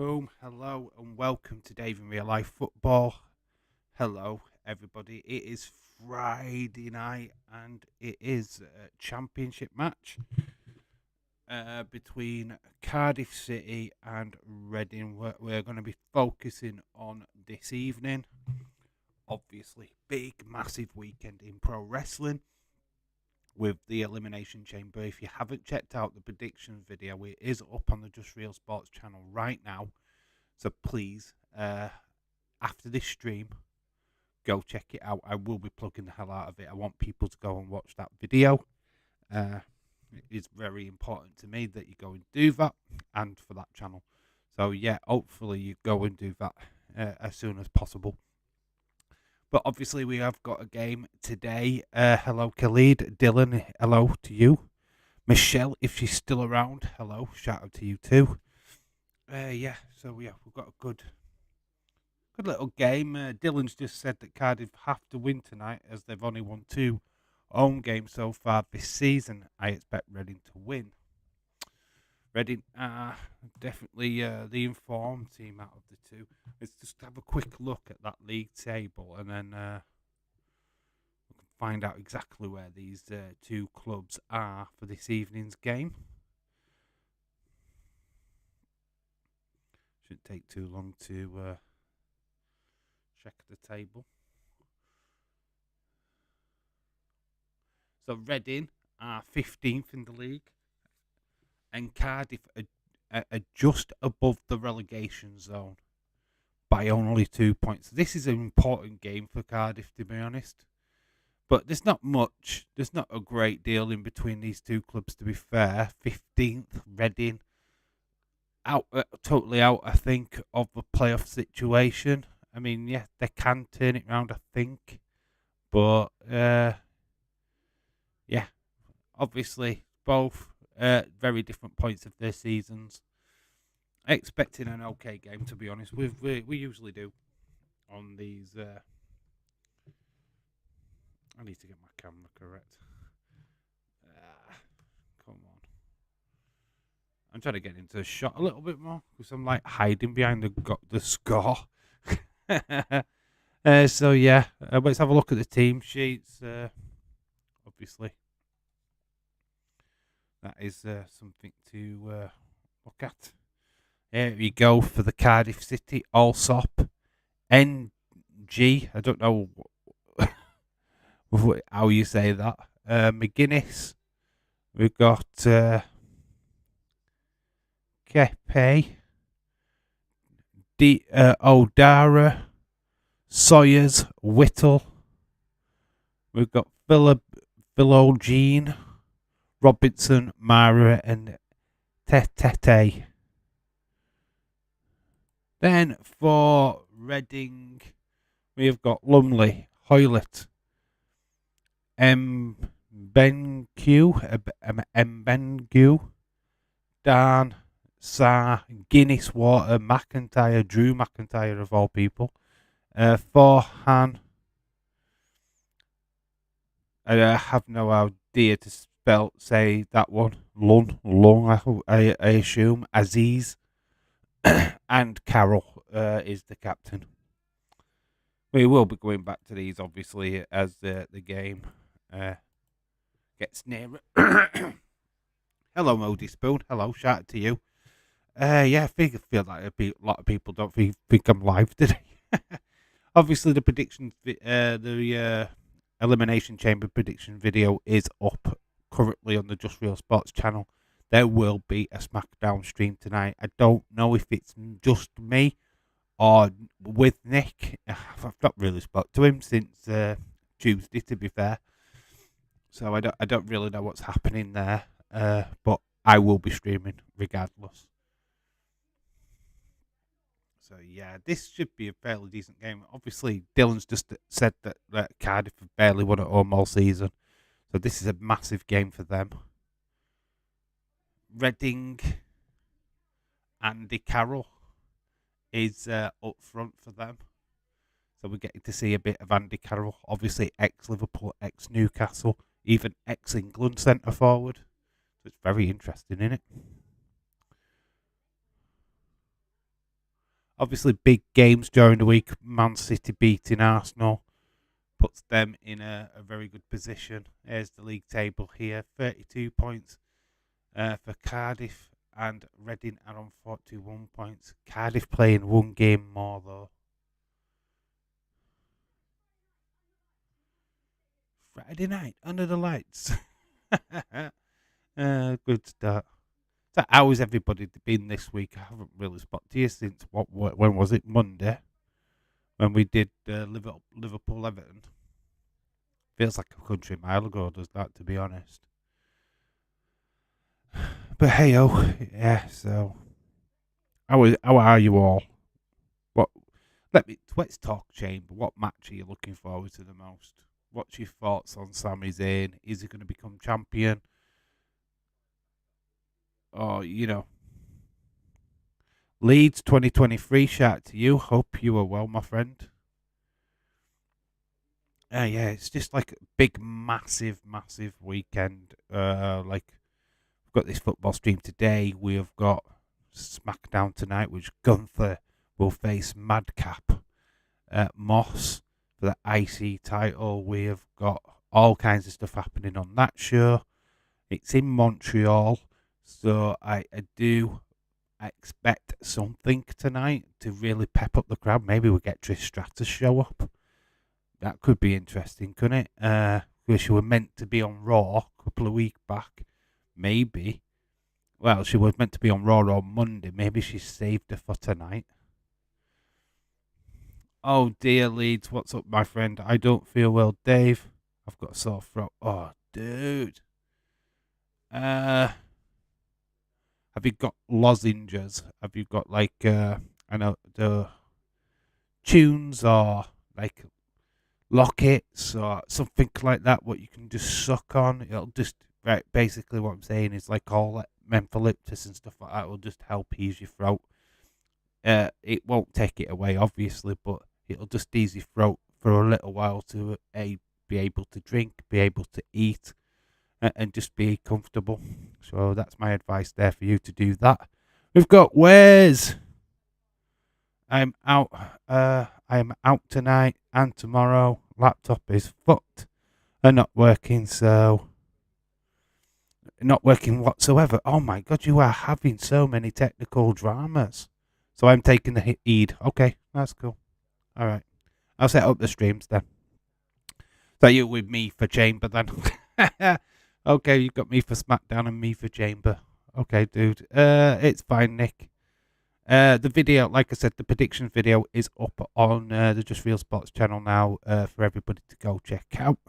Boom, hello and welcome to Dave in Real Life Football. Hello, everybody. It is Friday night and it is a championship match between Cardiff City and Reading. We're going to be focusing on this evening. Obviously, big, massive weekend in pro wrestling with the Elimination Chamber. If you haven't checked out the predictions video, it is up on the Just Real Sports channel right now. So please, after this stream, go check it out. I will be plugging the hell out of it. I want people to go and watch that video. It is very important to me that you go and do that and for that channel. So yeah, hopefully you go and do that as soon as possible. But obviously we have got a game today. Hello Khalid, Dylan, hello to you. Michelle, if she's still around, hello, shout out to you too. We've got a good little game. Dylan's just said that Cardiff have to win tonight as they've only won 2 home games so far this season. I expect Reading to win. Reading are definitely the informed team out of the two. Let's just have a quick look at that league table and then we can find out exactly where these two clubs are for this evening's game. Shouldn't take too long to check the table. So Reading are 15th in the league, and Cardiff are just above the relegation zone by only 2 points. This is an important game for Cardiff, to be honest. But there's not much. There's not a great deal in between these two clubs, to be fair. 15th, Reading, totally out, I think, of the playoff situation. I mean, yeah, they can turn it around, I think. But, obviously, both very different points of their seasons. Expecting an okay game, to be honest. We usually do on these. I need to get my camera correct. Come on. I'm trying to get into the shot a little bit more because I'm like hiding behind the score. Let's have a look at the team sheets. Obviously, that is something to look at. Here we go for the Cardiff City Allsop NG. I don't know how you say that. McGuinness. We've got Kepe, O'Dara, Sawyers, Whittle. We've got Philogene, Robinson, Mara, and Tete. Then for Reading, we've got Lumley, Hoylett, Mbengu, Dan, Sa, Guinness Water, McIntyre, Drew McIntyre of all people. Forhan, I have no idea to say that one. Lung, I assume. Aziz. And Carroll is the captain. We will be going back to these, obviously, as the game gets nearer. Hello, Modi Spoon. Hello, shout out to you. I feel like a lot of people don't think I'm live today. Obviously, the predictions, the Elimination Chamber prediction video is up currently on the Just Real Sports channel. There will be a SmackDown stream tonight. I don't know if it's just me or with Nick. I've not really spoke to him since Tuesday, to be fair. So I don't really know what's happening there. But I will be streaming regardless. So yeah, this should be a fairly decent game. Obviously, Dylan's just said that Cardiff have barely won at home all season. So this is a massive game for them. Reading, Andy Carroll is up front for them. So we're getting to see a bit of Andy Carroll. Obviously, ex-Liverpool, ex-Newcastle, even ex-England centre forward. So it's very interesting, isn't it? Obviously, big games during the week. Man City beating Arsenal puts them in a very good position. Here's the league table here: 32 points for Cardiff, and Reading are on 41 points. Cardiff playing one game more though. Friday night under the lights. Good start. So how has everybody been this week? I haven't really spotted you since when was it? Monday when we did Liverpool Everton. Feels like a country mile ago, does that? To be honest. But hey oh, yeah. So how are you all? What? Let's talk Chamber. What match are you looking forward to the most? What's your thoughts on Sami Zayn? Is he going to become champion? Or Leeds 2023. Shout to you. Hope you are well, my friend. Yeah, it's just like a big, massive weekend. Like we've got this football stream today. We have got SmackDown tonight, which Gunther will face Madcap Moss for the IC title. We have got all kinds of stuff happening on that show. It's in Montreal, so I do expect something tonight to really pep up the crowd. Maybe we'll get Trish Stratus show up. That could be interesting, couldn't it? Because she was meant to be on Raw a couple of weeks back. Maybe. Well, she was meant to be on Raw on Monday. Maybe she saved her for tonight. Oh dear, Leeds, what's up, my friend? I don't feel well, Dave. I've got a sore throat. Oh, dude. Have you got lozenges? Have you got like I know the tunes or like lockets or something like that? What you can just suck on? It'll just right. Basically, what I'm saying is like all that mentholyptus and stuff like that will just help ease your throat. It won't take it away, obviously, but it'll just ease your throat for a little while to be able to drink, be able to eat, and just be comfortable. So that's my advice there for you to do that. We've got Wes. I'm out. I'm out tonight and tomorrow. Laptop is fucked and not working. So not working whatsoever. Oh my god, you are having so many technical dramas. So I'm taking the heed. Okay, that's cool. All right, I'll set up the streams then. So you with me for Chamber then? Okay, you got me for SmackDown and me for Chamber. Okay, dude. It's fine, Nick. The video, like I said, the prediction video is up on the Just Real Sports channel now for everybody to go check out.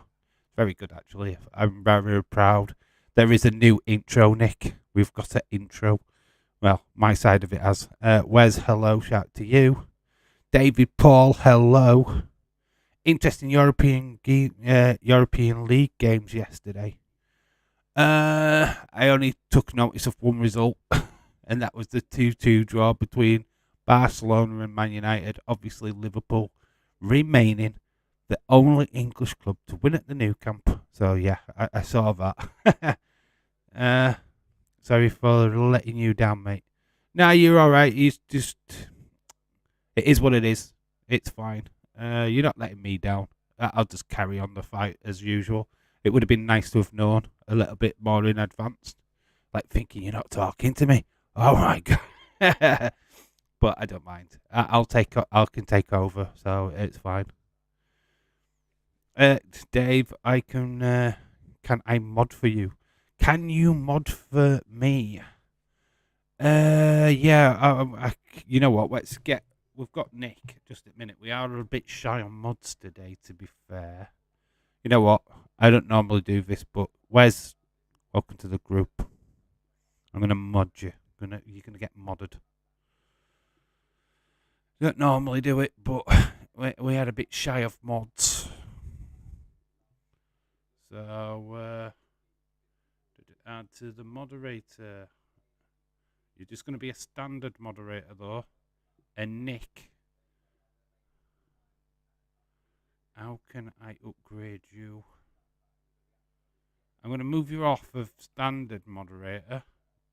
Very good, actually. I'm very, very proud. There is a new intro, Nick. We've got an intro. Well, my side of it has. Wes, hello, shout to you. David Paul, hello. Interesting European League games yesterday. I only took notice of one result, and that was the 2-2 draw between Barcelona and Man United. Obviously, Liverpool remaining the only English club to win at the Nou Camp. So, yeah, I saw that. Sorry for letting you down, mate. Nah, you're all right. It is what it is. It's fine. You're not letting me down. I'll just carry on the fight as usual. It would have been nice to have known a little bit more in advance. Like thinking you're not talking to me. Oh my god. But I don't mind. I can take over, so it's fine. Dave, can I mod for you? Can you mod for me? Yeah. You know what? We've got Nick. Just a minute. We are a bit shy on mods today, to be fair. You know what? I don't normally do this, but Wes, welcome to the group. I'm gonna mod you. You're gonna get modded. Don't normally do it, but we had a bit shy of mods. So add to the moderator. You're just gonna be a standard moderator though. And Nick, how can I upgrade you? I'm going to move you off of standard moderator,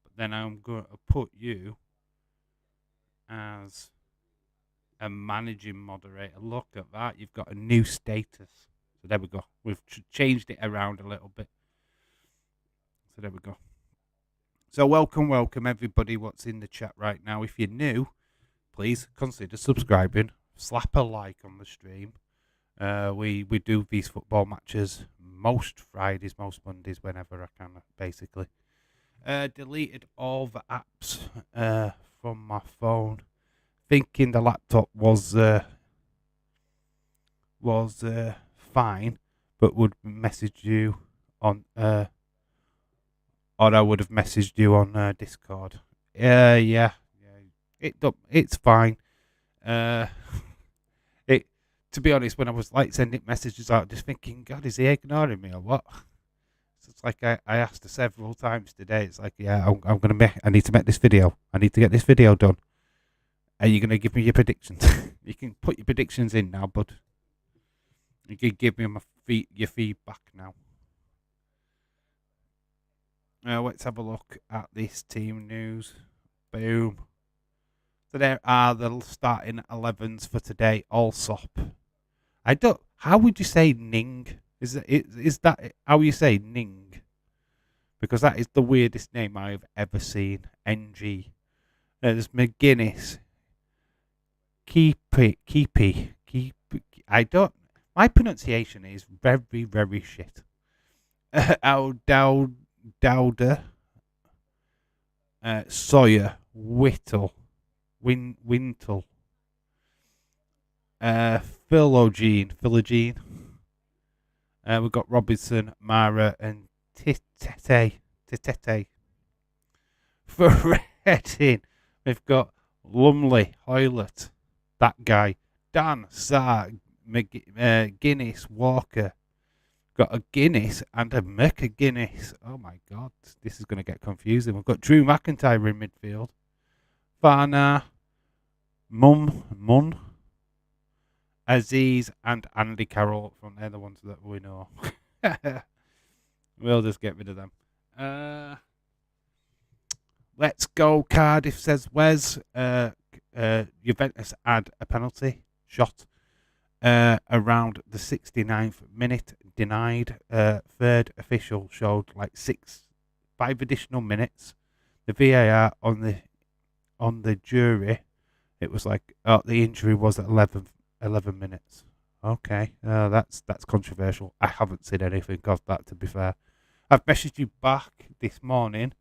but then I'm going to put you as a managing moderator. Look at that. You've got a new status. So there we go. We've changed it around a little bit. So there we go. So welcome everybody what's in the chat right now. If you're new, please consider subscribing. Slap a like on the stream. We do these football matches most Fridays, most Mondays, whenever I can, basically. Deleted all the apps from my phone, thinking the laptop was fine, but would message you on or I would have messaged you on Discord. Yeah, it's fine. To be honest, when I was like sending messages out, just thinking, God, is he ignoring me or what? So it's like I asked her several times today. It's like, yeah, I need to make this video. I need to get this video done. Are you gonna give me your predictions? You can put your predictions in now, bud. You can give me your feedback now. Let's have a look at this team news. Boom. So there are the starting 11s for today. Allsop. How would you say Ning? Is that how you say Ning? Because that is the weirdest name I've ever seen. NG. There's McGuinness. Keepy. My pronunciation is very, very shit. Dowder. Sawyer. Whittle. Wintle. Philogene. We've got Robinson, Mara, and Tete. For Reading, we've got Lumley, Hoylett, that guy, Dan, Sarr, Guinness, Walker. Got a Guinness and a McGuinness. Oh my God, this is going to get confusing. We've got Drew McIntyre in midfield. Varna, Munn, Aziz, and Andy Carroll up front. They're the ones that we know. We'll just get rid of them. Let's go, Cardiff, says Wes. Juventus had a penalty shot around the 69th minute. Denied. Third official showed like 5 additional minutes. The VAR on the jury, it was like the injury was at 11 minutes. Okay, that's controversial. I haven't seen anything of that, to be fair. I've messaged you back this morning,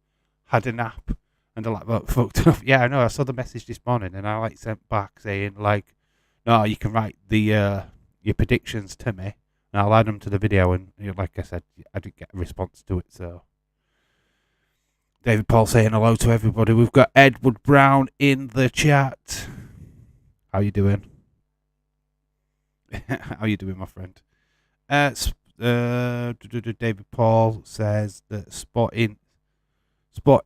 had a nap, and they're like, well, fucked up. Yeah, I know, I saw the message this morning, and I sent back saying like, no, you can write your predictions to me, and I'll add them to the video, and like I said, I didn't get a response to it, so. David Paul saying hello to everybody. We've got Edward Brown in the chat. How you doing? How you doing, my friend? David Paul says that Sporting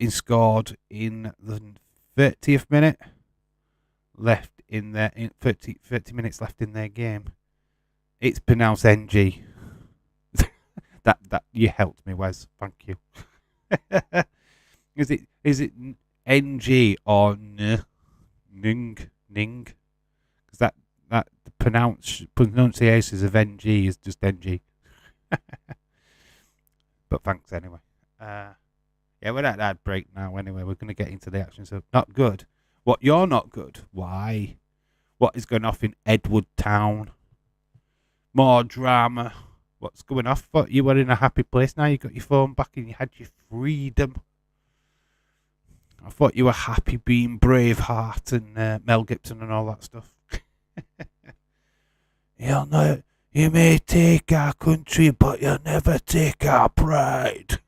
scored in the 30th minute. Left in there in 30 minutes left in their game. It's pronounced NG. that you helped me, Wes. Thank you. Is it NG or Ning? Because that the pronunciations of NG is just NG. But thanks anyway. Yeah, we're at that break now anyway. We're going to get into the action. So, not good. What, you're not good? Why? What is going off in Edward Town? More drama. What's going off? But you were in a happy place now. You got your phone back and you had your freedom. I thought you were happy being Braveheart and Mel Gibson and all that stuff. You'll know, you may take our country, but you'll never take our pride.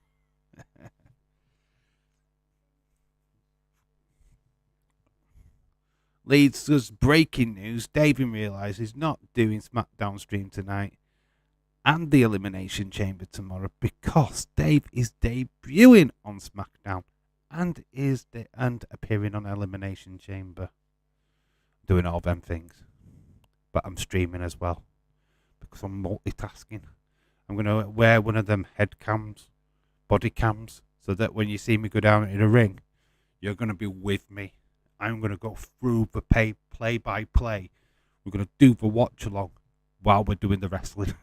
Leads us breaking news. Davey realises he's not doing SmackDown stream tonight and the Elimination Chamber tomorrow because Dave is debuting on SmackDown and appearing on Elimination Chamber. Doing all them things. But I'm streaming as well because I'm multitasking. I'm going to wear one of them head cams, body cams, so that when you see me go down in a ring, you're going to be with me. I'm going to go through the play by play. We're going to do the watch along while we're doing the wrestling.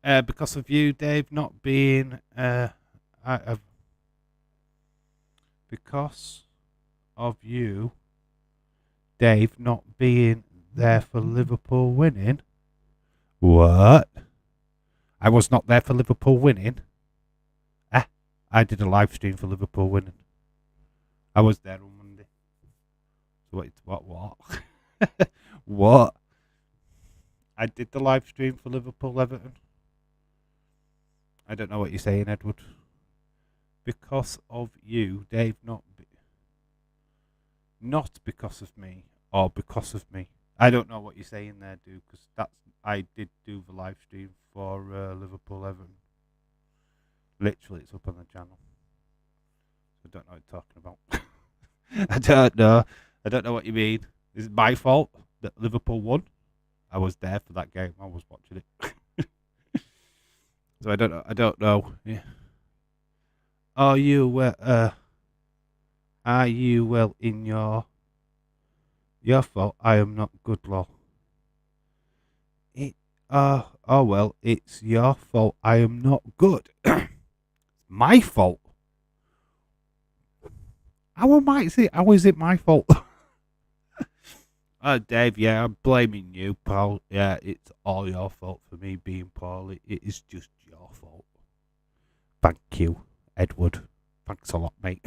Because of you, Dave, not being because of you, Dave, not being there for Liverpool winning. What? I was not there for Liverpool winning. I did a live stream for Liverpool winning. I was there on Monday. So what? What? I did the live stream for Liverpool Everton. I don't know what you're saying, Edward. Because of you, Dave, not because of me, or because of me. I don't know what you're saying there, dude, because I did do the live stream for Liverpool Everton. Literally, it's up on the channel. I don't know what you're talking about. I don't know. I don't know what you mean. Is it my fault that Liverpool won? I was there for that game. I was watching it. So I don't know. I don't know. Yeah. Are you well in your fault? I am not good, lol. Oh well, it's your fault. I am not good. My fault. How is it my fault? Dave, yeah, I'm blaming you, pal. Yeah, it's all your fault for me being poorly. It is just your fault. Thank you, Edward. Thanks a lot, mate.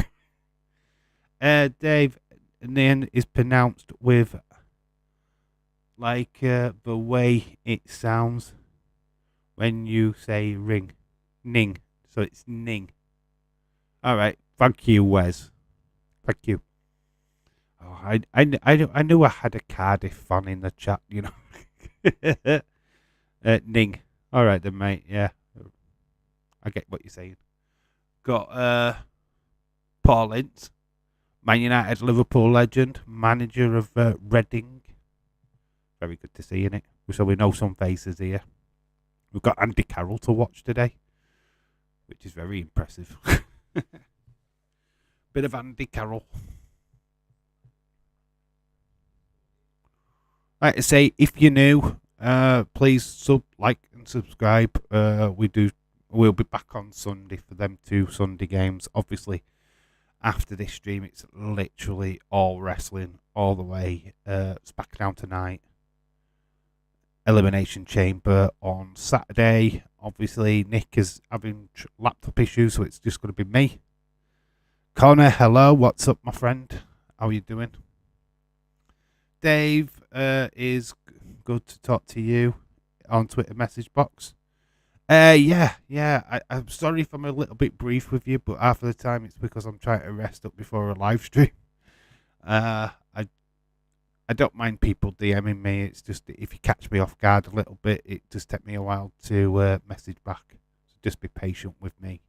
Dave, name is pronounced with like the way it sounds when you say ring. Ning. So it's Ning. Alright, thank you, Wes. Thank you. Oh, I knew I had a Cardiff fan in the chat, you know. Ning. Alright then, mate, yeah. I get what you're saying. Got Paul Ince, Man United Liverpool legend, manager of Reading. Very good to see in it. So we know some faces here. We've got Andy Carroll to watch today, which is very impressive. Bit of Andy Carroll. Like I say, if you're new, please like and subscribe. We'll be back on Sunday for them 2 Sunday games. Obviously, after this stream, it's literally all wrestling all the way. SmackDown tonight. Elimination Chamber on Saturday. Obviously, Nick is having laptop issues, so it's just going to be me. Connor, hello. What's up, my friend? How are you doing? Dave, is good to talk to you on Twitter message box. Yeah. I'm sorry if I'm a little bit brief with you, but half of the time it's because I'm trying to rest up before a live stream. I don't mind people DMing me. It's just if you catch me off guard a little bit, it just takes me a while to message back. So just be patient with me.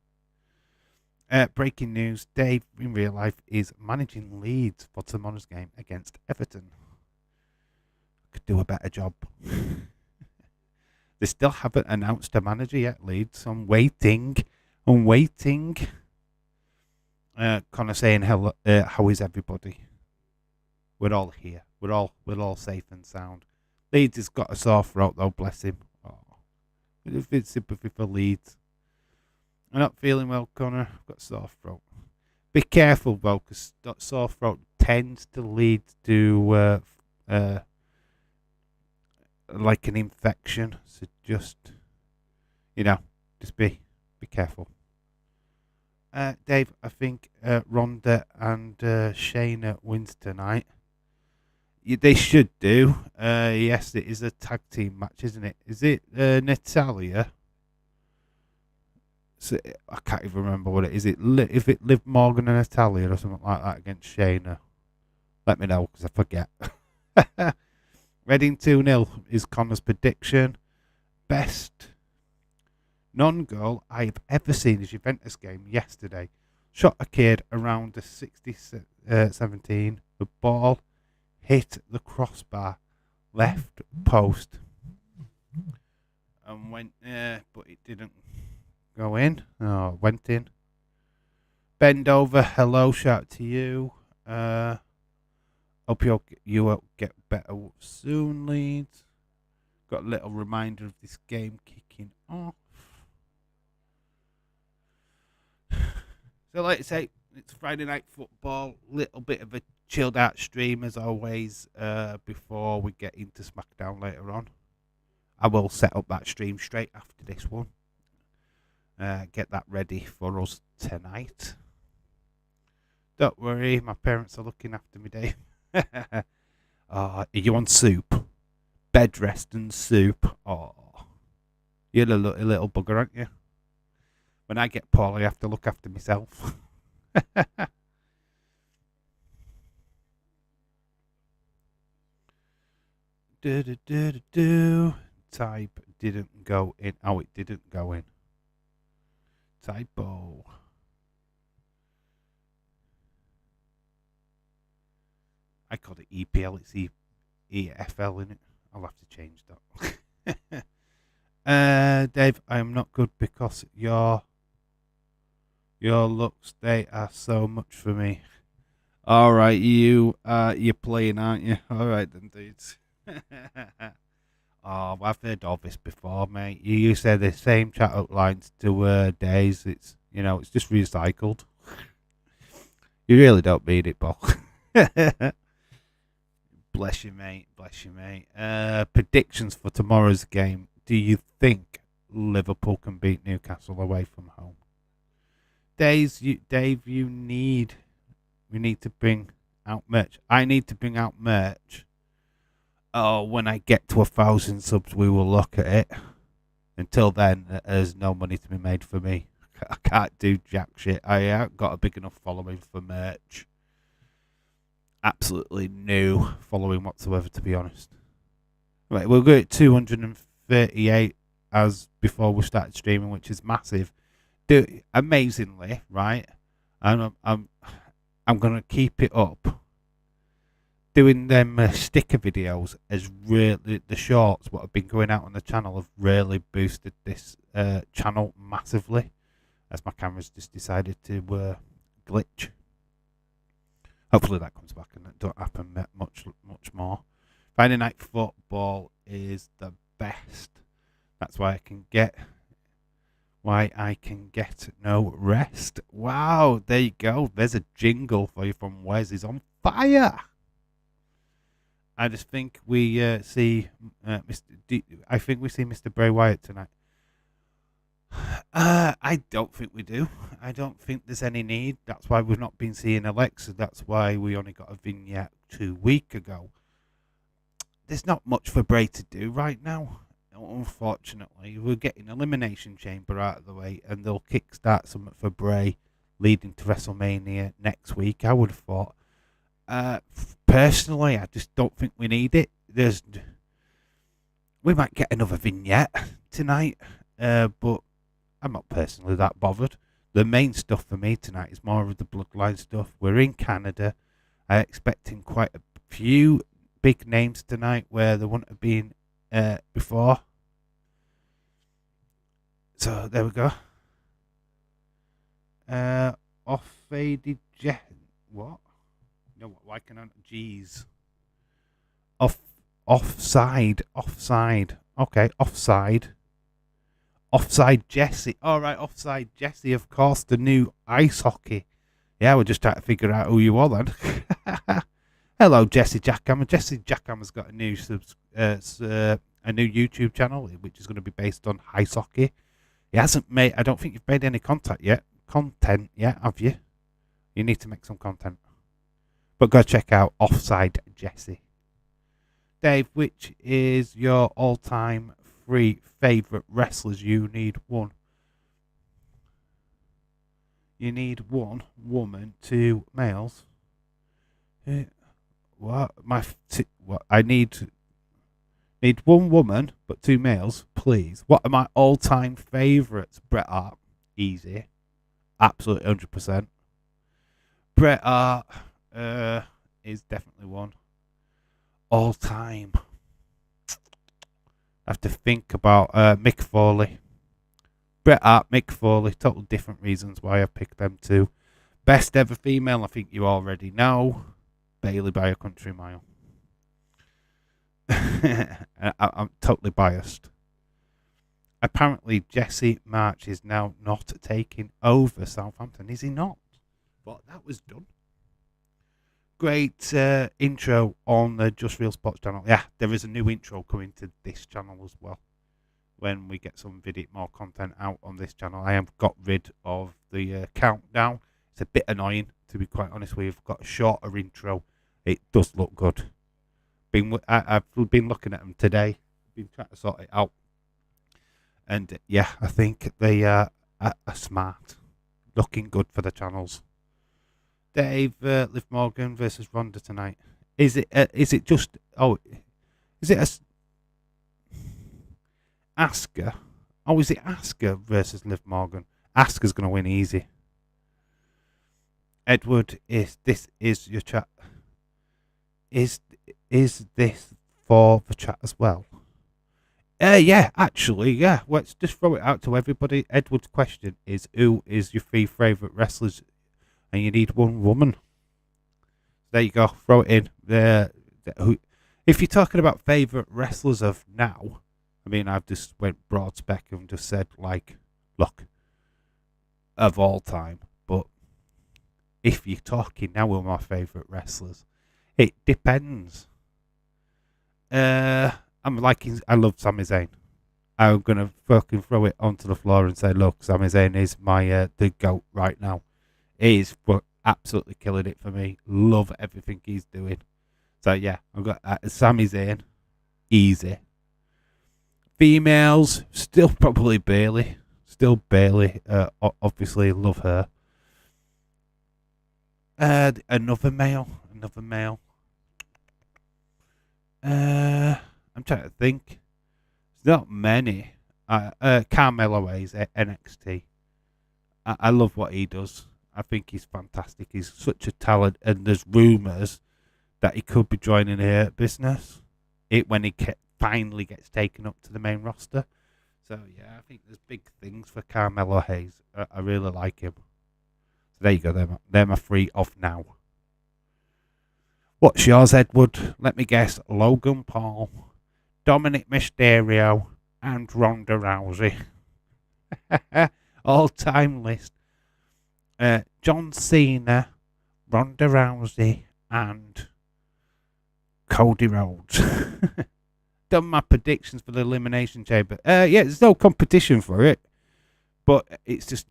Breaking news: Dave, in real life, is managing Leeds for tomorrow's game against Everton. Could do a better job. They still haven't announced a manager yet, Leeds. I'm waiting. Connor saying, hello, how is everybody? We're all here. We're all safe and sound. Leeds has got a sore throat though, bless him. Oh, a bit sympathy for Leeds. I'm not feeling well, Connor. I've got a sore throat. Be careful though, because sore throat tends to lead to like an infection. So just be careful. Dave, I think Ronda and Shayna wins tonight. They should do. Yes, it is a tag team match, isn't it? Is it Natalia? So, I can't even remember what it is. If it Liv Morgan and Natalia or something like that against Shayna, let me know because I forget. Reading 2-0 is Connor's prediction. Best non-goal I've ever seen is Juventus game yesterday. Shot a kid around the 17. The ball hit the crossbar left post and went but it didn't go in. Oh, it went in. Bend over. Hello, shout to you. Hope you will get better soon, Leeds. Got a little reminder of this game kicking off. So, like I say, it's Friday night football. Little bit of a chilled out stream as always. Before we get into SmackDown later on, I will set up that stream straight after this one. Get that ready for us tonight. Don't worry, my parents are looking after me, Dave. Are you on soup? Bed rest and soup. Oh, you're a little bugger, aren't you? When I get poorly, I have to look after myself. Type didn't go in. Oh, it didn't go in. Typo. I called it EPL. It's EFL in it. I'll have to change that. Dave, I am not good because your looks, they are so much for me. All right, you're playing, aren't you? All right then, dudes. Oh, I've heard all this before, mate. You say the same chat up lines to days. It's just recycled. You really don't mean it, Paul. Bless you, mate. Bless you, mate. Predictions for tomorrow's game. Do you think Liverpool can beat Newcastle away from home? Dave, we need to bring out merch. I need to bring out merch. Oh, when I get to 1,000 subs, we will look at it. Until then, there's no money to be made for me. I can't do jack shit. I haven't got a big enough following for merch. Absolutely no following whatsoever, to be honest. Right, we'll go at 238 as before we started streaming, which is massive. Amazingly, right? And I'm gonna keep it up. Doing them sticker videos as really the shorts what have been going out on the channel have really boosted this channel massively, as my camera's just decided to glitch. Hopefully that comes back and that don't happen much more. Friday night football is the best. That's why I can get no rest. Wow, there you go. There's a jingle for you from Wes is on fire. I just think we see I think we see Mr. Bray Wyatt tonight. I don't think we do. I don't think there's any need. That's why we've not been seeing Alexa. That's why we only got a vignette 2 weeks ago. There's not much for Bray to do right now. Unfortunately, we're getting Elimination Chamber out of the way, and they'll kickstart something for Bray leading to WrestleMania next week. I would have thought. Personally, I just don't think we need it. We might get another vignette tonight, but I'm not personally that bothered. The main stuff for me tonight is more of the Bloodline stuff. We're in Canada. I'm expecting quite a few big names tonight where there wouldn't have been before. So there we go. Off-faded jet. What? No, why can I? Jeez. Offside. Okay, offside. Offside Jesse. All right, offside Jesse. Of course, the new ice hockey. Yeah, we're just trying to figure out who you are then. Hello, Jesse Jackhammer. Jesse Jackhammer's got a new YouTube channel, which is going to be based on ice hockey. He hasn't made. I don't think you've made any content yet, have you? You need to make some content. But go check out Offside Jesse. Dave, which is your all-time 3 favourite wrestlers? You need one. You need 1 woman, 2 males. What? What? I need 1 woman, but 2 males, please. What are my all-time favourites? Bret Hart, easy, absolutely 100%. Bret Hart is definitely one. All time. I have to think about Mick Foley. Bret Hart, Mick Foley, total different reasons why I picked them 2. Best ever female, I think you already know. Bailey by a country mile. I'm totally biased. Apparently, Jesse March is now not taking over Southampton. Is he not? But that was done. Great intro on the Just Real Sports channel. Yeah, there is a new intro coming to this channel as well. When we get some more content out on this channel, I have got rid of the countdown. It's a bit annoying, to be quite honest with you. We've got a shorter intro. It does look good. I've been looking at them today. Been trying to sort it out. And yeah, I think they are smart. Looking good for the channels. Dave, Liv Morgan versus Ronda tonight. Is it just? Oh, is it Asuka? Oh, is it Asuka versus Liv Morgan? Asuka's gonna win easy. Edward, is your chat? Is this for the chat as well? Yeah, actually, yeah. Let's just throw it out to everybody. Edward's question is, who is your 3 favourite wrestlers? And you need one woman. There you go. Throw it in. If you're talking about favourite wrestlers of now, I mean, I've just went broad spec and just said, like, look, of all time. But if you're talking now with my favourite wrestlers, it depends. I love Sami Zayn. I'm going to fucking throw it onto the floor and say, look, Sami Zayn is my the GOAT right now. He is absolutely killing it for me. Love everything he's doing. So, yeah, I've got Sami Zayn. Easy. Females, still probably Bailey. Still Bailey. Obviously, love her. Another male. I'm trying to think. There's not many. Carmelo Hayes, NXT. I love what he does. I think he's fantastic. He's such a talent, and there's rumours that he could be joining the Hurt Business when he finally gets taken up to the main roster. So, yeah, I think there's big things for Carmelo Hayes. I really like him. So there you go. They're my 3 off now. What's yours, Edward? Let me guess. Logan Paul, Dominic Mysterio, and Ronda Rousey. All-time list. John Cena, Ronda Rousey, and Cody Rhodes. Done my predictions for the Elimination Chamber. Yeah, there's no competition for it, but it's just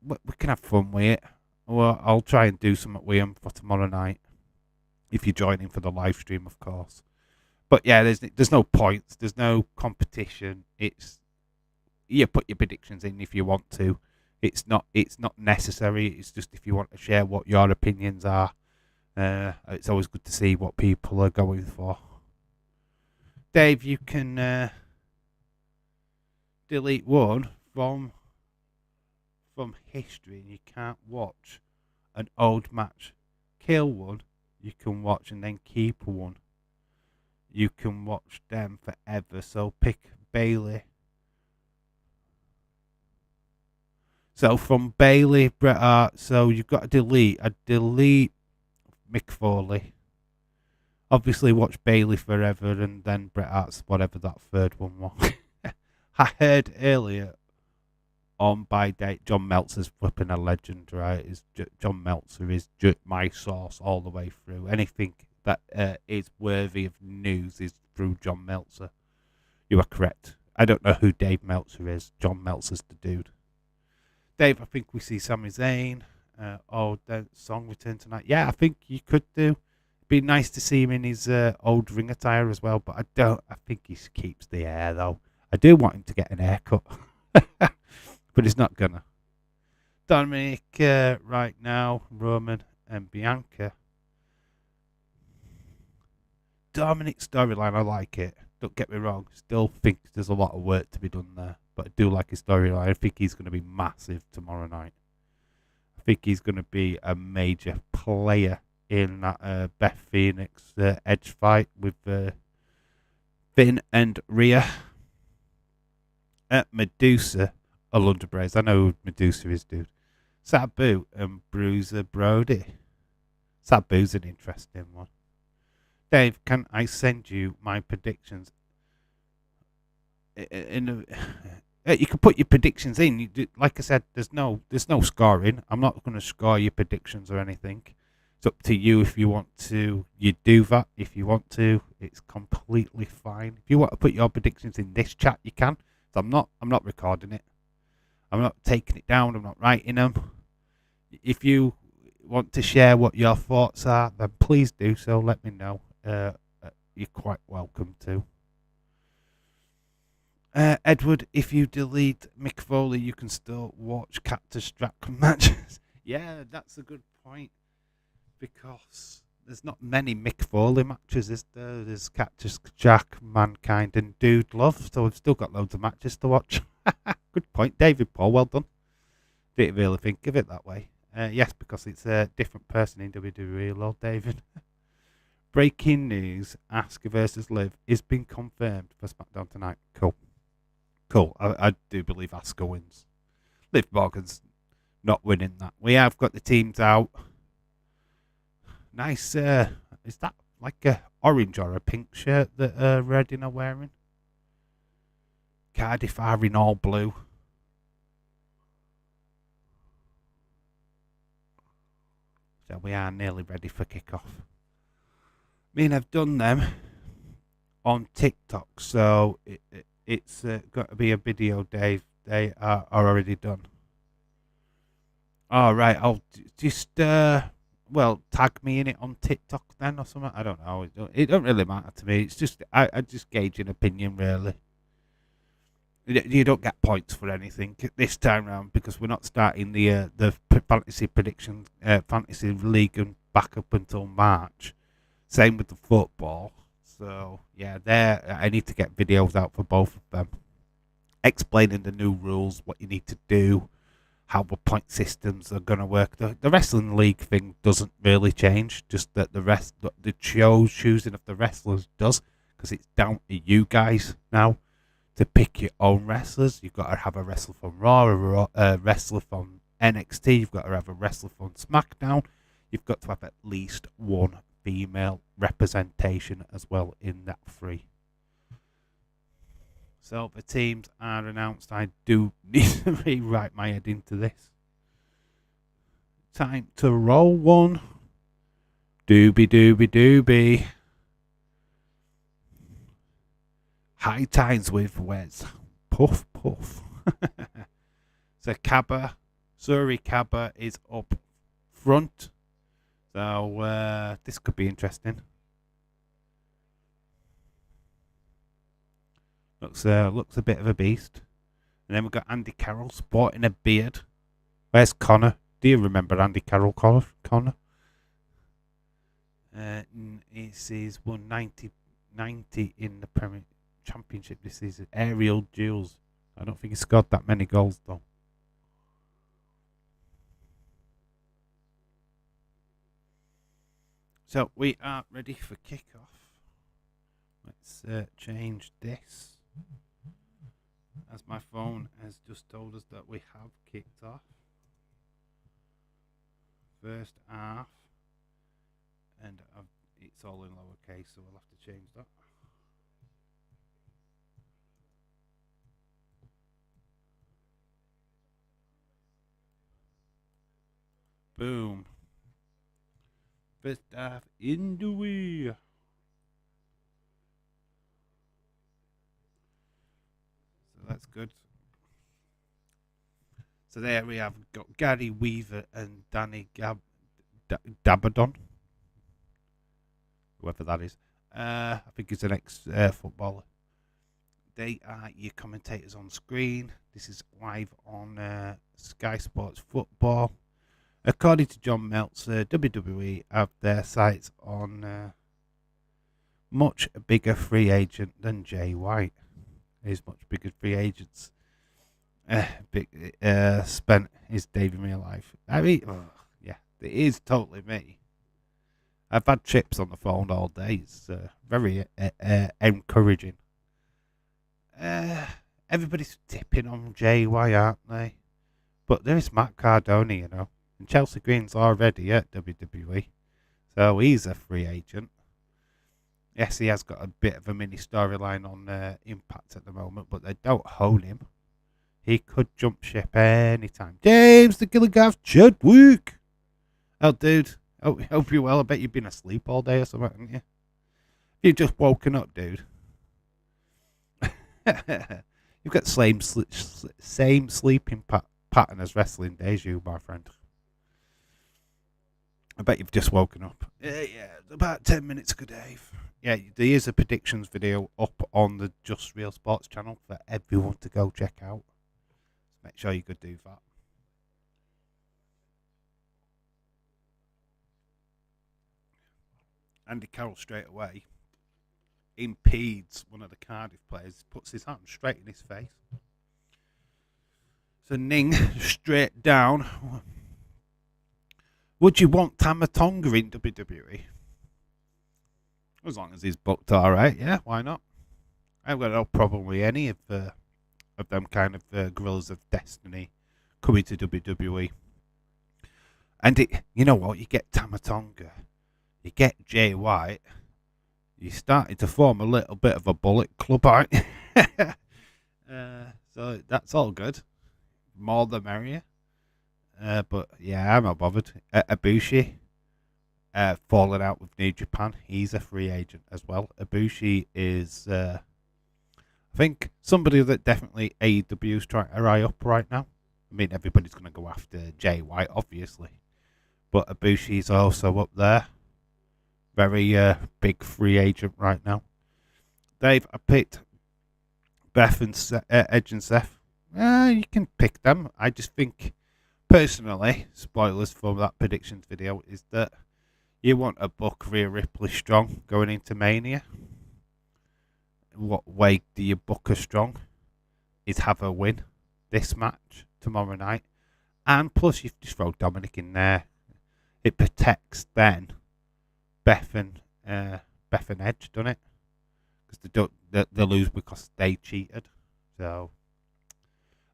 we can have fun with it. Well, I'll try and do something with him for tomorrow night. If you're joining for the live stream, of course. But yeah, there's no points. There's no competition. It's you put your predictions in if you want to. It's not necessary. It's just if you want to share what your opinions are. It's always good to see what people are going for. Dave, you can delete one from history, and you can't watch an old match. Kill one. You can watch, and then keep one. You can watch them forever. So pick Bailey. So from Bailey, Bret Hart. So you've got to delete. I delete Mick Foley. Obviously, watch Bailey forever, and then Bret Hart's whatever that third one was. I heard earlier on by date, John Meltzer's flipping a legend, right? John Meltzer is my source all the way through. Anything that is worthy of news is through John Meltzer. You are correct. I don't know who Dave Meltzer is. John Meltzer's the dude. Dave, I think we see Sami Zayn. The song return tonight. Yeah, I think you could do. It'd be nice to see him in his old ring attire as well, but I think he keeps the hair, though. I do want him to get an haircut. But he's not gonna. Dominic right now, Roman and Bianca. Dominic's storyline, I like it. Don't get me wrong. Still think there's a lot of work to be done there. But I do like his storyline. I think he's going to be massive tomorrow night. I think he's going to be a major player in that Beth Phoenix Edge fight with Finn and Rhea. Medusa. Alundra Braze. I know who Medusa is, dude. Sabu and Bruiser Brody. Sabu's an interesting one. Dave, can I send you my predictions? You can put your predictions in. Like I said, there's no scoring. I'm not going to score your predictions or anything. It's up to you if you want to. You do that if you want to. It's completely fine. If you want to put your predictions in this chat, you can. So I'm not recording it. I'm not taking it down. I'm not writing them. If you want to share what your thoughts are, then please do so. Let me know. You're quite welcome to. Edward, if you delete Mick Foley, you can still watch Cactus Jack matches. Yeah, that's a good point. Because there's not many Mick Foley matches, is there? There's Cactus Jack, Mankind, and Dude Love. So we've still got loads of matches to watch. Good point, David Paul. Well done. Didn't really think of it that way. Yes, because it's a different person in WWE, Lord David. Breaking news: Asuka versus Liv is being confirmed for SmackDown tonight. Cool. I do believe Asuka wins. Liv Morgan's not winning that. We have got the teams out. Nice. Is that like a orange or a pink shirt that Reading are wearing? Cardiff are in all blue. So we are nearly ready for kickoff. I mean, I've done them on TikTok, so it's got to be a video, Dave. They are already done. All right, I'll just tag me in it on TikTok then or something. I don't know. It don't really matter to me. It's just I just gauge an opinion really. You don't get points for anything this time round because we're not starting the fantasy prediction, fantasy league and back up until March. Same with the football. So yeah, I need to get videos out for both of them, explaining the new rules, what you need to do, how the point systems are going to work. The wrestling league thing doesn't really change, just that the choosing of the wrestlers does, because it's down to you guys now to pick your own wrestlers. You've got to have a wrestler from Raw, a wrestler from NXT. You've got to have a wrestler from SmackDown. You've got to have at least one female representation as well in that three. So the teams are announced. I do need to rewrite my head into this. Time to roll one. Doobie. High times with Wes. Puff. So Suri Cabba is up front. So this could be interesting. Looks a bit of a beast. And then we've got Andy Carroll sporting a beard. Where's Connor? Do you remember Andy Carroll, Connor? He's won 90 in the Premier Championship this season. Aerial duels. I don't think he scored that many goals though. So we are ready for kickoff. Let's change this. As my phone has just told us that we have kicked off. First half. And it's all in lowercase, so we'll have to change that. Boom. First half in the way. So that's good. So there we have got Gary Weaver and Danny Dabadon. Whoever that is. I think he's an ex-footballer. They are your commentators on screen. This is live on Sky Sports Football. According to John Meltzer, WWE have their sights on much bigger free agent than Jay White. He's much bigger free agents. Spent his day in real life. I mean, yeah, it is totally me. I've had chips on the phone all day. It's very encouraging. Everybody's tipping on Jay White, aren't they? But there is Matt Cardona, you know. And Chelsea Green's already at WWE. So he's a free agent. Yes, he has got a bit of a mini storyline on Impact at the moment, but they don't hold him. He could jump ship anytime. James the Gilligaff Chadwick. Oh, dude. Hope you're well. I bet you've been asleep all day or something, haven't you? You've just woken up, dude. You've got same sleeping pattern as wrestling days, you, my friend. I bet you've just woken up. Yeah, about 10 minutes ago, Dave. Yeah, there is a predictions video up on the Just Real Sports channel for everyone to go check out. So make sure you could do that. Andy Carroll straight away impedes one of the Cardiff players, puts his hand straight in his face. So Ning straight down. Would you want Tamatonga in WWE? As long as he's booked all right, yeah, why not? I've got no problem with any of them kind of gorillas of destiny coming to WWE. And you know what? You get Tamatonga, you get Jay White, you're starting to form a little bit of a Bullet Club, aren't you? So that's all good. More the merrier. But yeah, I'm not bothered. Ibushi, falling out with New Japan. He's a free agent as well. Ibushi is, I think, somebody that definitely AEW is trying to eye up right now. I mean, everybody's going to go after Jay White, obviously. But Ibushi's also up there. Very big free agent right now. Dave, I picked Beth and Edge and Seth. You can pick them. I just think, personally, spoilers for that predictions video, is that you want to book Rhea Ripley strong going into Mania. What way do you book her strong? Is have her win this match tomorrow night. And plus, you just throw Dominic in there. It protects then Beth and Edge, doesn't it? Because they lose because they cheated. So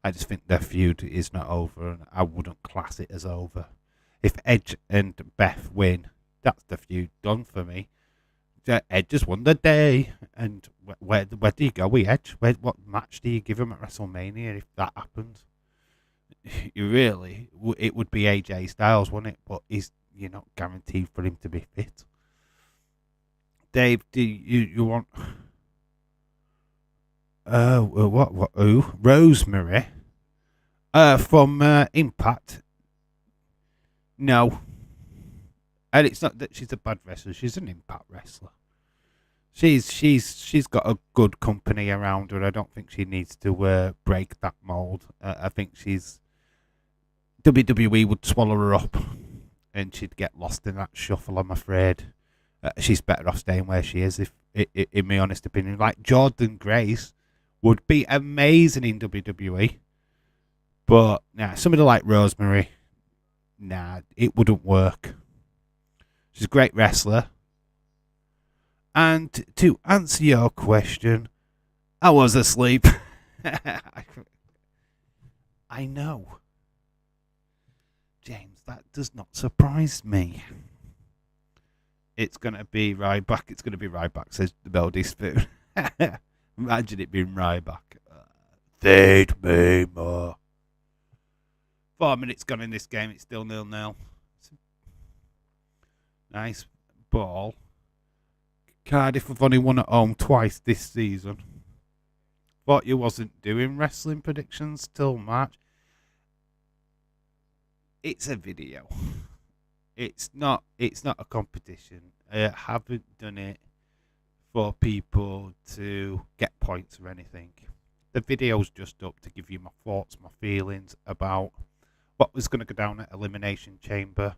I just think their feud is not over, and I wouldn't class it as over. If Edge and Beth win, that's the feud done for me. Edge has won the day, and where do you go with Edge? What match do you give him at WrestleMania if that happens? You really, it would be AJ Styles, wouldn't it? But you're not guaranteed for him to be fit. Dave, do you want? What? Who? Rosemary. From Impact. No. And it's not that she's a bad wrestler. She's an Impact wrestler. She's got a good company around her. I don't think she needs to break that mold. I think WWE would swallow her up, and she'd get lost in that shuffle. I'm afraid. She's better off staying where she is. If in my honest opinion, like Jordan Grace would be amazing in WWE, but somebody like Rosemary, it wouldn't work. She's a great wrestler. And to answer your question, I was asleep. I know. James, that does not surprise me. It's going to be Ryback. It's going to be Ryback, says the Melody Spoon. Imagine it being Ryback. Feed me more. 4 minutes gone in this game. It's still 0-0. Nice ball. Cardiff have only won at home twice this season. Thought you wasn't doing wrestling predictions till March. It's a video. It's not a competition. I haven't done it for people to get points or anything. The video's just up to give you my thoughts, my feelings about what was going to go down at Elimination Chamber.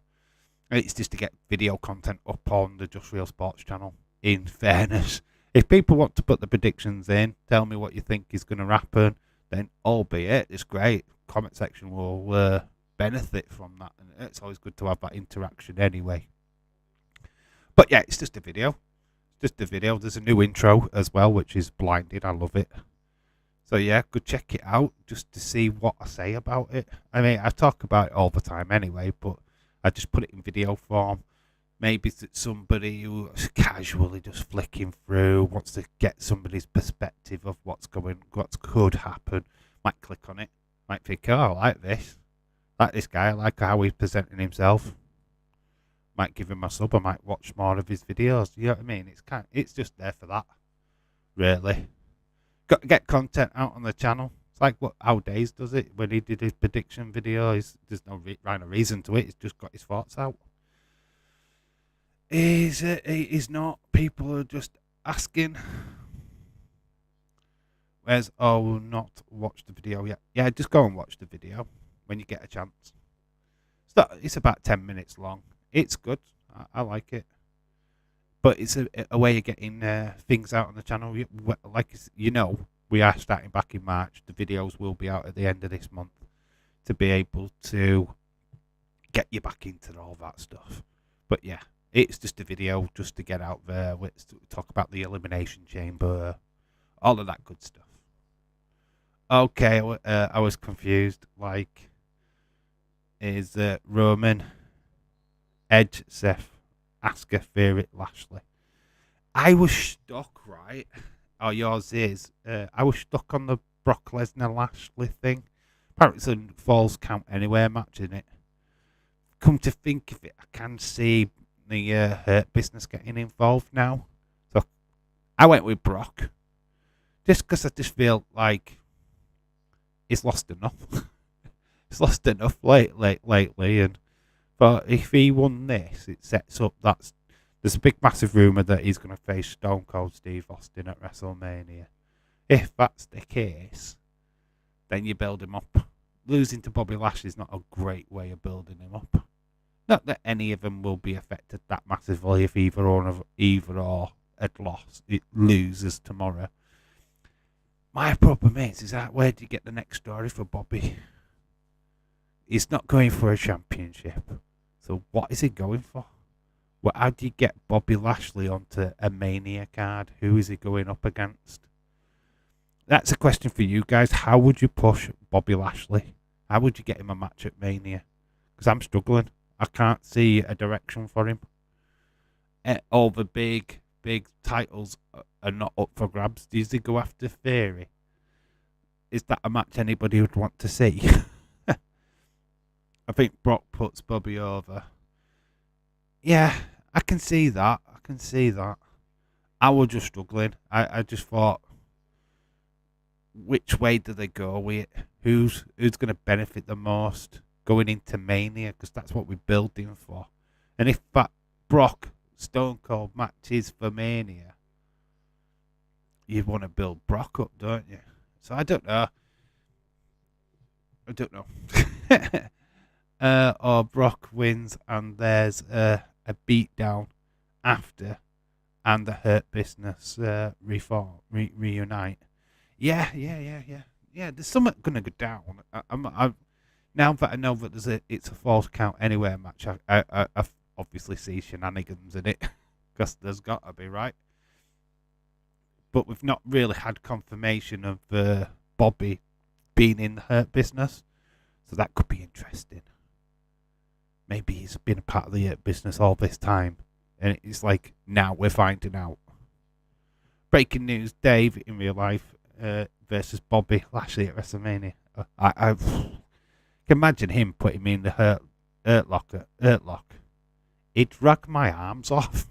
It's just to get video content up on the Just Real Sports channel. In fairness, if people want to put the predictions in, tell me what you think is going to happen, then albeit it's great. Comment section will benefit from that, and it's always good to have that interaction anyway. But yeah, it's just a video. There's a new intro as well, which is blinding. I love it. So yeah, go check it out just to see what I say about it. I mean, I talk about it all the time anyway, but I just put it in video form. Maybe that somebody who's casually just flicking through wants to get somebody's perspective of what could happen. Might click on it. Might think, oh, I like this. Like this guy. I like how he's presenting himself. Might give him a sub. I might watch more of his videos. You know what I mean? It's just there for that. Really. Got to get content out on the channel. It's like what how Days does it when he did his prediction video. There's no rhyme or reason to it. He's just got his thoughts out. Is not. People are just asking. Where's not watched the video yet? Yeah, just go and watch the video when you get a chance. It's about 10 minutes long. It's good. I like it. But it's a way of getting things out on the channel. Like you know, we are starting back in March. The videos will be out at the end of this month to be able to get you back into all that stuff. But yeah, it's just a video just to get out there. Let's talk about the Elimination Chamber, all of that good stuff. Okay, I was confused. Like, is Roman, Edge, Seth, Asuka, Theory, Lashley? I was stuck, right? Oh, yours is. I was stuck on the Brock Lesnar Lashley thing. Apparently, it's a Falls Count Anywhere match, isn't it? Come to think of it, I can see the Hurt Business getting involved now. So I went with Brock. Just because I just feel like he's lost enough. He's lost enough lately, and but if he won this, it sets up there's a big massive rumour that he's going to face Stone Cold Steve Austin at WrestleMania. If that's the case, then you build him up. Losing to Bobby Lashley is not a great way of building him up. Not that any of them will be affected that massively if either or had lost, it loses tomorrow. My problem is that where do you get the next story for Bobby? He's not going for a championship. So what is he going for? Well, how do you get Bobby Lashley onto a Mania card? Who is he going up against? That's a question for you guys. How would you push Bobby Lashley? How would you get him a match at Mania? Because I'm struggling. I can't see a direction for him. All the big titles are not up for grabs. Does he go after Theory? Is that a match anybody would want to see? I think Brock puts Bobby over. Yeah, I can see that. I was just struggling. I just thought, which way do they go with it? Who's going to benefit the most going into Mania? Because that's what we're building for. And if that Brock Stone Cold match is for Mania, you want to build Brock up, don't you? So I don't know. Or Brock wins and there's a beatdown after, and the Hurt Business reunite. Yeah. There's something gonna go down. I'm now that I know that it's a Falls Count Anywhere match. I obviously see shenanigans in it because there's got to be, right. But we've not really had confirmation of Bobby being in the Hurt Business, so that could be interesting. Maybe he's been a part of the Hurt Business all this time, and it's like now we're finding out. Breaking news: Dave in real life versus Bobby Lashley at WrestleMania. I can imagine him putting me in the Hurt Lock. He'd drag my arms off.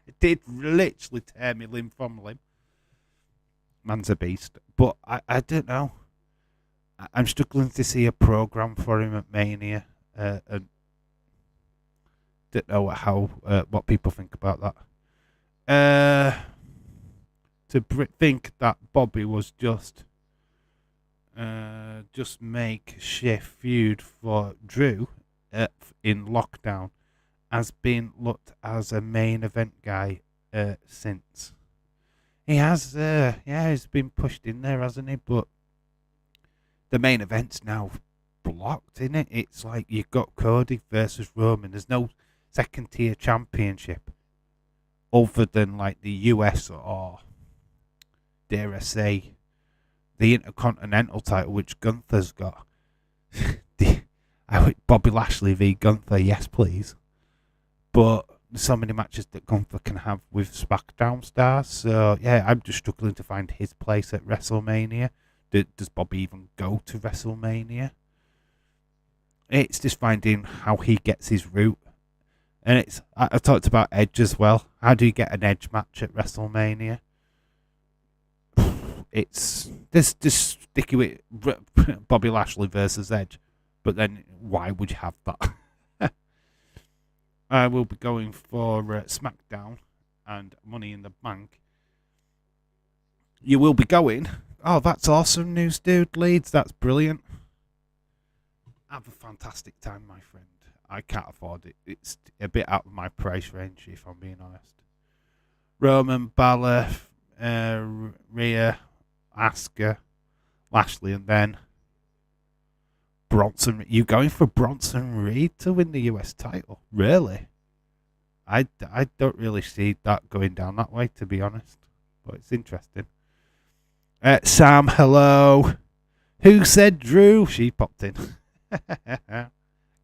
It did literally tear me limb from limb. Man's a beast. But I don't know. I'm struggling to see a program for him at Mania. And don't know what people think about that. Think that Bobby was just makeshift feud for Drew in lockdown has been looked as a main event guy since. He has, he's been pushed in there, hasn't he? But the main event's now blocked, isn't it? It's like you've got Cody versus Roman. There's no second tier championship other than like the US or, dare I say, the Intercontinental title, which Gunther's got. Bobby Lashley v Gunther, yes please. But there's so many matches that Gunther can have with SmackDown stars. So yeah, I'm just struggling to find his place at WrestleMania. Does Bobby even go to WrestleMania? It's just finding how he gets his route. And I talked about Edge as well. How do you get an Edge match at WrestleMania? It's just sticky with Bobby Lashley versus Edge. But then why would you have that? I will be going for SmackDown and Money in the Bank. You will be going? Oh, that's awesome news, dude. Leeds, that's brilliant. Have a fantastic time, my friend. I can't afford it. It's a bit out of my price range, if I'm being honest. Roman, Balor, Rhea, Asuka, Lashley, and then Bronson. You going for Bronson Reed to win the US title? Really? I don't really see that going down that way, to be honest. But it's interesting. Sam, hello. Who said Drew? She popped in.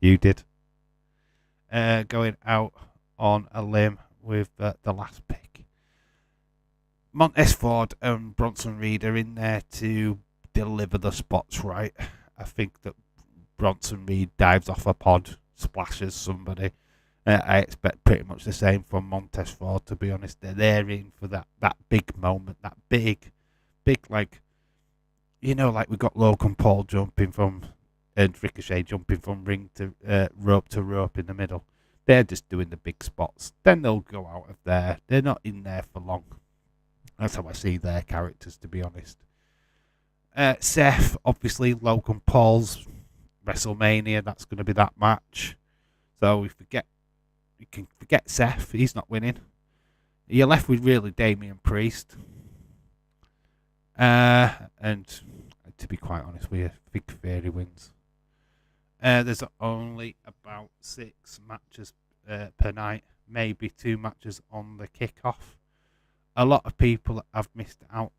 You did. Going out on a limb with the last pick. Montez Ford and Bronson Reed are in there to deliver the spots right. I think that Bronson Reed dives off a pod, splashes somebody. I expect pretty much the same from Montez Ford, to be honest. They're in for that big moment, that big, like, like we got Logan Paul jumping from, and Ricochet jumping from ring to rope in the middle. They're just doing the big spots. Then they'll go out of there. They're not in there for long. That's how I see their characters, to be honest. Seth, obviously, Logan Paul's WrestleMania. That's going to be that match. So you can forget Seth. He's not winning. You're left with really Damian Priest. And to be quite honest with you, I think Theory wins. There's only about 6 matches per night, maybe 2 matches on the kickoff. A lot of people have miss out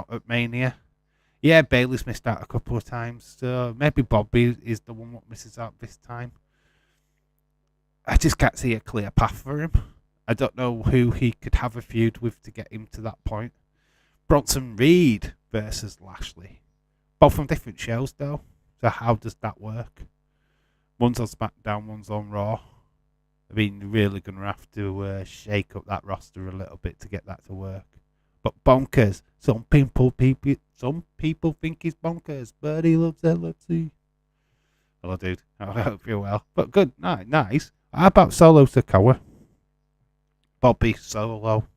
at Mania. Yeah, Bayley's missed out a couple of times, so maybe Bobby is the one that misses out this time. I just can't see a clear path for him. I don't know who he could have a feud with to get him to that point. Bronson Reed versus Lashley. Both from different shows, though. So how does that work? One's on SmackDown, one's on Raw. I mean, you're really going to have to shake up that roster a little bit to get that to work. But bonkers. Some people think he's bonkers, but he loves LFC. Hello, dude. I hope you're well. But good, nice. How about Solo Sikoa? Bobby Solo.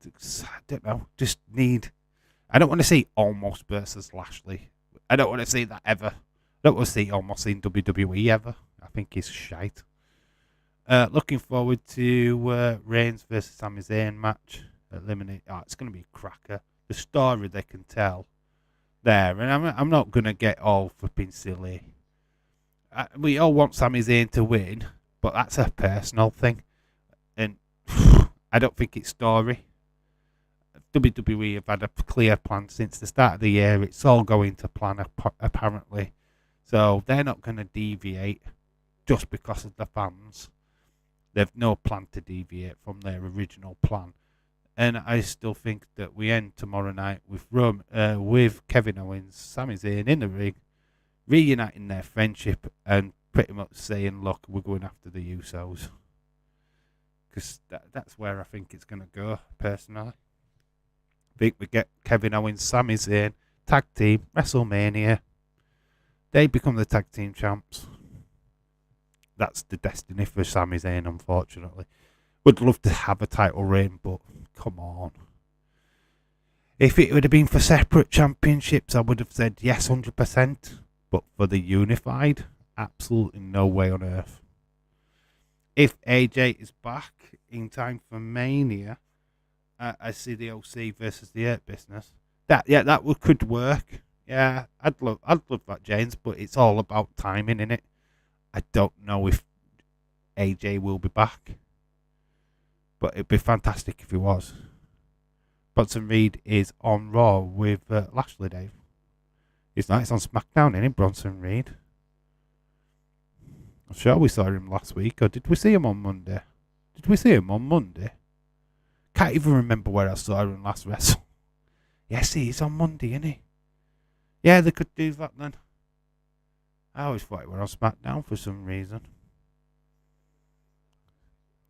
I don't know. I don't want to see Almost versus Lashley. I don't want to see that ever. I don't want to see Almost in WWE ever. I think he's shite. Looking forward to Reigns versus Sami Zayn match. It's going to be a cracker. The story they can tell there. And I'm not going to get all flipping silly. We all want Sami Zayn to win, but that's a personal thing. And I don't think it's story. WWE have had a clear plan since the start of the year. It's all going to plan, apparently. So they're not going to deviate just because of the fans. They've no plan to deviate from their original plan. And I still think that we end tomorrow night with Kevin Owens, Sami Zayn in the ring, reuniting their friendship and pretty much saying, look, we're going after the Usos. Because that's where I think it's going to go, personally. I think we get Kevin Owens, Sami Zayn, tag team, WrestleMania. They become the tag team champs. That's the destiny for Sami Zayn, unfortunately. Would love to have a title reign, but come on. If it would have been for separate championships, I would have said yes, 100%. But for the unified, absolutely no way on earth. If AJ is back in time for Mania, I see the OC versus the Hurt Business. That could work. Yeah, I'd love that, James, but it's all about timing, innit? I don't know if AJ will be back, but it'd be fantastic if he was. Bronson Reed is on Raw with Lashley, Dave. He's nice on SmackDown, isn't he, Bronson Reed? I'm sure we saw him last week, or did we see him on Monday? Did we see him on Monday? Can't even remember where I saw him last wrestle. Yes, he is on Monday, isn't he? Yeah, they could do that then. I always thought he were on SmackDown for some reason.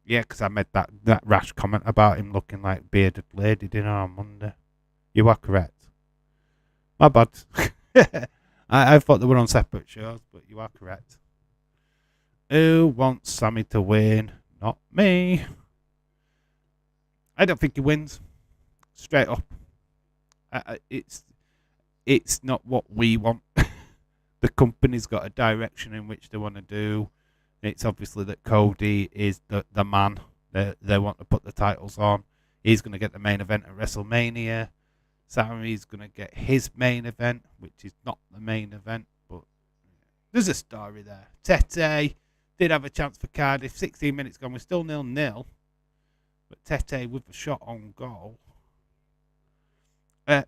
Yeah, because I made that rash comment about him looking like bearded lady dinner on Monday. You are correct. My bad. I thought they were on separate shows, but you are correct. Who wants Sammy to win? Not me. I don't think he wins. Straight up. It's not what we want. The company's got a direction in which they want to do. It's obviously that Cody is the man that they want to put the titles on. He's going to get the main event at WrestleMania. Sammy's going to get his main event, which is not the main event, but there's a story there. Tete did have a chance for Cardiff. 16 minutes gone. We're still 0-0. But Tete with a shot on goal.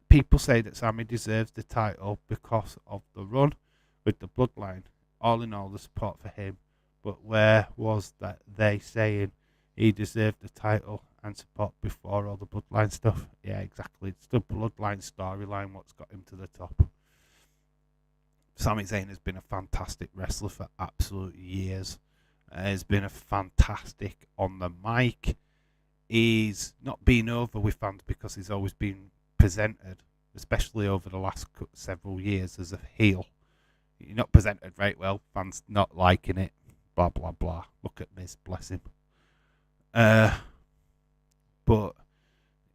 People say that Sammy deserves the title because of the run with the bloodline. All in all, the support for him. But where was that they saying he deserved the title and support before all the bloodline stuff? Yeah, exactly. It's the bloodline storyline what's got him to the top. Sami Zayn has been a fantastic wrestler for absolute years. He's been a fantastic on the mic. He's not been over with fans because he's always been presented, especially over the last several years, as a heel. You're not presented very well. Fans not liking it. Blah, blah, blah. Look at Miz, bless him. But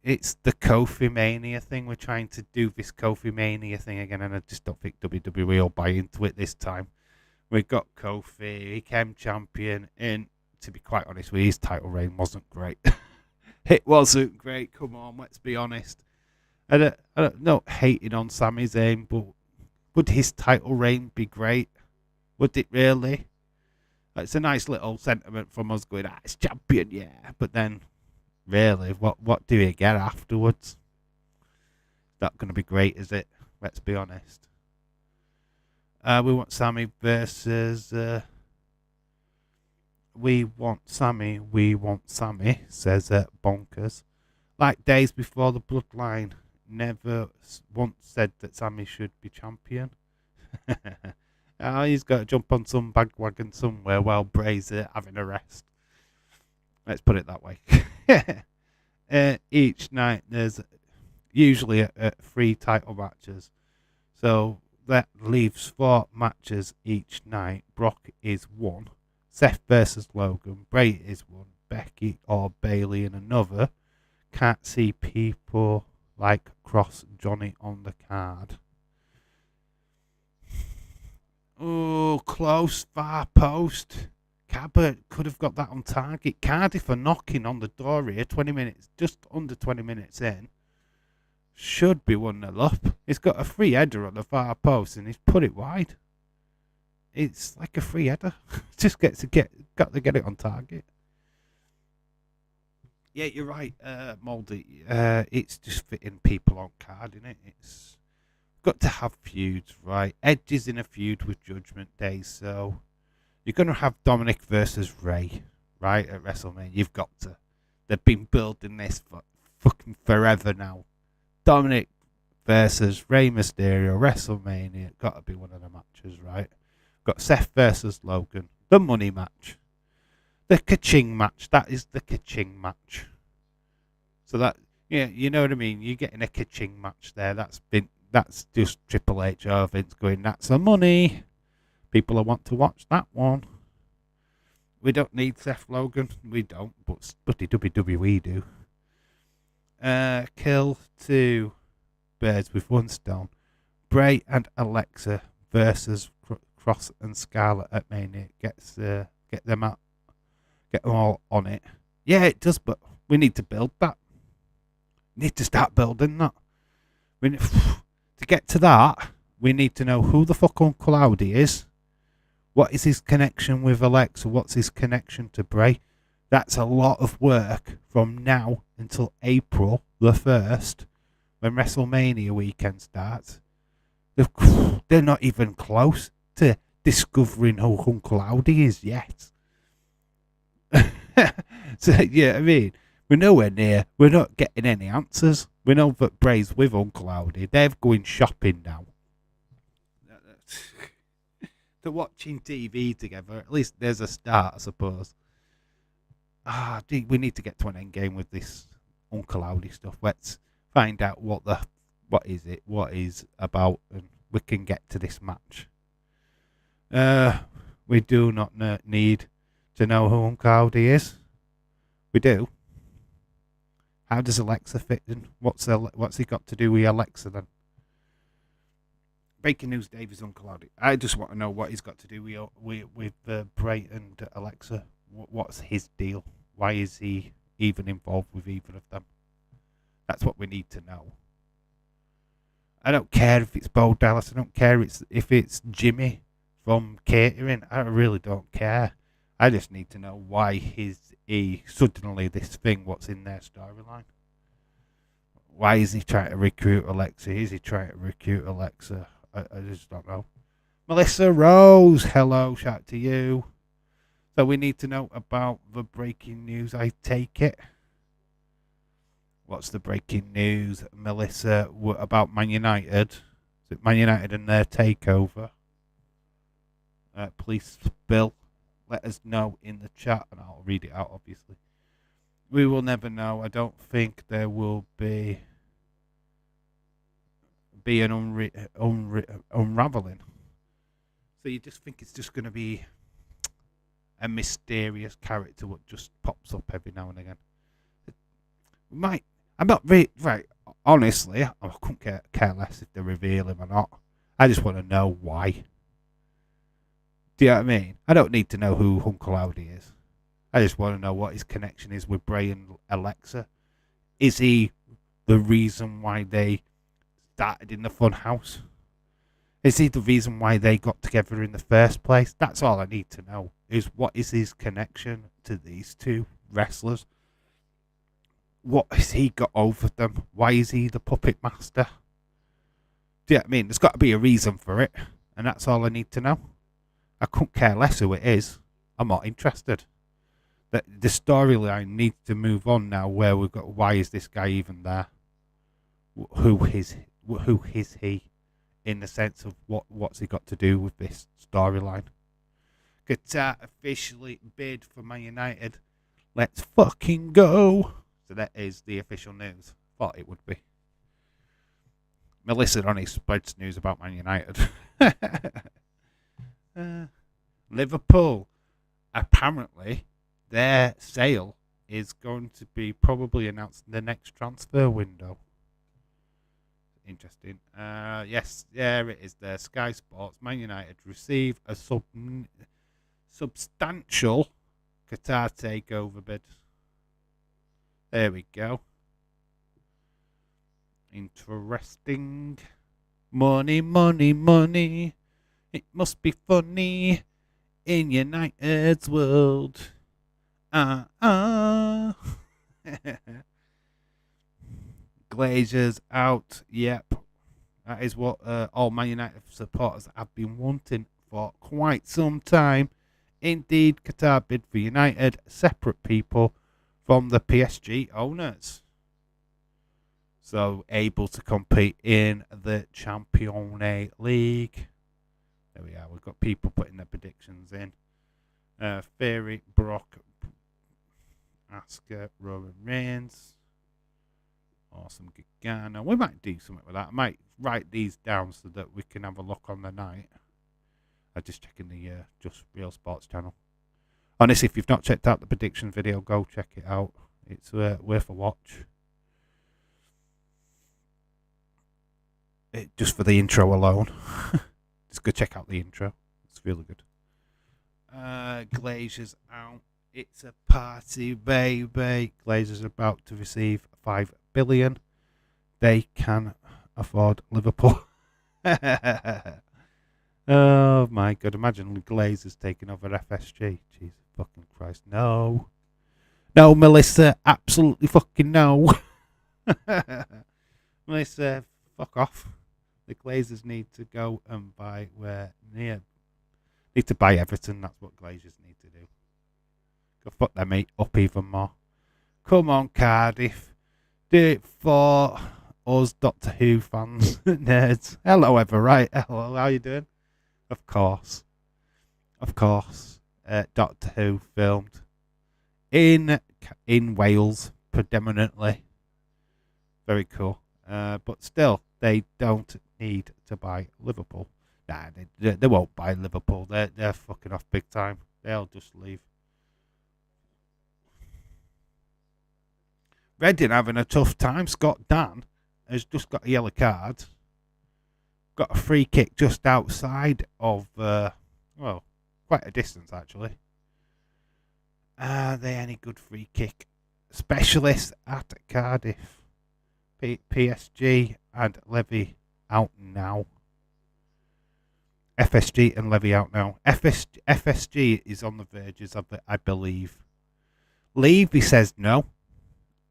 it's the Kofi Mania thing. We're trying to do this Kofi Mania thing again, and I just don't think WWE will buy into it this time. We've got Kofi. He became champion, and to be quite honest with you, his title reign wasn't great. It wasn't great. Come on, let's be honest. I don't know, hating on Sami Zayn, but would his title reign be great? Would it really? It's a nice little sentiment from us going, it's champion, yeah. But then, really, what do you get afterwards? That's going to be great, is it? Let's be honest. We want Sammy versus... we want Sammy, says Bonkers. Like days before the bloodline, never once said that Sammy should be champion. He's got to jump on some bandwagon somewhere while Bray's having a rest. Let's put it that way. Each night there's usually 3 title matches. So that leaves 4 matches each night. Brock is 1. Seth versus Logan. Bray is 1. Becky or Bailey in another. Can't see people like Cross Johnny on the card. Oh, close, far post. Cabot could have got that on target. Cardiff are knocking on the door here. 20 minutes, just under 20 minutes in. Should be 1-0 up. He's got a free header on the far post and he's put it wide. It's like a free header. Just got to get it on target. Yeah, you're right, Mouldy. It's just fitting people on card, isn't it? It's got to have feuds, right? Edge is in a feud with Judgment Day, so you're going to have Dominic versus Ray, right, at WrestleMania. You've got to. They've been building this for fucking forever now. Dominic versus Rey Mysterio, WrestleMania. Got to be one of the matches, right? Got Seth versus Logan, the money match. The ka-ching match. That is the ka-ching match. So that, yeah, you know what I mean? You're getting a ka-ching match there. That's just Triple H or Vince going, that's the money. People will want to watch that one. We don't need Seth Logan. We don't, but WWE do. Kill 2 birds with 1 stone. Bray and Alexa versus Cross and Scarlett at Mania. Get them out. Get them all on it. Yeah, it does, but we need to build that. We need to start building that. To get to that, we need to know who the fuck Uncle Howdy is. What is his connection with Alexa? What's his connection to Bray? That's a lot of work from now until April the 1st, when WrestleMania weekend starts. They're not even close to discovering who Uncle Howdy is yet. So, yeah, I mean, we're nowhere near. We're not getting any answers. We know that Bray's with Uncle Howdy. They're going shopping now. They're watching TV together. At least there's a start, I suppose. We need to get to an end game with this Uncle Howdy stuff. Let's find out what is about, and we can get to this match. We do not need to know who Uncle Howdy is. We do. How does Alexa fit in? What's he got to do with Alexa then? Breaking news: Davy's Uncle Howdy. I just want to know what he's got to do with Bray and Alexa. What's his deal? Why is he even involved with either of them? That's what we need to know. I don't care if it's Bo Dallas. I don't care if it's Jimmy from catering. I really don't care. I just need to know why he suddenly this thing. What's in their storyline? Why is he trying to recruit Alexa? Is he trying to recruit Alexa? I just don't know. Melissa Rose, hello, shout to you. So we need to know about the breaking news, I take it. What's the breaking news, Melissa, about Man United? Is it Man United and their takeover? Please, Bill, let us know in the chat, and I'll read it out, obviously. We will never know. I don't think there will be an unraveling. So you just think it's just going to be a mysterious character what just pops up every now and again. I'm not really, right, honestly, I couldn't care less if they reveal him or not. I just want to know why. Do you know what I mean? I don't need to know who Uncle Howdy is. I just want to know what his connection is with Bray and Alexa. Is he the reason why they started in the fun house? Is he the reason why they got together in the first place? That's all I need to know. Is what is his connection to these two wrestlers? What has he got over them? Why is he the puppet master? Do you know what I mean? There's got to be a reason for it, and that's all I need to know. I couldn't care less who it is. I'm not interested. The storyline needs to move on now. Where we've got, why is this guy even there? Who is he? In the sense of what's he got to do with this storyline? Qatar officially bid for Man United. Let's fucking go. So that is the official news. Thought it would be. Melissa only spreads news about Man United. Liverpool, apparently, their sale is going to be probably announced in the next transfer window. Interesting. Yes, there it is there. Sky Sports, Man United receive a substantial Qatar takeover bid. There we go. Interesting. Money, money, money. It must be funny in United's world. Glazers out. Yep. That is what all Man United supporters have been wanting for quite some time. Indeed, Qatar bid for United, separate people from the PSG owners. So able to compete in the Champions League. There we are. We've got people putting their predictions in. Theory, Brock, Asuka, Roman Reigns. Awesome Gargano. We might do something with that. I might write these down so that we can have a look on the night. I'm just checking the Just Real Sports channel. Honestly, if you've not checked out the prediction video, go check it out. It's worth a watch. Just for the intro alone. Just go check out the intro. It's really good. Glazers out. It's a party, baby. Glazers about to receive $5 billion. They can afford Liverpool. Oh my God! Imagine Glazers taking over FSG. Jesus fucking Christ, no! No, Melissa, absolutely fucking no. Melissa, fuck off. The Glazers need to go and buy need to buy Everton. That's what Glazers need to do. Go fuck their mate up even more. Come on, Cardiff. Do it for us Doctor Who fans, nerds. Hello, ever right? Hello, how you doing? Of course. Doctor Who filmed in Wales predominantly. Very cool. But still, they don't need to buy Liverpool. Nah, they won't buy Liverpool. They're fucking off big time. They'll just leave. Reading having a tough time. Scott Dan has just got a yellow card. Got a free kick just outside of, quite a distance actually. Are they any good free kick specialists at Cardiff? PSG and Levy out now. FSG and Levy out now. FSG is on the verges of it, I believe. Levy says no.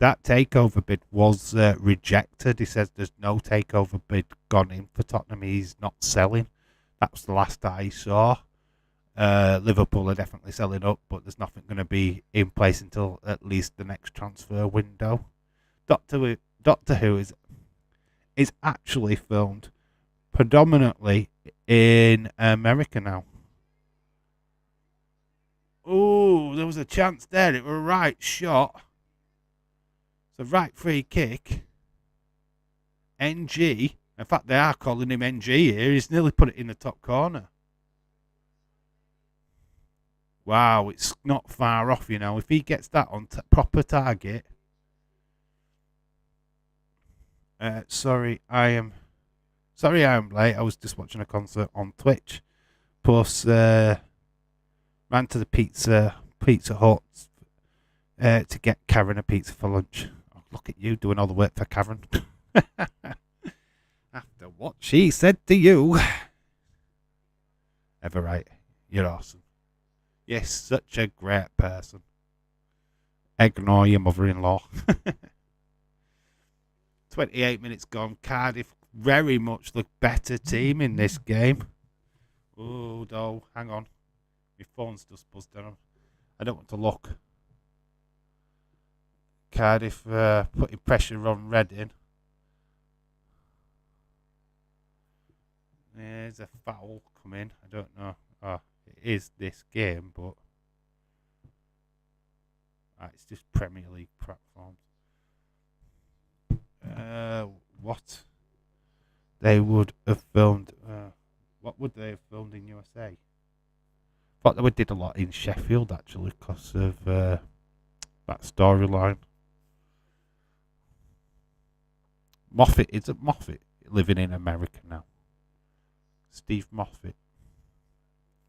That takeover bid was rejected. He says there's no takeover bid gone in for Tottenham. He's not selling. That was the last that I saw. Liverpool are definitely selling up, but there's nothing going to be in place until at least the next transfer window. Doctor Who is actually filmed predominantly in America now. Oh, there was a chance there. It was a right shot. The right free kick. NG. In fact, they are calling him NG here. He's nearly put it in the top corner. Wow, it's not far off, you know. If he gets that on proper target. Sorry, I am late. I was just watching a concert on Twitch. Plus, ran to the Pizza Hut to get Karen a pizza for lunch. Look at you doing all the work for Karen. After what she said to you. Ever right. You're awesome. Yes, such a great person. Ignore your mother-in-law. 28 minutes gone. Cardiff very much the better team in this game. Oh, no. Hang on. My phone's just buzzed down. I don't want to look. Cardiff putting pressure on Reading. There's a foul coming. I don't know. Oh, it is this game, but it's just Premier League platforms. What? They would have filmed. What would they have filmed in USA? Thought they did a lot in Sheffield actually because of that storyline. Moffat, isn't Moffat living in America now? Steve Moffat.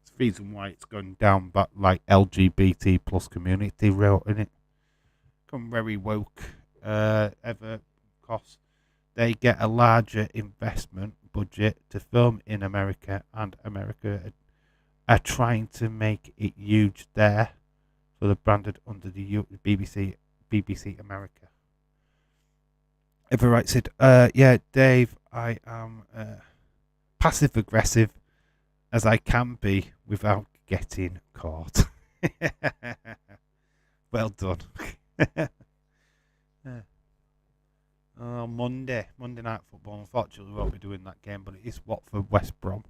It's the reason why it's going down, but like LGBT plus community wrote in it. Come very woke. Ever cost. They get a larger investment budget to film in America, and America are trying to make it huge there, so they're branded under the BBC America. Everright said, yeah, Dave, I am passive aggressive as I can be without getting caught. Well done. Oh, Monday Night Football. Unfortunately, we won't be doing that game, but it is Watford West Brom.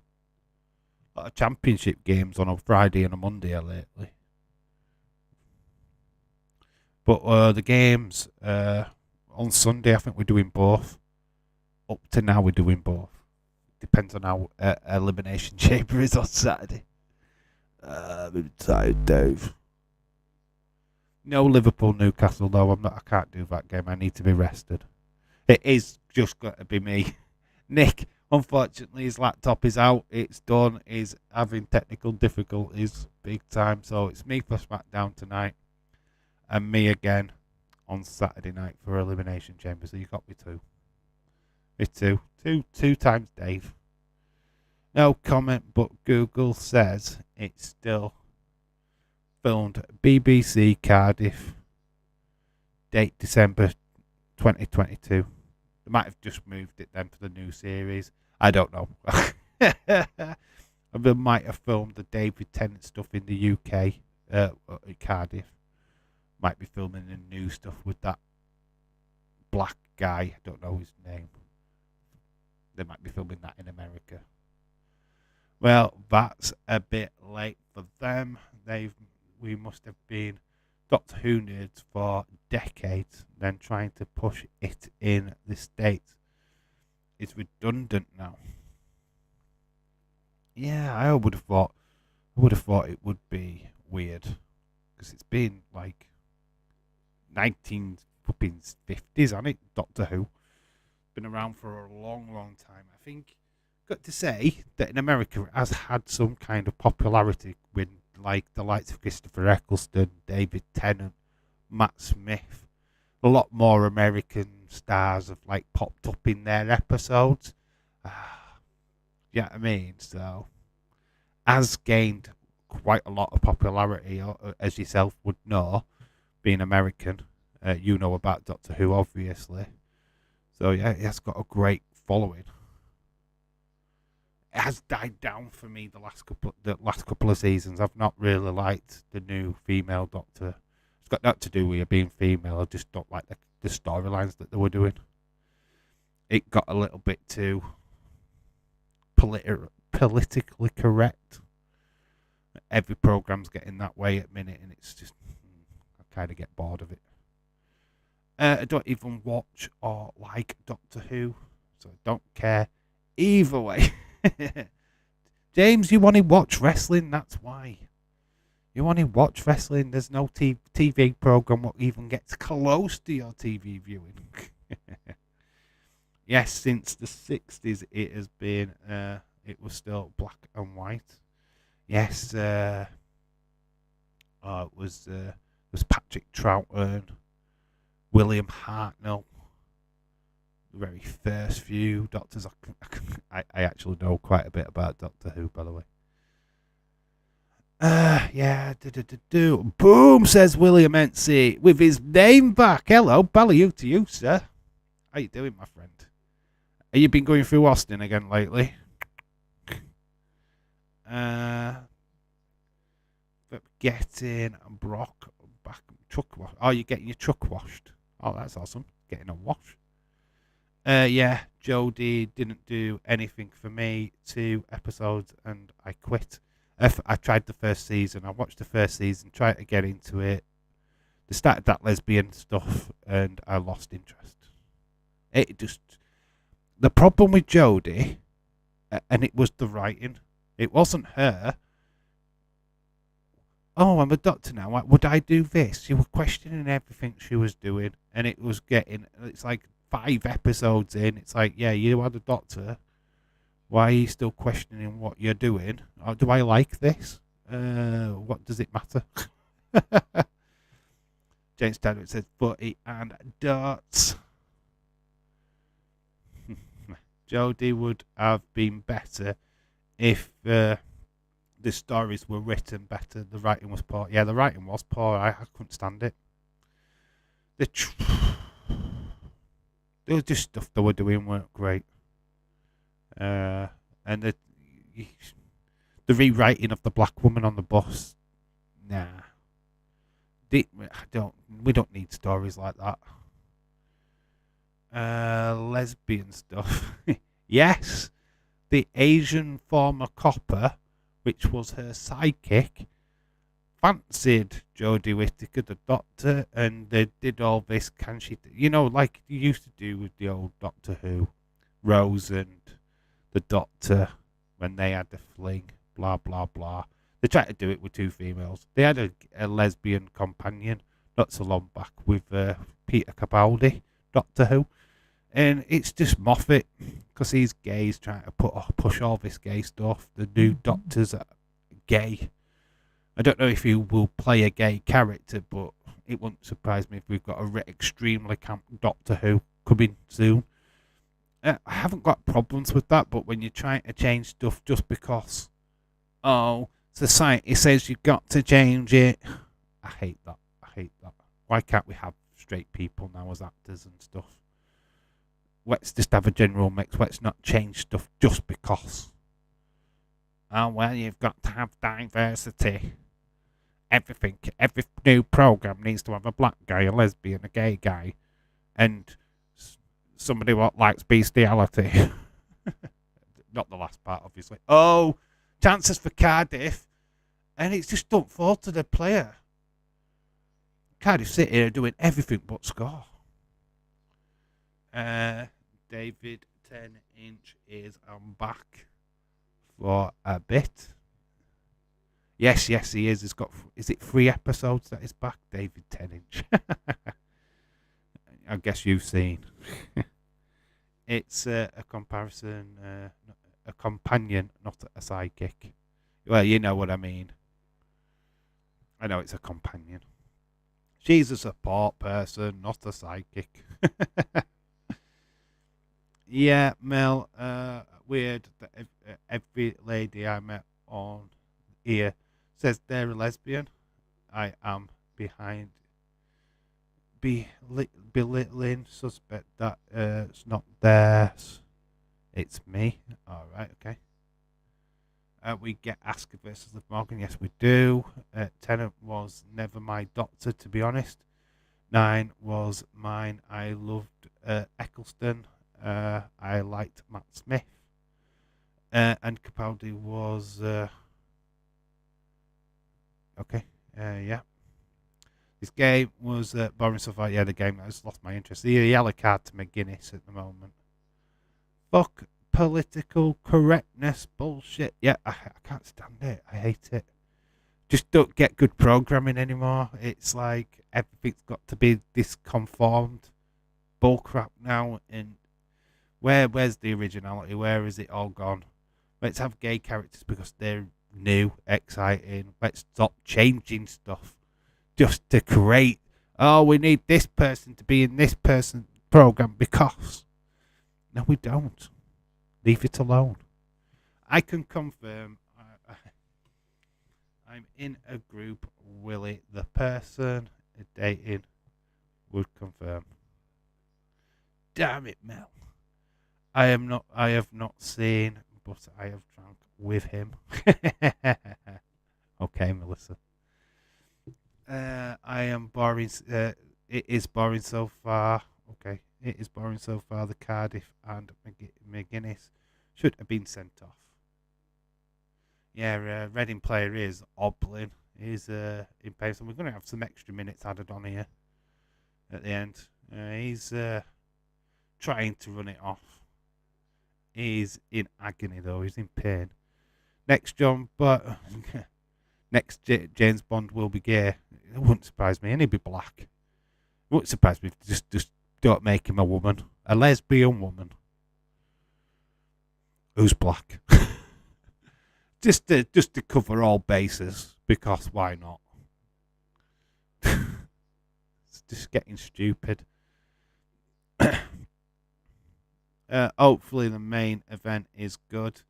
A lot of Championship games on a Friday and a Monday lately. But the games on Sunday, I think we're doing both. Up to now, we're doing both. Depends on how Elimination Chamber is on Saturday. I'm tired, Dave. No Liverpool Newcastle though. I can't do that game. I need to be rested. It is just got to be me. Nick, unfortunately, his laptop is out. It's done. He's having technical difficulties big time. So it's me for SmackDown tonight. And me again on Saturday night for Elimination Chamber. So you got me two. Me two. Two times Dave. No comment, but Google says it's still filmed BBC Cardiff date December 2022. They might have just moved it then for the new series. I don't know. They might have filmed the David Tennant stuff in the UK at Cardiff. Might be filming the new stuff with that black guy. I don't know his name. They might be filming that in America. Well, that's a bit late for them. We must have been Doctor Who nerds for decades, then trying to push it in the States is redundant now. Yeah, I would have thought it would be weird because it's been like 1950s, hasn't it? Doctor Who been around for a long, long time. I think got to say that in America it has had some kind of popularity with like the likes of Christopher Eccleston, David Tennant, Matt Smith. A lot more American stars have like popped up in their episodes. You know what I mean? So has gained quite a lot of popularity, as yourself would know, being American. You know about Doctor Who, obviously. So yeah, it has got a great following. It has died down for me the last couple of seasons. I've not really liked the new female Doctor. It's got nothing to do with her being female. I just don't like the storylines that they were doing. It got a little bit too politically correct. Every program's getting that way at minute, and it's just I kind of get bored of it. I don't even watch or like Doctor Who, so I don't care either way. James, you want to watch wrestling? That's why. You want to watch wrestling? There's no TV program that even gets close to your TV viewing. Yes, since the 60s it has been, it was still black and white. Yes, it was Patrick Troughton, William Hartnell, the very first few Doctors. I actually know quite a bit about Doctor Who, by the way. Yeah, boom, says William Ency, with his name back. Hello, Ballyhoo to you, sir. How you doing, my friend? Have you been going through Austin again lately? Getting Brock back truck wash. Oh, you're getting your truck washed. Oh, that's awesome. Getting a wash. Yeah, Jodie didn't do anything for me. 2 episodes and I quit. I tried the first season. I watched the first season, tried to get into it. They started that lesbian stuff and I lost interest. It just... The problem with Jodie, and it was the writing. It wasn't her. Oh, I'm a doctor now. Would I do this? She was questioning everything she was doing, and it was getting... It's like 5 episodes in. It's like, yeah, you are the doctor. Why are you still questioning what you're doing? Or do I like this? What does it matter? James Tedder says footy and darts. Jodie would have been better if the stories were written better. The writing was poor. Yeah, the writing was poor. I couldn't stand it. There was just stuff they were doing weren't great. And the rewriting of the black woman on the bus, nah. We don't need stories like that. Lesbian stuff. Yes, the Asian former copper, which was her sidekick, fancied Jodie Whittaker, the Doctor, and they did all this. Can she, like you used to do with the old Doctor Who, Rose and the Doctor, when they had the fling, blah blah blah. They tried to do it with 2 females. They had a lesbian companion not so long back with Peter Capaldi, Doctor Who. And it's just Moffat, because he's gay. He's trying to push all this gay stuff. The new Doctor's gay. I don't know if he will play a gay character, but it wouldn't surprise me if we've got a extremely camp Doctor Who coming soon. I haven't got problems with that, but when you're trying to change stuff just because, society says you've got to change it, I hate that. Why can't we have straight people now as actors and stuff. Let's just have a general mix. Let's not change stuff just because. Oh, well, you've got to have diversity. Every new program needs to have a black guy, a lesbian, a gay guy, and somebody what likes bestiality. Not the last part, obviously. Oh, chances for Cardiff, and it's just don't fall to the player. Cardiff City are doing everything but score. David 10-inch is back for a bit. Yes, he is. He's got. Is it 3 episodes that is back? David 10-inch. I guess you've seen. It's a comparison, a companion, not a sidekick. Well, you know what I mean. I know it's a companion. She's a support person, not a sidekick. Yeah, Mel, weird that every lady I met on here says they're a lesbian. I am behind belittling suspect that it's not theirs. It's me. Alright, okay. We get Asker versus Liv Morgan. Yes, we do. Tennant was never my doctor, to be honest. 9 was mine. I loved Eccleston. I liked Matt Smith. And Capaldi was... okay. Yeah. This game was boring so far. Yeah, the game, I just lost my interest. The yellow card to McGuinness at the moment. Fuck political correctness bullshit. Yeah, I can't stand it. I hate it. Just don't get good programming anymore. It's like everything's got to be this conformed bullcrap now. And where's the originality? Where is it all gone? Let's have gay characters because they're new, exciting. Let's stop changing stuff just to create. Oh, we need this person to be in this person's program because. No, we don't. Leave it alone. I can confirm I'm in a group. Willie, the person dating, would confirm. Damn it, Mel. I have not seen, but I have drunk with him. Okay, Melissa. I am boring. It is boring so far. Okay. It is boring so far. The Cardiff and McGuinness should have been sent off. Yeah, Reading player is hobbling. He's in pain. So we're going to have some extra minutes added on here at the end. He's trying to run it off. He's in agony though. He's in pain. Next next James Bond will be gay. It wouldn't surprise me. And he'd be black. It wouldn't surprise me if just don't make him a woman. A lesbian woman. Who's black. just to cover all bases. Because why not? It's just getting stupid. Hopefully the main event is good.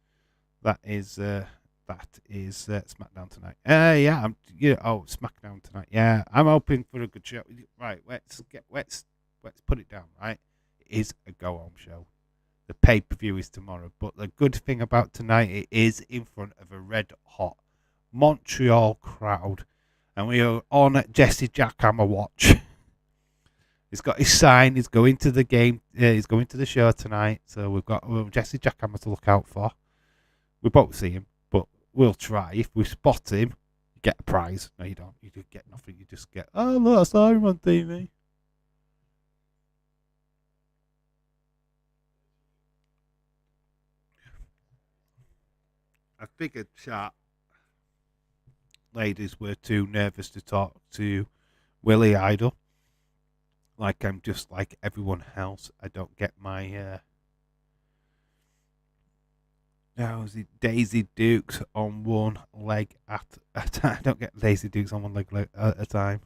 That is SmackDown tonight. SmackDown tonight. Yeah, I'm hoping for a good show. Right, let's put it down. Right, it is a go home show. The pay per view is tomorrow, but the good thing about tonight, it is in front of a red hot Montreal crowd, and we are on Jesse Jackhammer watch. He's got his sign. He's going to the game. He's going to the show tonight. So we've got Jesse Jackhammer to look out for. We both see him, but we'll try. If we spot him, you get a prize. No, you don't. You just get nothing. You just get, oh, look, I saw him on TV. I figured chat ladies were too nervous to talk to Willie Idol. Like I'm just like everyone else. I don't get my Daisy Dukes on one leg at a time. I don't get Daisy Dukes on one leg at a time.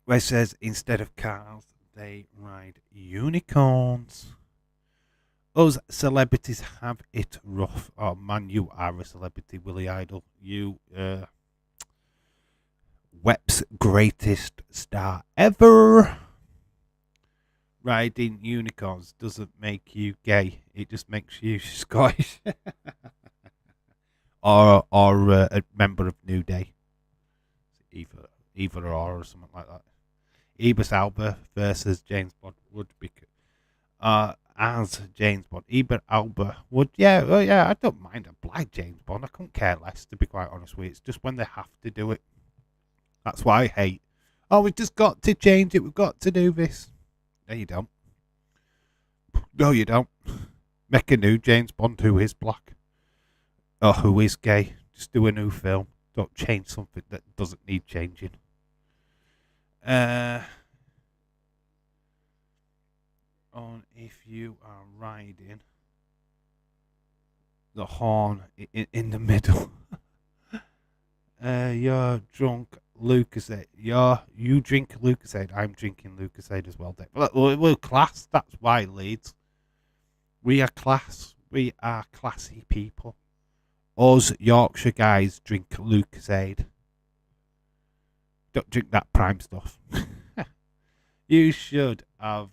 Where it says instead of cars, they ride unicorns. Us celebrities have it rough. Oh man, you are a celebrity, Willie Idol. You Web's greatest star ever. Riding unicorns doesn't make you gay. It just makes you Scottish. or a member of New Day. Either or something like that. Idris Elba versus James Bond would be as James Bond. Idris Elba would, yeah, I don't mind a black James Bond. I couldn't care less, to be quite honest with you. It's just when they have to do it. That's why I hate. Oh, we've just got to change it. We've got to do this. No, you don't. No, you don't. Make a new James Bond who is black. Or who is gay. Just do a new film. Don't change something that doesn't need changing. On if you are riding the horn in the middle. You're drunk Lucasade. You drink Lucasade. I'm drinking Lucasade as well, Dave. We're class. That's why, Leeds. We are class. We are classy people. Us Yorkshire guys drink Lucasade. Don't drink that prime stuff. You should have.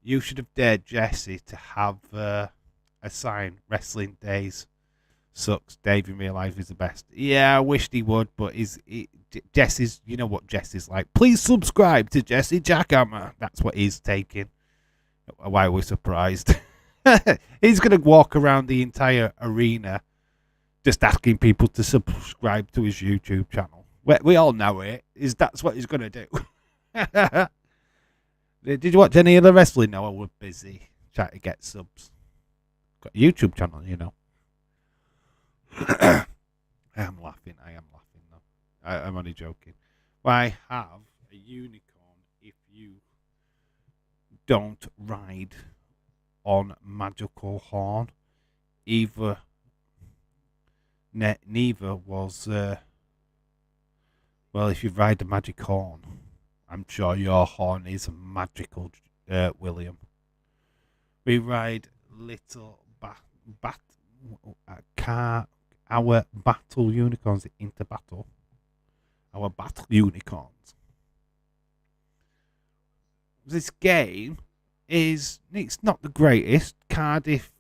You should have dared Jesse to have a sign. Wrestling days sucks. Dave in real life is the best. Yeah, I wished he would, but Jesse's. You know what Jesse's like. Please subscribe to Jesse Jackhammer. That's what he's taking. Why are we surprised? He's gonna walk around the entire arena, just asking people to subscribe to his YouTube channel. We all know it. That's what he's gonna do. Did you watch any of the wrestling? No, I was busy trying to get subs. Got a YouTube channel, you know. I am laughing though. I'm only joking. Why have a unicorn if you don't ride on magical horn? Neither was well, if you ride a magic horn, I'm sure your horn is magical, William. We ride little our battle unicorns into battle. Our battle unicorns. This game it's not the greatest. Cardiff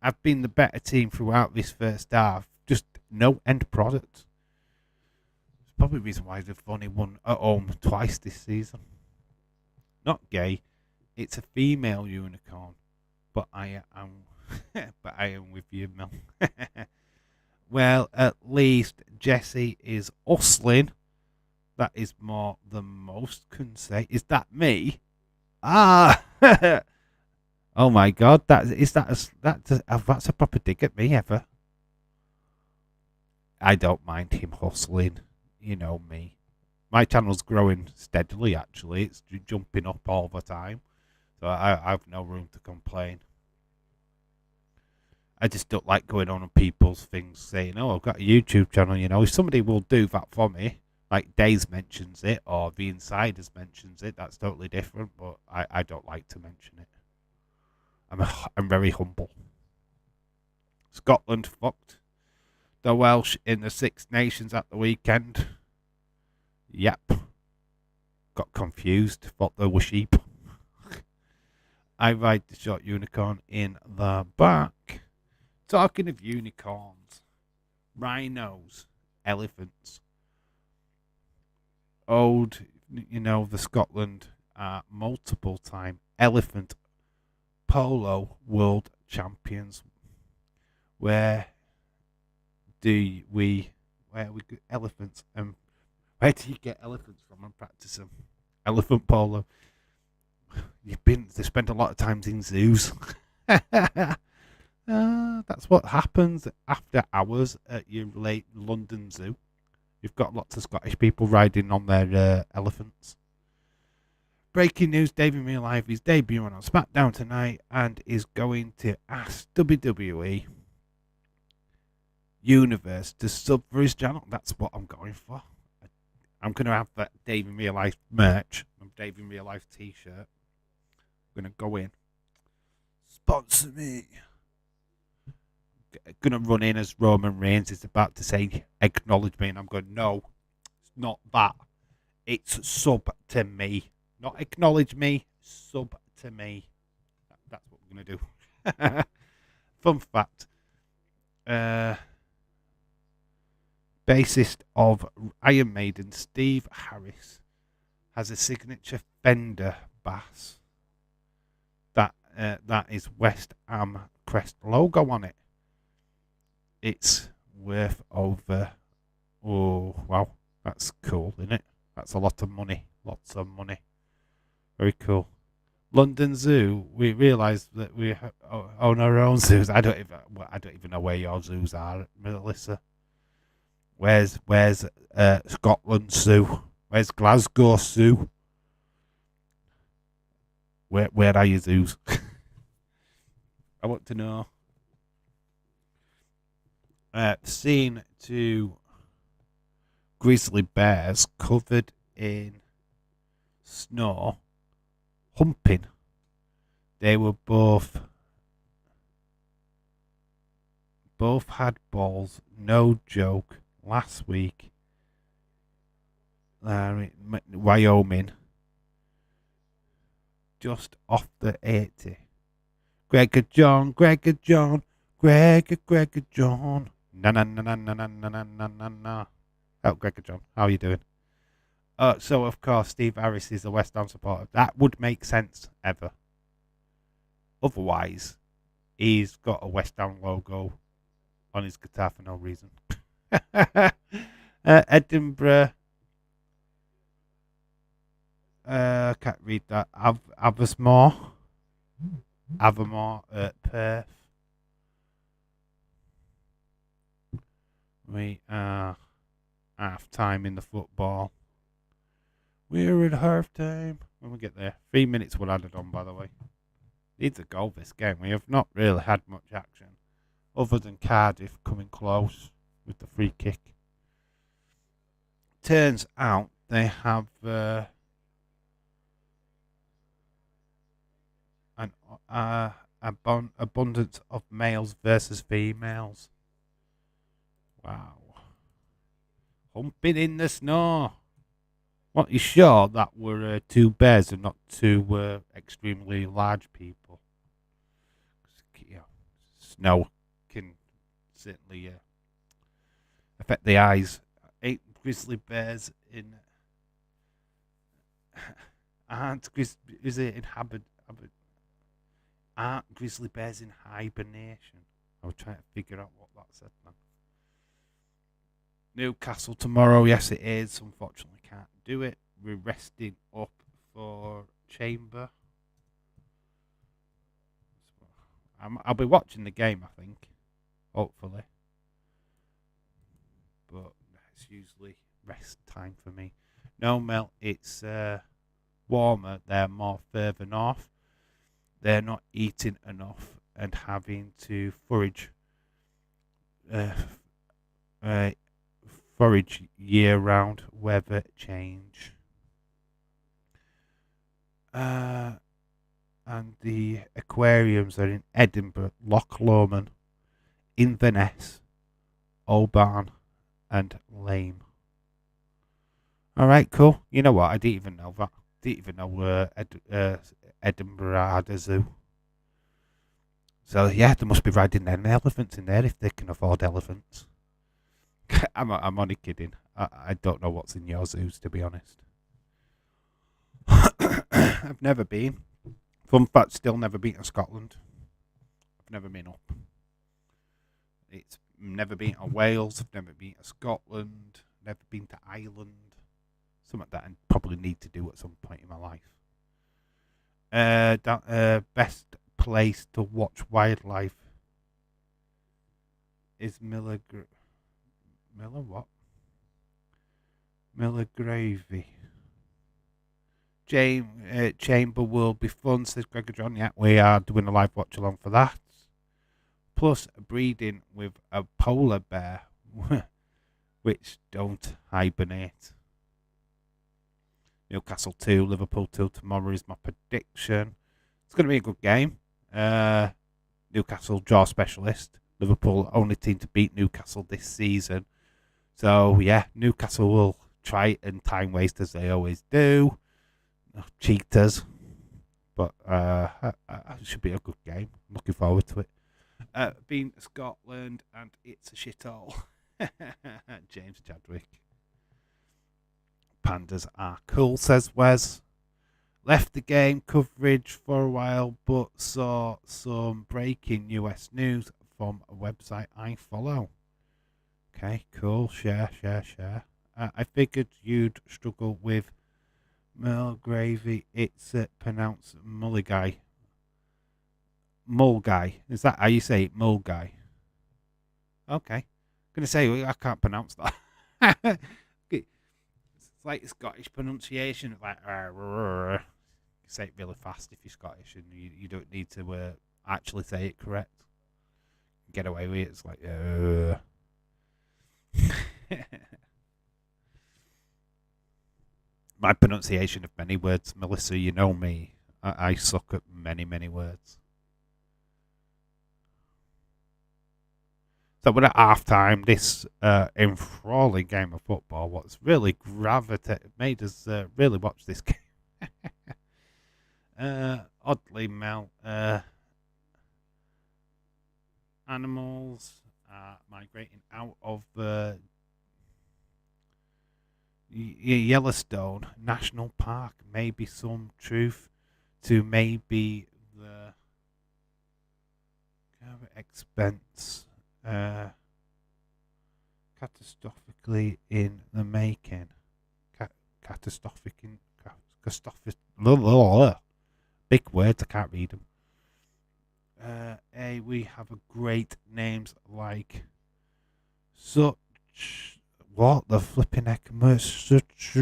have been the better team throughout this first half. Just no end product. It's probably the reason why they've only won at home twice this season. Not gay. It's a female unicorn. But I am with you, Mel. Well, at least Jesse is hustling. That is more than most can say. Is that me? Ah! Oh my God! That's a proper dig at me ever. I don't mind him hustling. You know me. My channel's growing steadily. Actually, it's jumping up all the time, so I have no room to complain. I just don't like going on people's things saying, "Oh, I've got a YouTube channel." You know, if somebody will do that for me, like Days mentions it or the Insiders mentions it, that's totally different. But I don't like to mention it. I'm very humble. Scotland fucked the Welsh in the Six Nations at the weekend. Yep. Got confused. Thought they were sheep. I ride the short unicorn in the back. Talking of unicorns, rhinos, elephants. The Scotland multiple time elephant polo world champions. Where we get elephants and where do you get elephants from and practice them? Elephant polo. They spend a lot of times in zoos. That's what happens after hours at your late London zoo. You've got lots of Scottish people riding on their elephants. Breaking news, Dave in real life is debuting on SmackDown tonight and is going to ask WWE Universe to sub for his channel. That's what I'm going for. I'm going to have that Dave in real life merch, Dave in real life t-shirt. I'm going to go in. Sponsor me. going to run in as Roman Reigns is about to say, acknowledge me. And I'm going, no, it's not that. It's sub to me. Not acknowledge me, sub to me. That's what we're going to do. Fun fact. Bassist of Iron Maiden, Steve Harris, has a signature Fender bass that is West Ham crest logo on it. It's worth over. Oh wow, that's cool, isn't it? That's a lot of money. Lots of money. Very cool. London Zoo. We realised that we own our own zoos. I don't even know where your zoos are, Melissa. Where's Scotland Zoo? Where's Glasgow Zoo? Where are your zoos? I want to know. Scene to grizzly bears covered in snow humping. They were both had balls, no joke, last week. Wyoming, just off the 80. Gregor John. Na na na na na na na na na na. Oh, Gregor John, how are you doing? So of course Steve Harris is a West Ham supporter. That would make sense ever. Otherwise, he's got a West Ham logo on his guitar for no reason. Edinburgh. Can't read that. Avermore at Perth. We are half time in the football. We're at half time when we get there. 3 minutes were added on, by the way. Needs a goal this game. We have not really had much action other than Cardiff coming close with the free kick. Turns out they have an abundance of males versus females. Wow. Humping in the snow. What, you sure that were two bears and not two extremely large people? You know, snow can certainly affect the eyes. 8 grizzly bears in aren't grizzly bears in hibernation? I was trying to figure out what that said now. Newcastle tomorrow, yes it is. Unfortunately can't do it. We're resting up for Chamber. I'll be watching the game, I think. Hopefully. But it's usually rest time for me. No, Mel, it's warmer. They're more further north. They're not eating enough and having to forage year-round weather change. And the aquariums are in Edinburgh, Loch Lomond, Inverness, Oban, and Lame. Alright, cool. You know what? I didn't even know that. Didn't even know Edinburgh had a zoo. So yeah, they must be riding them elephants in there if they can afford elephants. I'm only kidding. I don't know what's in your zoos, to be honest. I've never been. Fun fact, still never been to Scotland. I've never been up. It's never been to Wales. I've never been to Scotland. Never been to Ireland. Something that I probably need to do at some point in my life. Best place to watch wildlife is Miller what? Miller Gravy. Chamber will be fun, says Gregor John. Yeah, we are doing a live watch along for that. Plus breeding with a polar bear, which don't hibernate. Newcastle 2, Liverpool 2 tomorrow is my prediction. It's going to be a good game. Newcastle draw specialist. Liverpool, only team to beat Newcastle this season. So, yeah, Newcastle will try and time waste as they always do. Cheaters. But it should be a good game. I'm looking forward to it. Being Scotland, and it's a shithole. James Chadwick. Pandas are cool, says Wes. Left the game coverage for a while, but saw some breaking US news from a website I follow. Okay, cool. Share. I figured you'd struggle with Mulgravy. It's pronounced Mulligai. Mulgai. Is that how you say it? Mulgai. Okay. I'm going to say, I can't pronounce that. It's like Scottish pronunciation. Like, you say it really fast if you're Scottish, and you don't need to actually say it correct. Get away with it. It's like, my pronunciation of many words, Melissa, you know me. I suck at many, many words. So we're at half time. This enthralling game of football, what's really made us really watch this game. Oddly, Mel, animals are migrating out of Yellowstone National Park. Maybe some truth to maybe the expense. Catastrophically in the making. Catastrophic. Big words, I can't read them. We have a great names like such. What the flipping heck? Such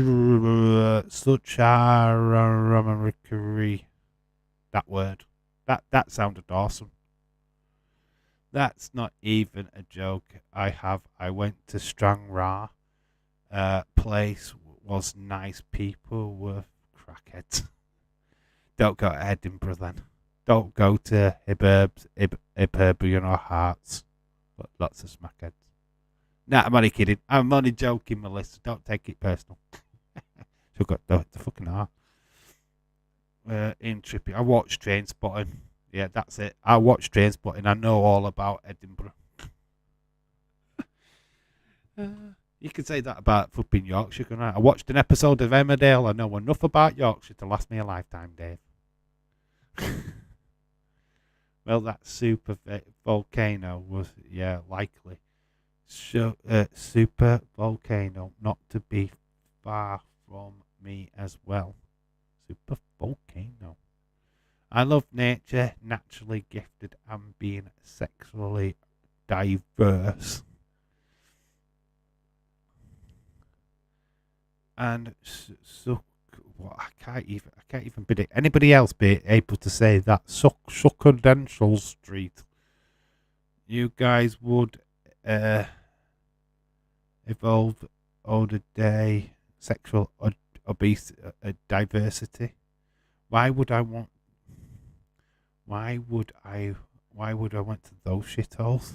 that word. That sounded awesome. That's not even a joke. I went to Stranraer. Place was nice. People were crackheads. Don't go to Edinburgh then. Don't go to Hibernian or Hearts. Lots of smackheads. Nah, I'm only kidding. I'm only joking, Melissa. Don't take it personal. She'll got the fucking heart. In Trippy. I watched Trainspotting. Yeah, that's it. I watched Trainspotting. I know all about Edinburgh. You can say that about flipping Yorkshire, can I? I watched an episode of Emmerdale. I know enough about Yorkshire to last me a lifetime, Dave. Well, that super volcano was, likely. Super volcano, not to be far from me as well. Super volcano. I love nature, naturally gifted, and being sexually diverse. And so, what I can't even predict. Anybody else be able to say that? Succordential Street. You guys would evolve older day sexual obesity, diversity. Why would I want to those shitholes?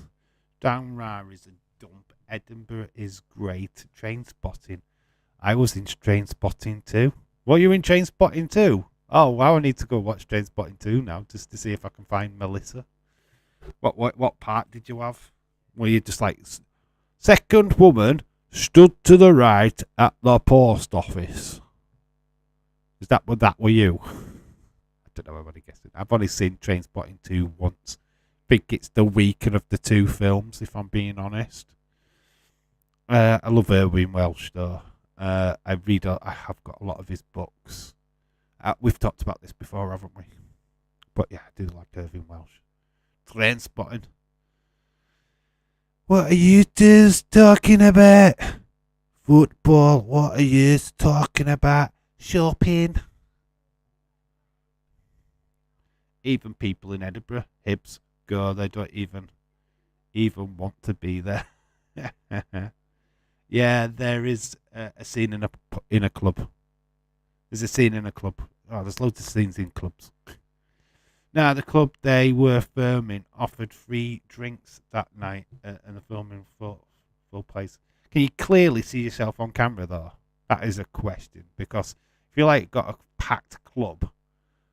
Downrar is a dump. Edinburgh is great. Trainspotting. I was in Trainspotting too. Were you in Trainspotting too? Oh wow, I need to go watch Trainspotting 2 now just to see if I can find Melissa. What part did you have? Were you just like second woman stood to the right at the post office? Is that what that were you? I don't know. Everybody guessed it. I've only seen Trainspotting 2 once. I think it's the weaker of the two films, if I'm being honest. I love Irwin Welsh though. I have got a lot of his books. We've talked about this before, haven't we? But yeah, I do like Irving Welsh. Trainspotting. What are you dudes talking about? Football. What are you talking about? Shopping. Even people in Edinburgh, Hibs, go. They don't even want to be there. Yeah, there is a scene in a club. There's a scene in a club. Oh, there's loads of scenes in clubs. Now, the club they were filming offered free drinks that night, and the filming full place. Can you clearly see yourself on camera, though? That is a question, because if you like got a packed club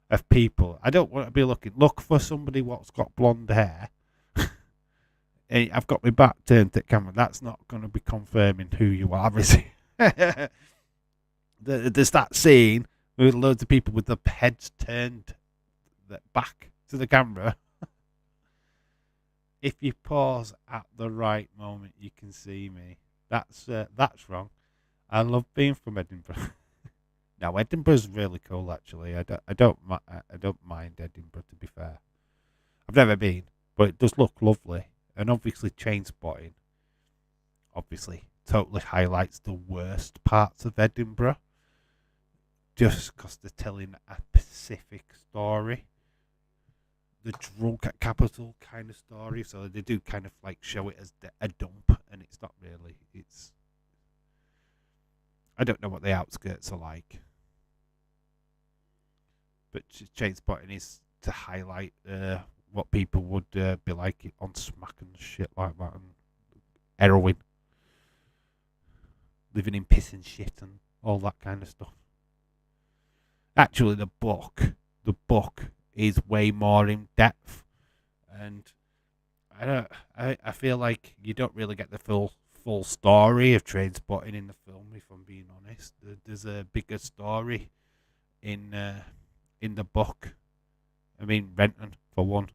of people, I don't want to be look for somebody what's got blonde hair. I've got my back turned to the camera. That's not going to be confirming who you are, is it? There's that scene with loads of people with their heads turned back to the camera. If you pause at the right moment, you can see me. That's wrong. I love being from Edinburgh. Now, Edinburgh's really cool, actually. I don't mind Edinburgh, to be fair. I've never been, but it does look lovely. And obviously, Train Spotting obviously totally highlights the worst parts of Edinburgh, just because they're telling a specific story, the drug capital kind of story. So they do kind of like show it as a dump, and it's not really. I don't know what the outskirts are like, but Train Spotting is to highlight what people would be like on smack and shit like that, and heroin, living in piss and shit and all that kind of stuff. Actually, the book is way more in depth, and I feel like you don't really get the full story of Train Spotting in the film, if I'm being honest. There's a bigger story in the book. I mean, Renton, for one,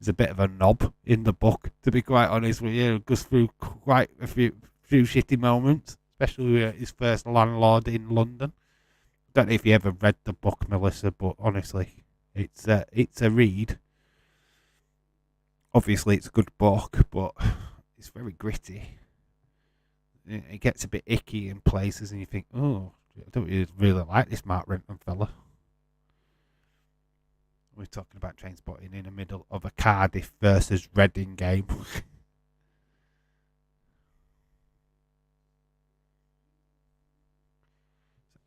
is a bit of a knob in the book, to be quite honest with you. It goes through quite a few shitty moments, especially with his first landlord in London. Don't know if you ever read the book, Melissa, but honestly, it's a read. Obviously, it's a good book, but it's very gritty. It gets a bit icky in places, and you think, oh, I don't really like this Mark Renton fella. We're talking about Train Spotting in the middle of a Cardiff versus Reading game.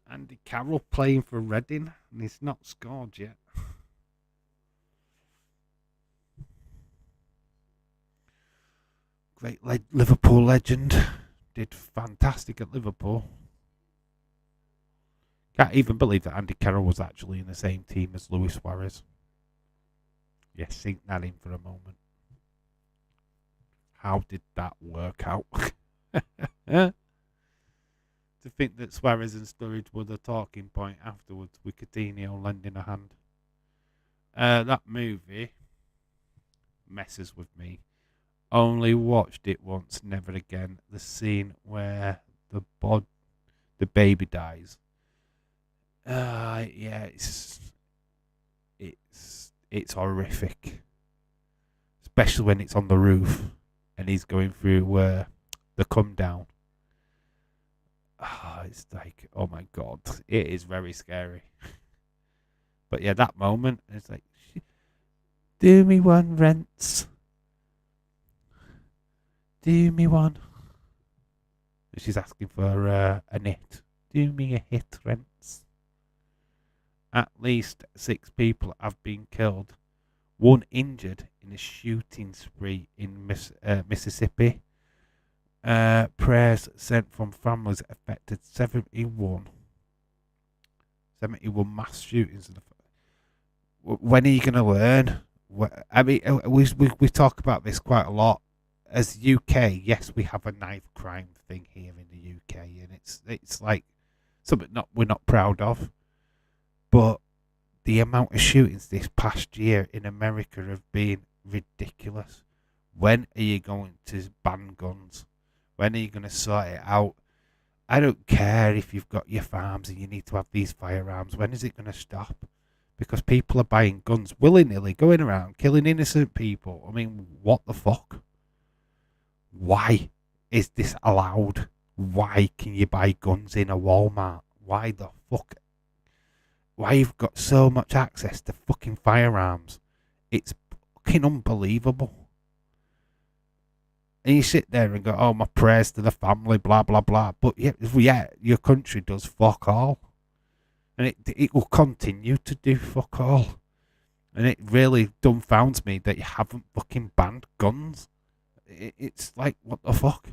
Andy Carroll playing for Reading, and he's not scored yet. Great Liverpool legend. Did fantastic at Liverpool. Can't even believe that Andy Carroll was actually in the same team as Luis Suarez. Yeah, sink that in for a moment. How did that work out? To think that Suarez and Sturridge were the talking point afterwards with Coutinho lending a hand. That movie messes with me. Only watched it once, never again. The scene where the baby dies. Yeah, it's horrific, especially when it's on the roof and he's going through the come down. It's like, oh my god, it is very scary. But yeah, that moment, it's like, do me one, Rents. Do me one. She's asking for a knit. Do me a hit, Rents. At least 6 people have been killed, 1 injured in a shooting spree in Mississippi. Prayers sent from families affected. 71 mass shootings. When are you going to learn? I mean, we talk about this quite a lot. As UK, yes, we have a knife crime thing here in the UK, and it's like something we're not proud of. But the amount of shootings this past year in America have been ridiculous. When are you going to ban guns? When are you going to sort it out? I don't care if you've got your farms and you need to have these firearms. When is it going to stop? Because people are buying guns willy-nilly, going around killing innocent people. I mean, what the fuck? Why is this allowed? Why can you buy guns in a Walmart? Why the fuck? Why you've got so much access to fucking firearms? It's fucking unbelievable. And you sit there and go, oh, my prayers to the family, blah, blah, blah. But yeah, your country does fuck all. And it will continue to do fuck all. And it really dumbfounds me that you haven't fucking banned guns. It's like, what the fuck?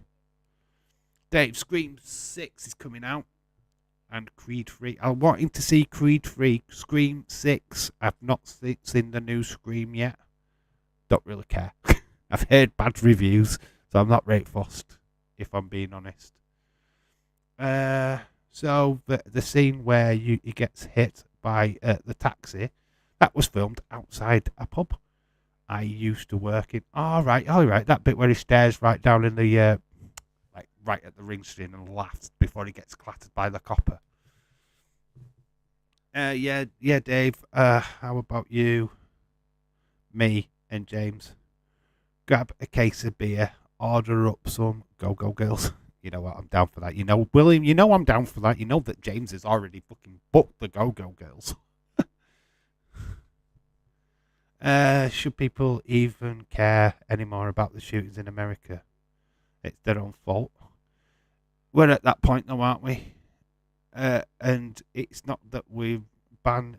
Dave, Scream 6 is coming out. And Creed 3. I'm wanting to see Creed 3. Scream 6. I've not seen the new Scream yet. Don't really care. I've heard bad reviews, so I'm not very fussed, if I'm being honest. So the scene where he gets hit by the taxi, that was filmed outside a pub I used to work in. All right. That bit where he stares right down in the like right at the ring screen and laughs before he gets clattered by the copper. Yeah, Dave. How about you, me, and James? Grab a case of beer, order up some go-go girls. You know what? I'm down for that. You know, William, you know I'm down for that. You know that James has already fucking booked the go-go girls. Should people even care anymore about the shootings in America? It's their own fault. We're at that point now, aren't we? And it's not that we ban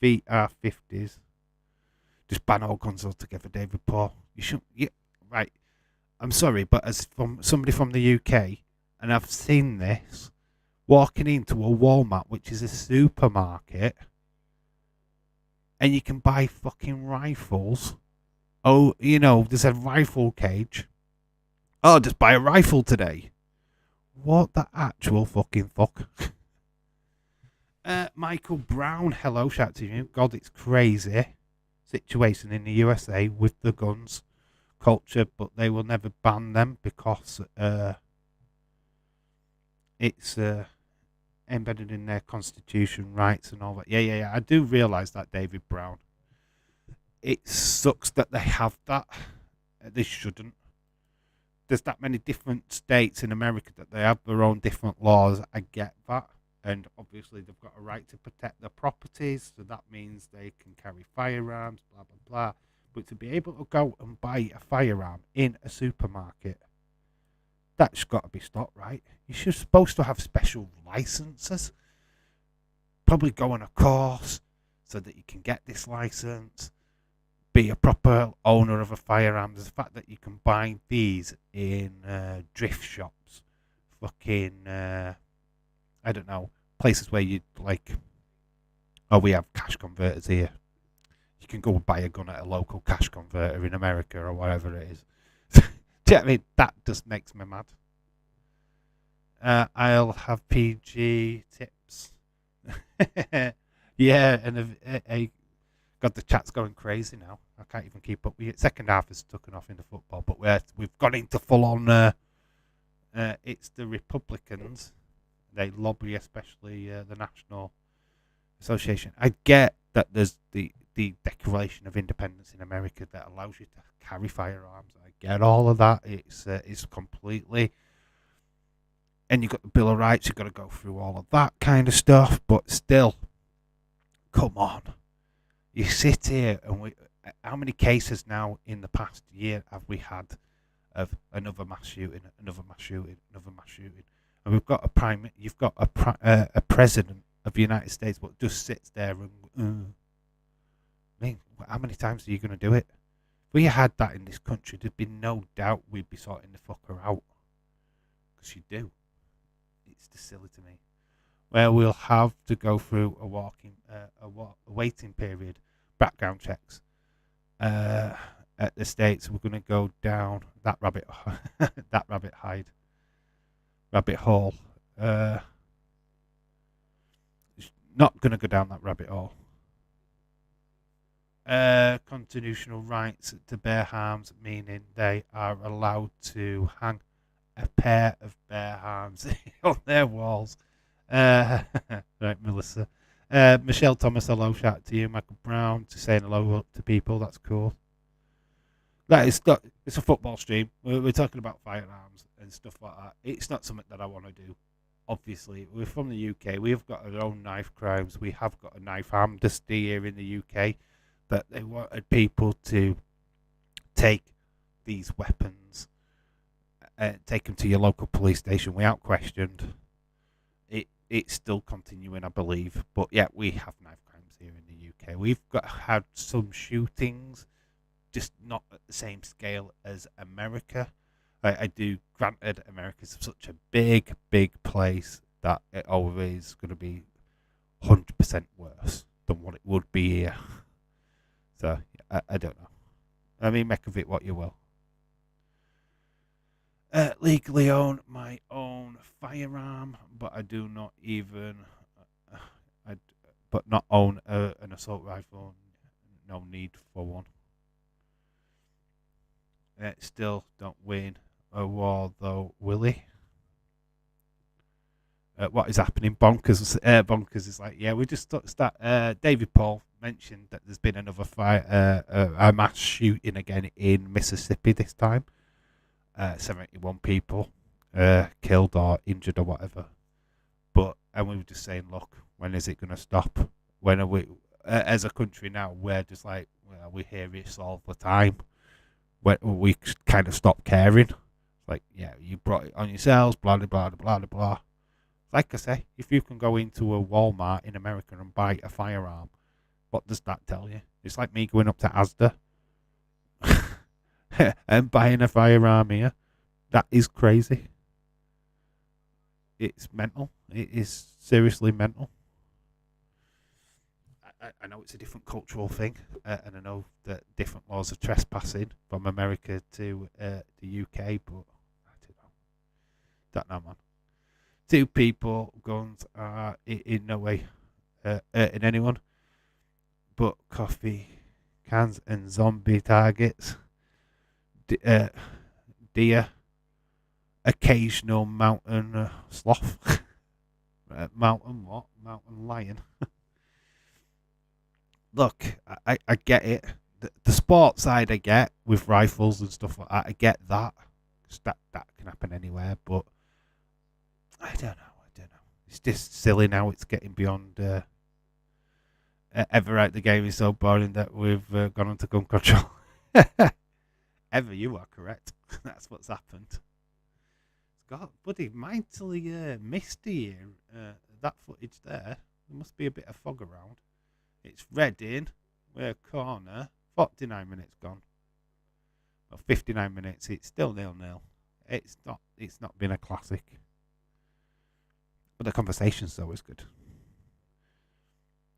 VR50s. Just ban all guns altogether, David Paul. You shouldn't. Yeah, right. I'm sorry, but as from somebody from the UK, and I've seen this, walking into a Walmart, which is a supermarket, and you can buy fucking rifles. Oh, you know, there's a rifle cage. Oh, just buy a rifle today. What the actual fucking fuck? Michael Brown, hello, shout to you. God, it's crazy situation in the USA with the guns culture, but they will never ban them because it's embedded in their constitution rights and all that. Yeah. I do realise that, David Brown. It sucks that they have that. They shouldn't. There's that many different states in America that they have their own different laws. I get that. And obviously they've got a right to protect their properties, so that means they can carry firearms, blah, blah, blah. But to be able to go and buy a firearm in a supermarket, that's got to be stopped, right? You're supposed to have special licenses. Probably go on a course so that you can get this license. Be a proper owner of a firearm. There's the fact that you can buy these in drift shops. Fucking, I don't know, places where you like, oh, we have cash converters here. You can go and buy a gun at a local cash converter in America or whatever it is. Do you know what I mean? That just makes me mad. I'll have PG tips. Yeah, and God, the chat's going crazy now. I can't even keep up with it. Second half is taken off into football, but we've gone into full on. It's the Republicans. They lobby, especially the National Association. I get that there's the Declaration of Independence in America that allows you to carry firearms. I get all of that. It's completely, and you've got the Bill of Rights. You've got to go through all of that kind of stuff. But still, come on. You sit here and how many cases now in the past year have we had of another mass shooting, another mass shooting, another mass shooting? And you've got a president of the United States, but just sits there and, I mean, how many times are you going to do it? If we had that in this country, there'd be no doubt we'd be sorting the fucker out. Because you do. It's just silly to me. Where we'll have to go through a waiting period, background checks. At the States, we're going to go down that rabbit hole. Not going to go down that rabbit hole. Constitutional rights to bear arms, meaning they are allowed to hang a pair of bear arms on their walls. Right, Melissa. Michelle Thomas, hello, shout out to you. Michael Brown, to saying hello to people, that's cool. It's a football stream. We're talking about firearms and stuff like that. It's not something that I want to do. Obviously, we're from the UK. We've got our own knife crimes. We have got a knife amnesty here in the UK that they wanted people to take these weapons, take them to your local police station without question. It's still continuing, I believe. But yeah, we have knife crimes here in the UK. We've had some shootings, just not at the same scale as America. I do, granted, America's such a big, big place that it always going to be 100% worse than what it would be here. So, I don't know. I mean, make of it what you will. Legally own my own firearm, but I do not even, I, but not own an assault rifle. No need for one. Still don't win a war though, Willie. What is happening? Bonkers. Bonkers is like, yeah, we just start. David Paul mentioned that there's been another a mass shooting again in Mississippi this time. 71 people killed or injured or whatever. And we were just saying, look, when is it going to stop? When are we, as a country now, we're just like, well, we hear this all the time. We kind of stop caring. Like, yeah, you brought it on yourselves, blah, blah, blah, blah, blah, blah. Like I say, if you can go into a Walmart in America and buy a firearm, what does that tell you? It's like me going up to Asda and buying a firearm here. That is crazy. It's mental. It is seriously mental. I know it's a different cultural thing, and I know that different laws of trespassing from America to the UK, but I don't know. Don't know, man. Two people, guns are in no way hurting anyone, but coffee cans and zombie targets. Deer, occasional mountain sloth, mountain what? Mountain lion. Look, I get it. The sports side I get with rifles and stuff like that. I get that. That can happen anywhere, but I don't know. It's just silly now. It's getting beyond. Ever right, the game is so boring that we've gone on to gun control. Ever, you are correct. That's what's happened. It's got, buddy, mightily misty here. That footage there. There must be a bit of fog around. It's Reading. We're a corner. 49 minutes gone. Well, 59 minutes. It's still 0-0. It's not been a classic. But the conversation's always good.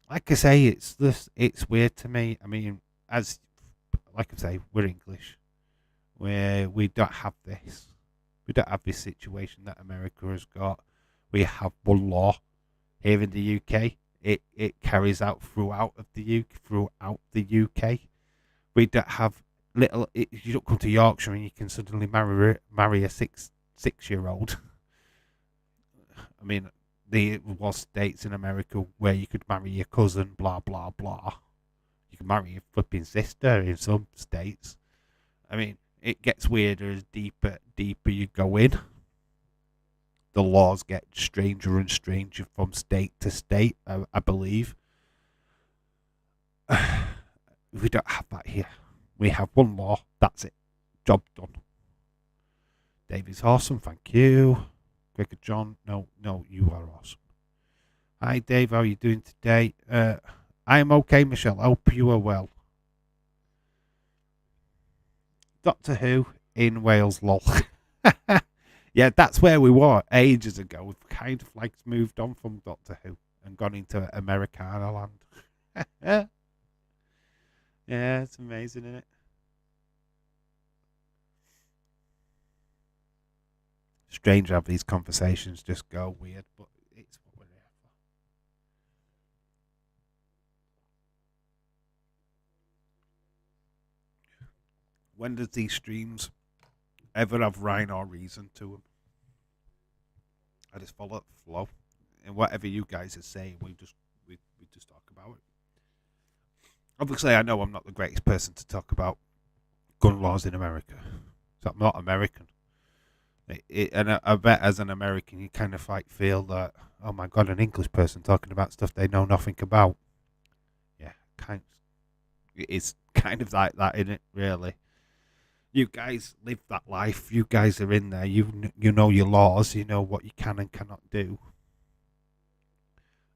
Like I say, it's weird to me. I mean, like I say, we're English. We don't have this. We don't have this situation that America has got. We have one law here in the UK. It carries out throughout the UK. We don't have you don't come to Yorkshire and you can suddenly marry a 6-year-old. I mean, there was states in America where you could marry your cousin, blah blah blah. You can marry your flipping sister in some states. I mean, it gets weirder as deeper you go in. The laws get stranger and stranger from state to state, I believe. We don't have that here. We have one law. That's it. Job done. David's awesome. Thank you. Gregor John. No, you are awesome. Hi, Dave. How are you doing today? I am okay, Michelle. I hope you are well. Doctor Who in Wales, lol. Yeah, that's where we were ages ago. We've kind of like moved on from Doctor Who and gone into Americana land. Yeah, it's amazing, isn't it? Strange how these conversations just go weird, but it's what we're here for. When does these streams ever have rhyme or reason to them? I just follow the flow, and whatever you guys are saying, we just talk about it. Obviously, I know I'm not the greatest person to talk about gun laws in America, so I'm not American. And I bet as an American, you kind of like feel that, oh my God, an English person talking about stuff they know nothing about. Yeah, it is kind of like that, isn't it? Really. You guys live that life. You guys are in there. You know your laws. You know what you can and cannot do.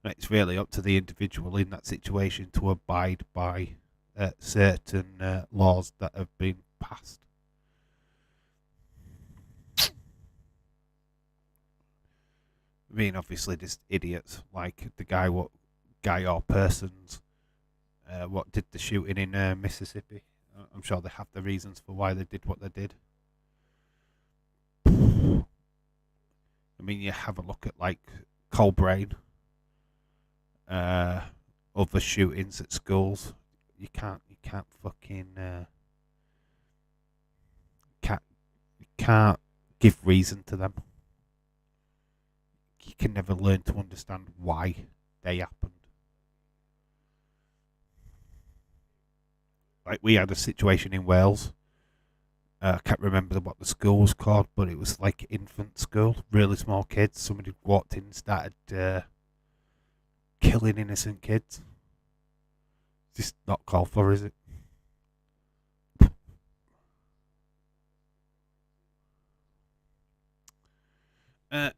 And it's really up to the individual in that situation to abide by certain laws that have been passed. I mean, obviously, just idiots like the guy or persons, what did the shooting in Mississippi. I'm sure they have the reasons for why they did what they did. I mean, you have a look at like Colbrain, other shootings at schools. You can't fucking can't you can't give reason to them. You can never learn to understand why they happened. Like we had a situation in Wales. I can't remember what the school was called, but it was like infant school, really small kids. Somebody walked in and started killing innocent kids. It's just not called for, is it?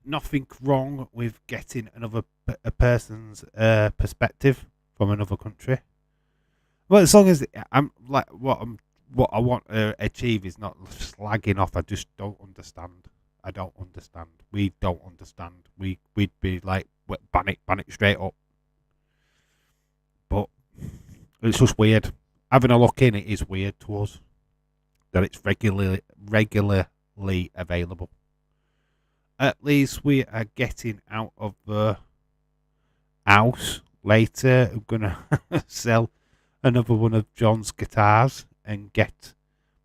Nothing wrong with getting a person's perspective from another country. Well, as long as I'm like what I want to achieve is not slagging off. I just don't understand. I don't understand. We don't understand. We'd be like ban it straight up. But it's just weird. Having a look in it is weird to us that it's regularly available. At least we are getting out of the house later. I'm gonna sell another one of John's guitars and get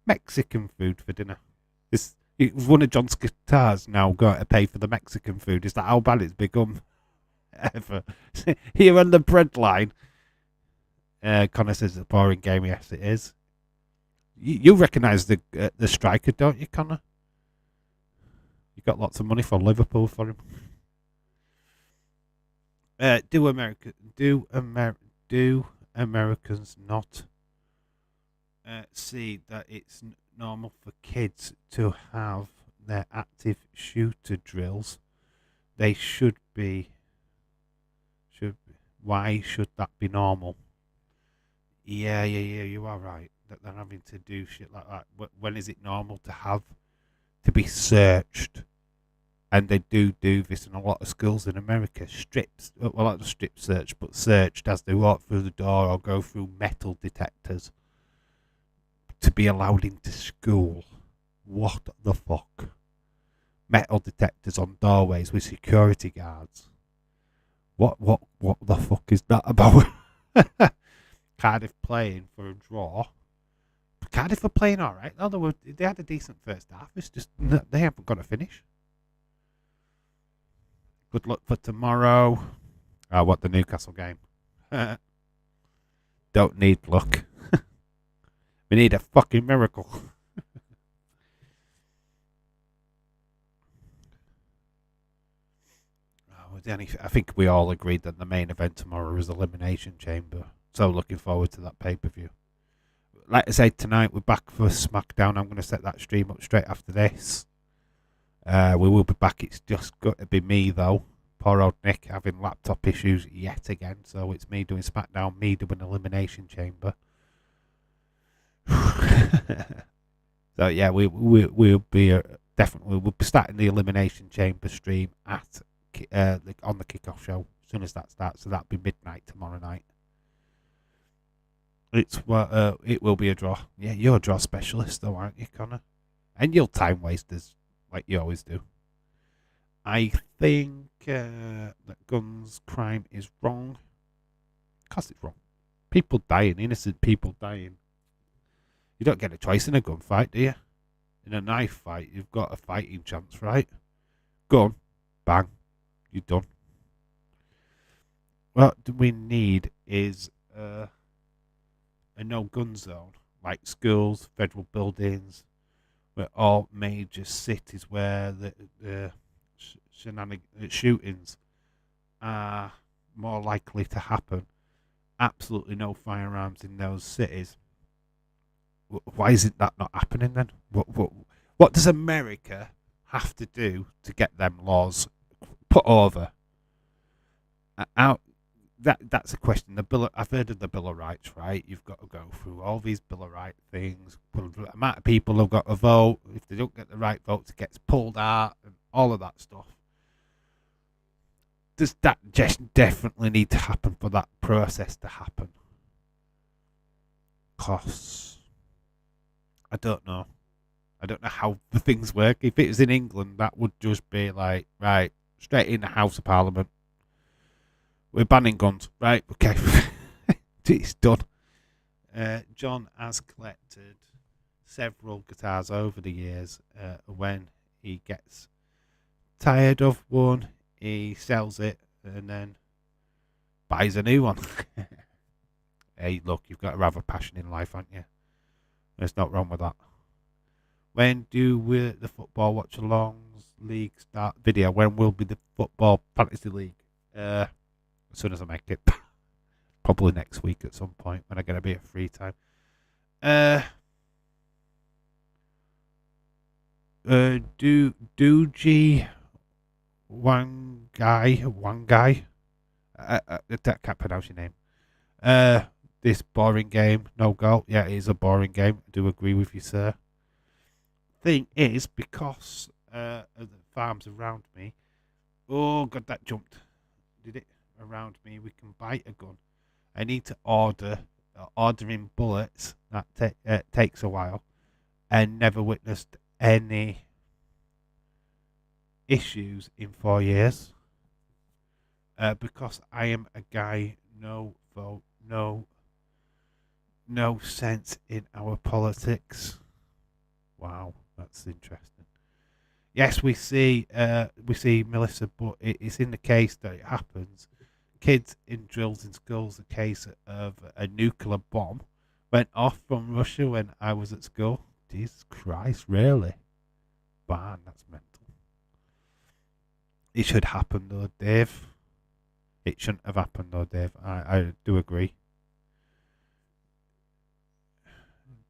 Mexican food for dinner. It's one of John's guitars now got to pay for the Mexican food. Is that how bad it's become? Ever here on the bread line. Connor says it's a boring game. Yes, it is. You recognise the striker, don't you, Connor? You got lots of money from Liverpool for him. Do Americans not see that it's normal for kids to have their active shooter drills? They should be. Why should that be normal? Yeah. You are right that they're having to do shit like that. When is it normal to be searched? And they do this in a lot of schools in America. Not strip search, but searched as they walk through the door or go through metal detectors to be allowed into school. What the fuck? Metal detectors on doorways with security guards. What the fuck is that about? Cardiff playing for a draw. Cardiff are playing all right. No, they had a decent first half. It's just they haven't got to finish. Good luck for tomorrow. What, the Newcastle game? Don't need luck. We need a fucking miracle. I think we all agreed that the main event tomorrow is Elimination Chamber. So looking forward to that pay-per-view. Like I said, tonight we're back for SmackDown. I'm going to set that stream up straight after this. We will be back. It's just got to be me, though. Poor old Nick having laptop issues yet again. So it's me doing SmackDown, me doing Elimination Chamber. So yeah, we'll be definitely we'll be starting the Elimination Chamber stream at on the kickoff show as soon as that starts. So that'll be midnight tomorrow night. It will be a draw. Yeah, you're a draw specialist, though, aren't you, Connor? And you'll time wasters like you always do. I think that guns crime is wrong. Because it's wrong. People dying, innocent people dying. You don't get a choice in a gunfight, do you? In a knife fight, you've got a fighting chance, right? Gun, bang, you're done. What we need is a no-gun zone, like schools, federal buildings, where all major cities where the shootings are more likely to happen. Absolutely no firearms in those cities. Why isn't that not happening then? What does America have to do to get them laws put over? that's a question. I've heard of the Bill of Rights, right? You've got to go through all these Bill of Rights things. Well, the amount of people have got to vote. If they don't get the right votes, it gets pulled out, and all of that stuff. Does that just definitely need to happen for that process to happen? Costs. I don't know. I don't know how the things work. If it was in England, that would just be like, right, straight in the House of Parliament. We're banning guns. Right, okay. It's done. John has collected several guitars over the years. When he gets tired of one, he sells it and then buys a new one. Hey, look, you've got to have a passion in life, haven't you? There's not wrong with that. When do the football watch alongs league start video? When will be the football fantasy league? As soon as I make it. Probably next week at some point when I get a bit of free time. Doogie Wangai. I can't pronounce your name. This boring game, no goal. Yeah, it is a boring game. I do agree with you, sir. Thing is, because of the farms around me. Oh god, that jumped. Did it around me? We can buy a gun. I need to ordering bullets. That takes a while, and never witnessed any issues in 4 years. Because I am a guy, no vote, no sense in our politics. Wow, that's interesting. Yes, we see Melissa, but it's in the case that it happens. Kids in drills in schools. A case of a nuclear bomb went off from Russia when I was at school. Jesus Christ, really? Man, that's mental. It should happen though, Dave. It shouldn't have happened though, Dave. I do agree.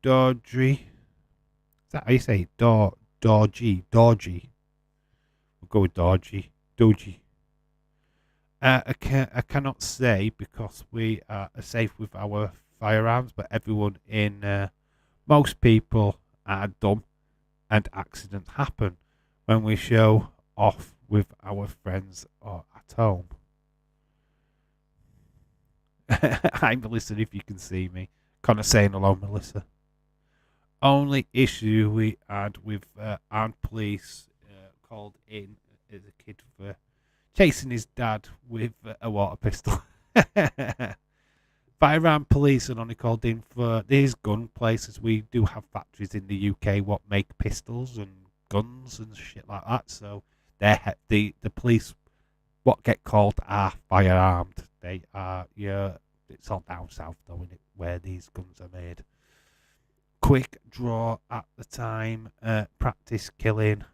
Dodgy. Is that how you say it? Dodgy. We'll go with dodgy. Dodgy. I cannot say because we are safe with our firearms, but everyone in most people are dumb and accidents happen when we show off with our friends or at home. Hi, Melissa, if you can see me. Kind of saying hello, Melissa. Only issue we had with armed police called in as a kid for chasing his dad with a water pistol. Firearm police are only called in for these gun places. We do have factories in the UK what make pistols and guns and shit like that. So the police what get called are firearmed. They are it's all down south though, isn't it, where these guns are made. Quick draw at the time. Practice killing.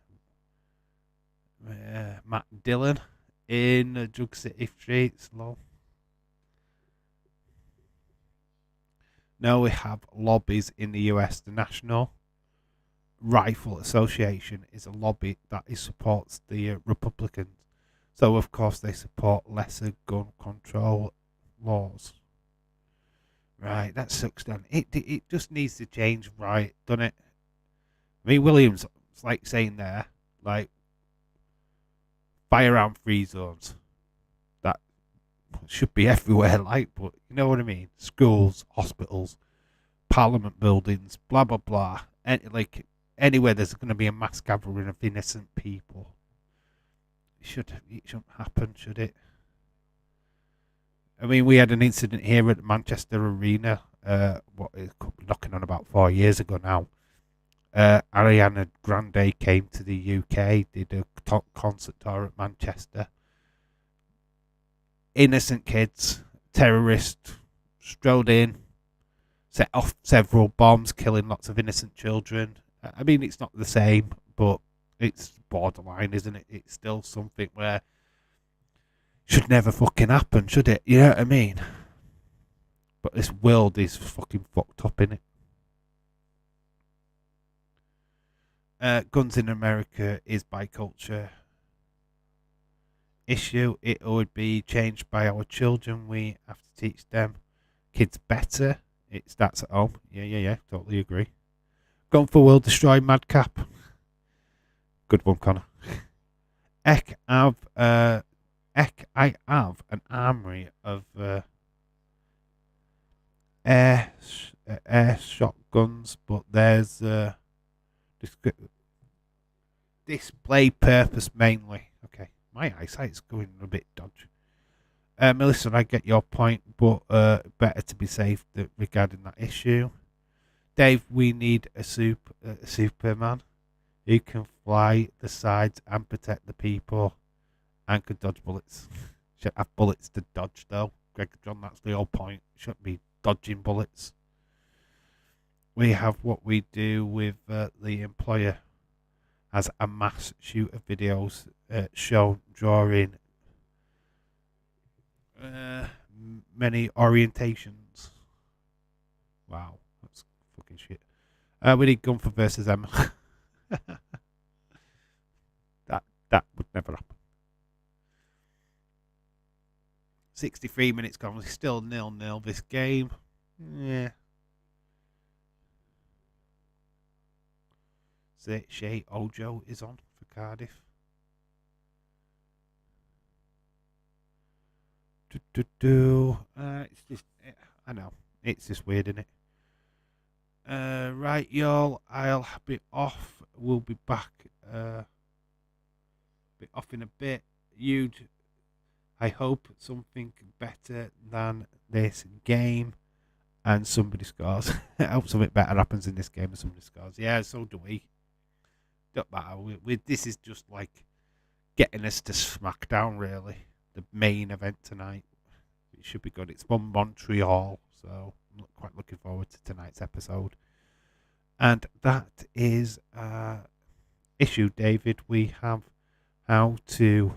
Matt Dillon in Drug City Streets. Lol. Now we have lobbies in the US. The National Rifle Association is a lobby that supports the Republicans. So, of course, they support lesser gun control laws. Right, that sucks then. It just needs to change, right, doesn't it? I mean, Williams, it's like saying there, like, firearm free zones. That should be everywhere, like, but you know what I mean? Schools, hospitals, parliament buildings, blah, blah, blah. And, like, anywhere there's going to be a mass gathering of innocent people. It shouldn't happen, should it? I mean, we had an incident here at Manchester Arena, knocking on about 4 years ago now. Ariana Grande came to the UK, did a concert tour at Manchester. Innocent kids, terrorists, strode in, set off several bombs, killing lots of innocent children. I mean, it's not the same, but it's borderline, isn't it? It's still something where should never fucking happen, should it? You know what I mean? But this world is fucking fucked up, innit? Guns in America is by culture. issue, it would be changed by our children. We have to teach them kids better. It starts at home. Yeah. Totally agree. Going for World Destroy Madcap. Good one, Connor. I have an armory of air shotguns, but there's display purpose mainly. Okay, my eyesight's going a bit dodgy. Melissa, I get your point, but better to be safe regarding that issue. Dave, we need a Superman who can fly the sides and protect the people and can dodge bullets. Should have bullets to dodge, though. Greg John, that's the whole point. Shouldn't be dodging bullets. We have what we do with the employer as a mass shoot of videos shown during many orientations. Wow, that's fucking shit. We need Gunther versus Emma. that would never happen. 63 minutes gone. We're still 0-0 this game. Yeah. Shea Ojo is on for Cardiff. It's just, I know, it's just weird, isn't it? Right, y'all. I'll be off. We'll be back. Be off in a bit. I hope something better than this game, and somebody scores. I hope something better happens in this game, and somebody scores. Yeah, so do we. Don't matter. This is just like getting us to SmackDown, really. The main event tonight. It should be good. It's from Montreal, so I'm quite looking forward to tonight's episode. And that is issue, David. We have how to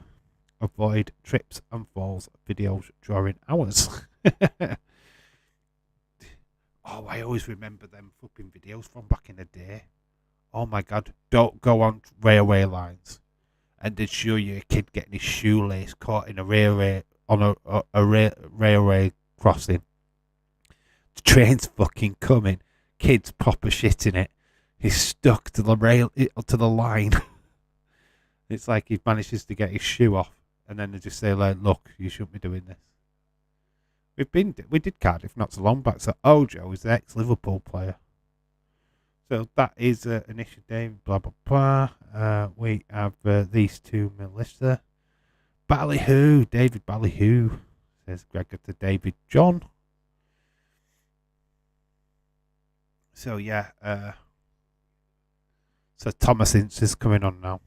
avoid trips and falls videos during hours. Oh, I always remember them flipping videos from back in the day. Oh my God, don't go on railway lines and they'd show you a kid getting his shoelace caught in a railway on a railway crossing. The train's fucking coming. Kid's proper shitting it. He's stuck to the line. It's like he manages to get his shoe off, and then they just say, like, "Look, you shouldn't be doing this." We did Cardiff not so long back. So Ojo is the ex-Liverpool player. So that is an issue, Dave. Blah blah blah. We have these two, Melissa. Ballyhoo, David Ballyhoo, says Gregor to David John. So yeah, so Thomas Ince is coming on now.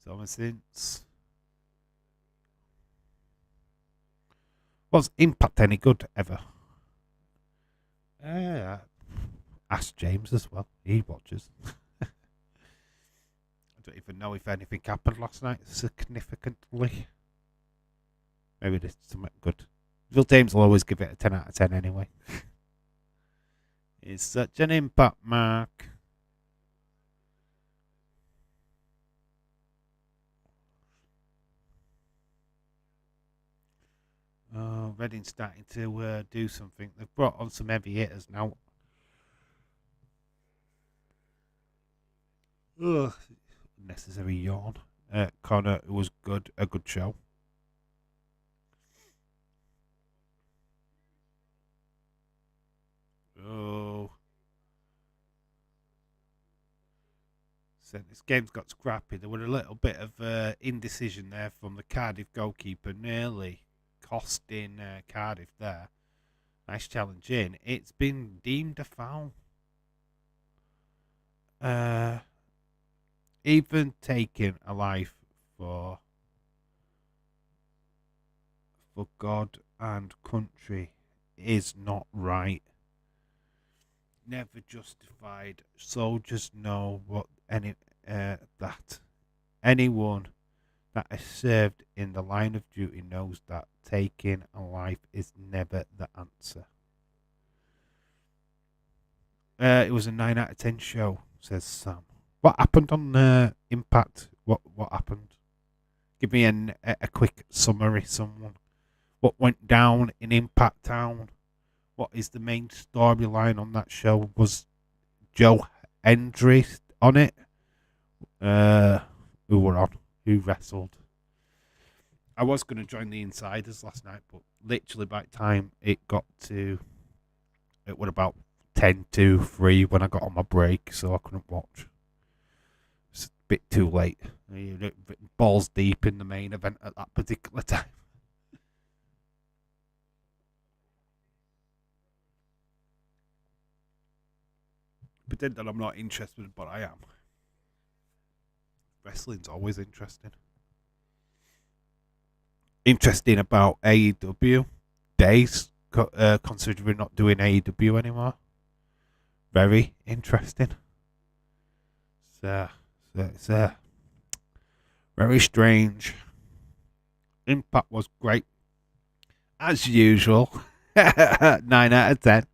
Thomas Ince. Was Impact any good ever? Ask James as well. He watches. I don't even know if anything happened last night significantly. Maybe there's something good. Phil James will always give it a 10 out of 10 anyway. It's such an impact, Mark. Oh, Reading's starting to do something. They've brought on some heavy hitters now. Ugh. Necessary yawn. Connor, it was good. A good show. Oh. So this game's got scrappy. There were a little bit of indecision there from the Cardiff goalkeeper, nearly costing Cardiff there. Nice challenge in. It's been deemed a foul. Even taking a life for God and country is not right. Never justified. Soldiers know what that anyone that has served in the line of duty knows that taking a life is never the answer. It was a 9 out of 10 show, says Sam. What happened on Impact? What happened? Give me a quick summary, someone. What went down in Impact Town? What is the main storyline on that show? Was Joe Hendry on it? Who were on? Who wrestled? I was going to join the Insiders last night, but literally by the time it was about 10 to 3 when I got on my break, so I couldn't watch. It's a bit too late. Balls deep in the main event at that particular time. Pretend that I'm not interested, but I am. Wrestling's always interesting. Interesting about AEW. Days, considering not doing AEW anymore. Very interesting. It's very strange. Impact was great. As usual. 9 out of 10.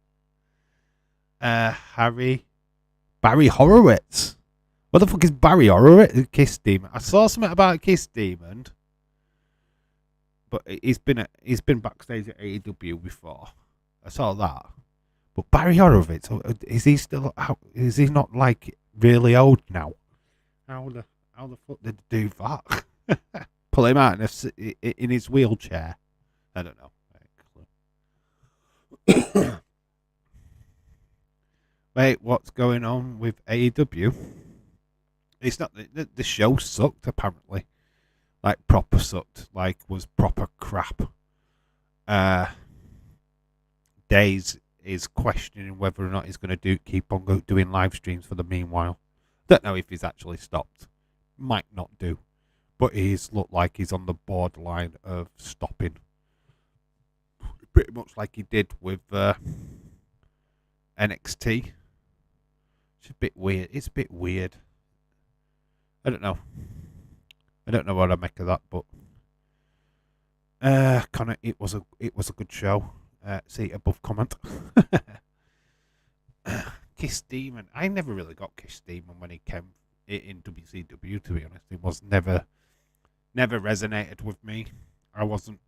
Barry Horowitz. What the fuck is Barry Horowitz? Kiss Demon. I saw something about Kiss Demon, but he's been backstage at AEW before. I saw that. But Barry Horowitz, is he still out? Is he not like really old now? How the fuck did they do that? Pull him out in his wheelchair. I don't know. Wait, what's going on with AEW? It's not the show sucked apparently, like proper sucked, like was proper crap. Days is questioning whether or not he's going to keep on doing live streams for the meanwhile. Don't know if he's actually stopped. Might not do, but he's looked like he's on the borderline of stopping. Pretty much like he did with NXT. It's a bit weird. It's a bit weird. I don't know. I don't know what I make of that, but Connor, it was a good show. See above comment. Kiss Demon. I never really got Kiss Demon when he came in WCW. To be honest, it was never resonated with me. I wasn't.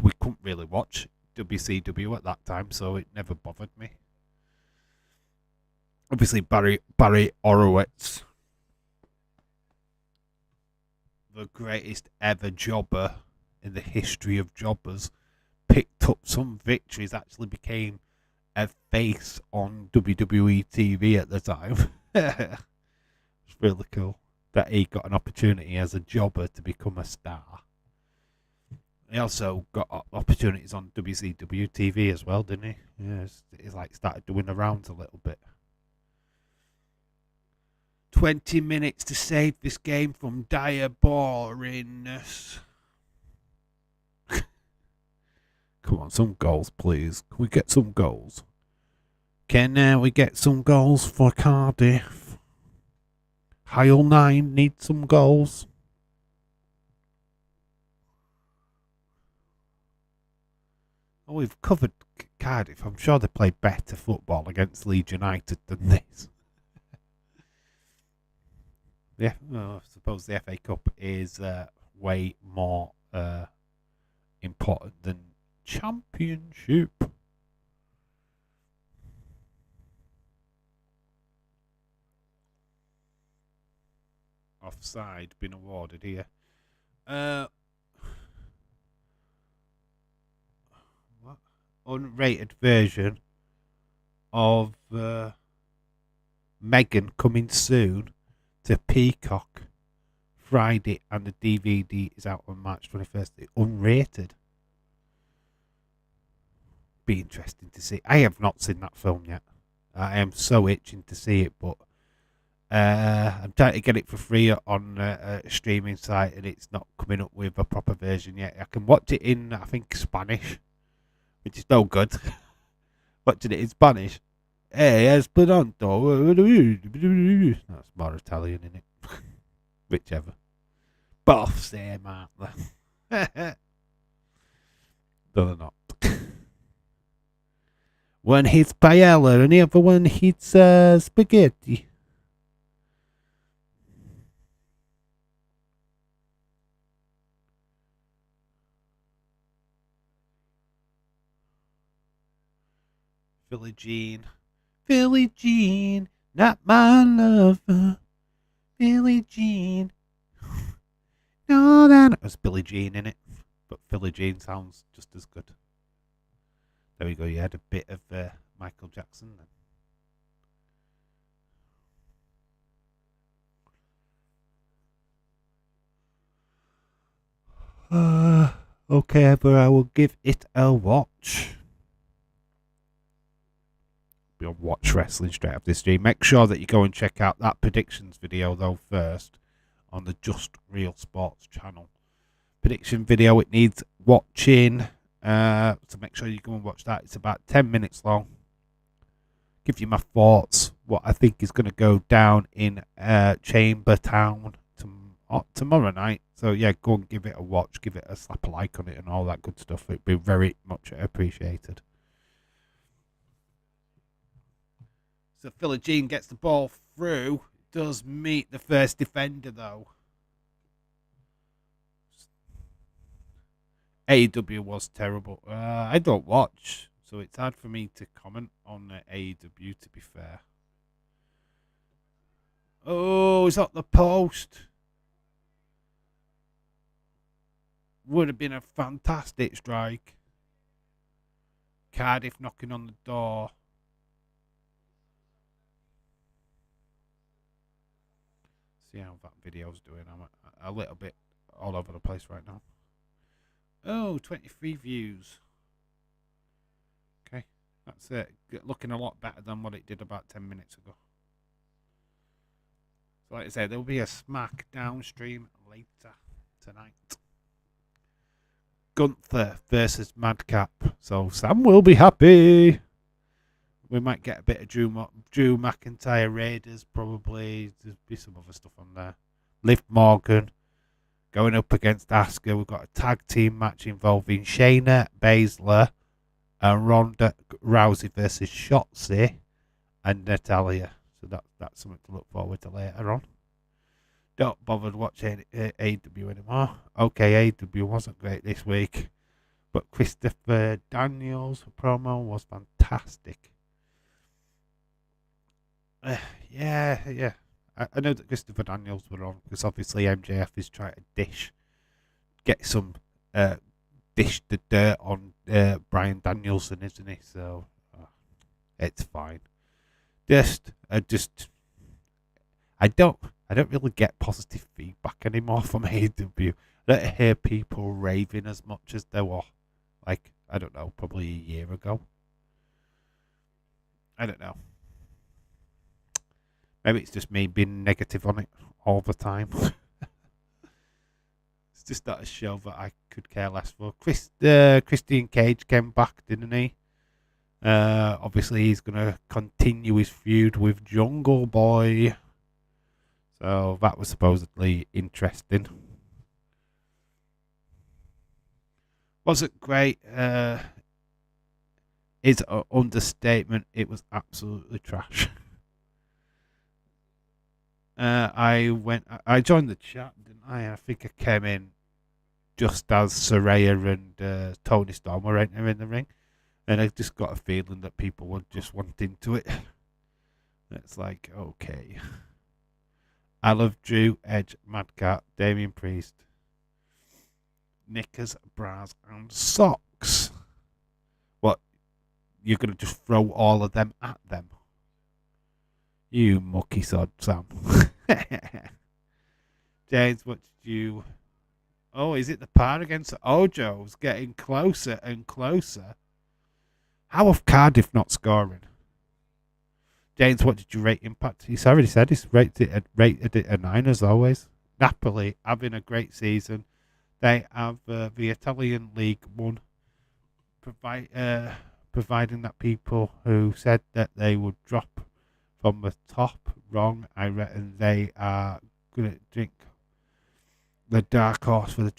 We couldn't really watch WCW at that time, so it never bothered me. Obviously, Barry Horowitz, the greatest ever jobber in the history of jobbers, picked up some victories, actually became a face on WWE TV at the time. It's really cool that he got an opportunity as a jobber to become a star. He also got opportunities on WCW TV as well, didn't he? Yeah, he's like started doing the rounds a little bit. 20 minutes to save this game from dire boringness. Come on, some goals, please. Can we get some goals? Can we get some goals for Cardiff? Hyle 9 needs some goals. Oh, we've covered Cardiff. I'm sure they play better football against Leeds United than this. Yeah, well, I suppose the FA Cup is way more important than Championship. Offside been awarded here. What? Unrated version of Megan coming soon to Peacock Friday, and the DVD is out on March 21st. Unrated. Be interesting to see. I have not seen that film yet. I am so itching to see it, but I'm trying to get it for free on a streaming site, and it's not coming up with a proper version yet. I can watch it in, I think, Spanish, which is no good. Watching it in Spanish. Hey, Esperanto. That's more Italian, isn't it? Whichever. Both same, aren't they? No, they're not. One hits paella and the other one hits spaghetti. Philly Jean. Philly Jean, not my lover. Philly Jean. No, that was Billie Jean in it. But Philly Jean sounds just as good. There we go. You had a bit of Michael Jackson then. Okay, but I will give it a watch. We'll watch wrestling straight after this stream. Make sure that you go and check out that predictions video though first on the Just Real Sports channel. Prediction video, it needs watching. So make sure you go and watch that. It's about 10 minutes long. Give you my thoughts, what I think is going to go down in Chamber Town tomorrow night. So yeah, go and give it a watch, give it a slap a like on it and all that good stuff. It'd be very much appreciated. So Philly Jean gets the ball through. Does meet the first defender though. AEW was terrible. I don't watch, so it's hard for me to comment on AEW, to be fair. Oh, is that the post? Would have been a fantastic strike. Cardiff knocking on the door. See how that video's doing. I'm a little bit all over the place right now. Oh, 23 views. Okay, that's it. Looking a lot better than what it did about 10 minutes ago. So like I said, there will be a SmackDown stream later tonight. Gunther versus Madcap. So Sam will be happy. We might get a bit of Drew McIntyre Raiders, probably. There'll be some other stuff on there. Liv Morgan going up against Asuka. We've got a tag team match involving Shayna Baszler and Ronda Rousey versus Shotzi and Natalya. So that's something to look forward to later on. Don't bother watching AEW anymore. Okay, AEW wasn't great this week, but Christopher Daniels' promo was fantastic. Yeah. I know that Christopher Daniels were on because obviously MJF is trying to get some dish the dirt on Bryan Danielson, isn't he? So it's fine. I don't really get positive feedback anymore from AEW. I don't hear people raving as much as they were, like, I don't know, probably a year ago. I don't know. Maybe it's just me being negative on it all the time. It's just not a show that I could care less for. Christian Cage came back, didn't he? Obviously, he's going to continue his feud with Jungle Boy. So that was supposedly interesting. Wasn't great. Is an understatement. It was absolutely trash. I joined the chat, didn't I? I think I came in just as Saraya and Tony Storm were entering the ring, and I just got a feeling that people were just wanting to it. It's like, okay. I love Drew, Edge, Madcap, Damian Priest, knickers, bras, and socks. What? You're going to just throw all of them at them? You mucky sod, Sam. James, what did you... Oh, is it the par against Ojo's getting closer and closer? How have Cardiff not scoring? James, what did you rate Impact? He's already said he's rated it a 9 as always. Napoli having a great season. They have the Italian League 1 providing that people who said that they would drop from the top wrong. I reckon they are going to drink the dark horse for the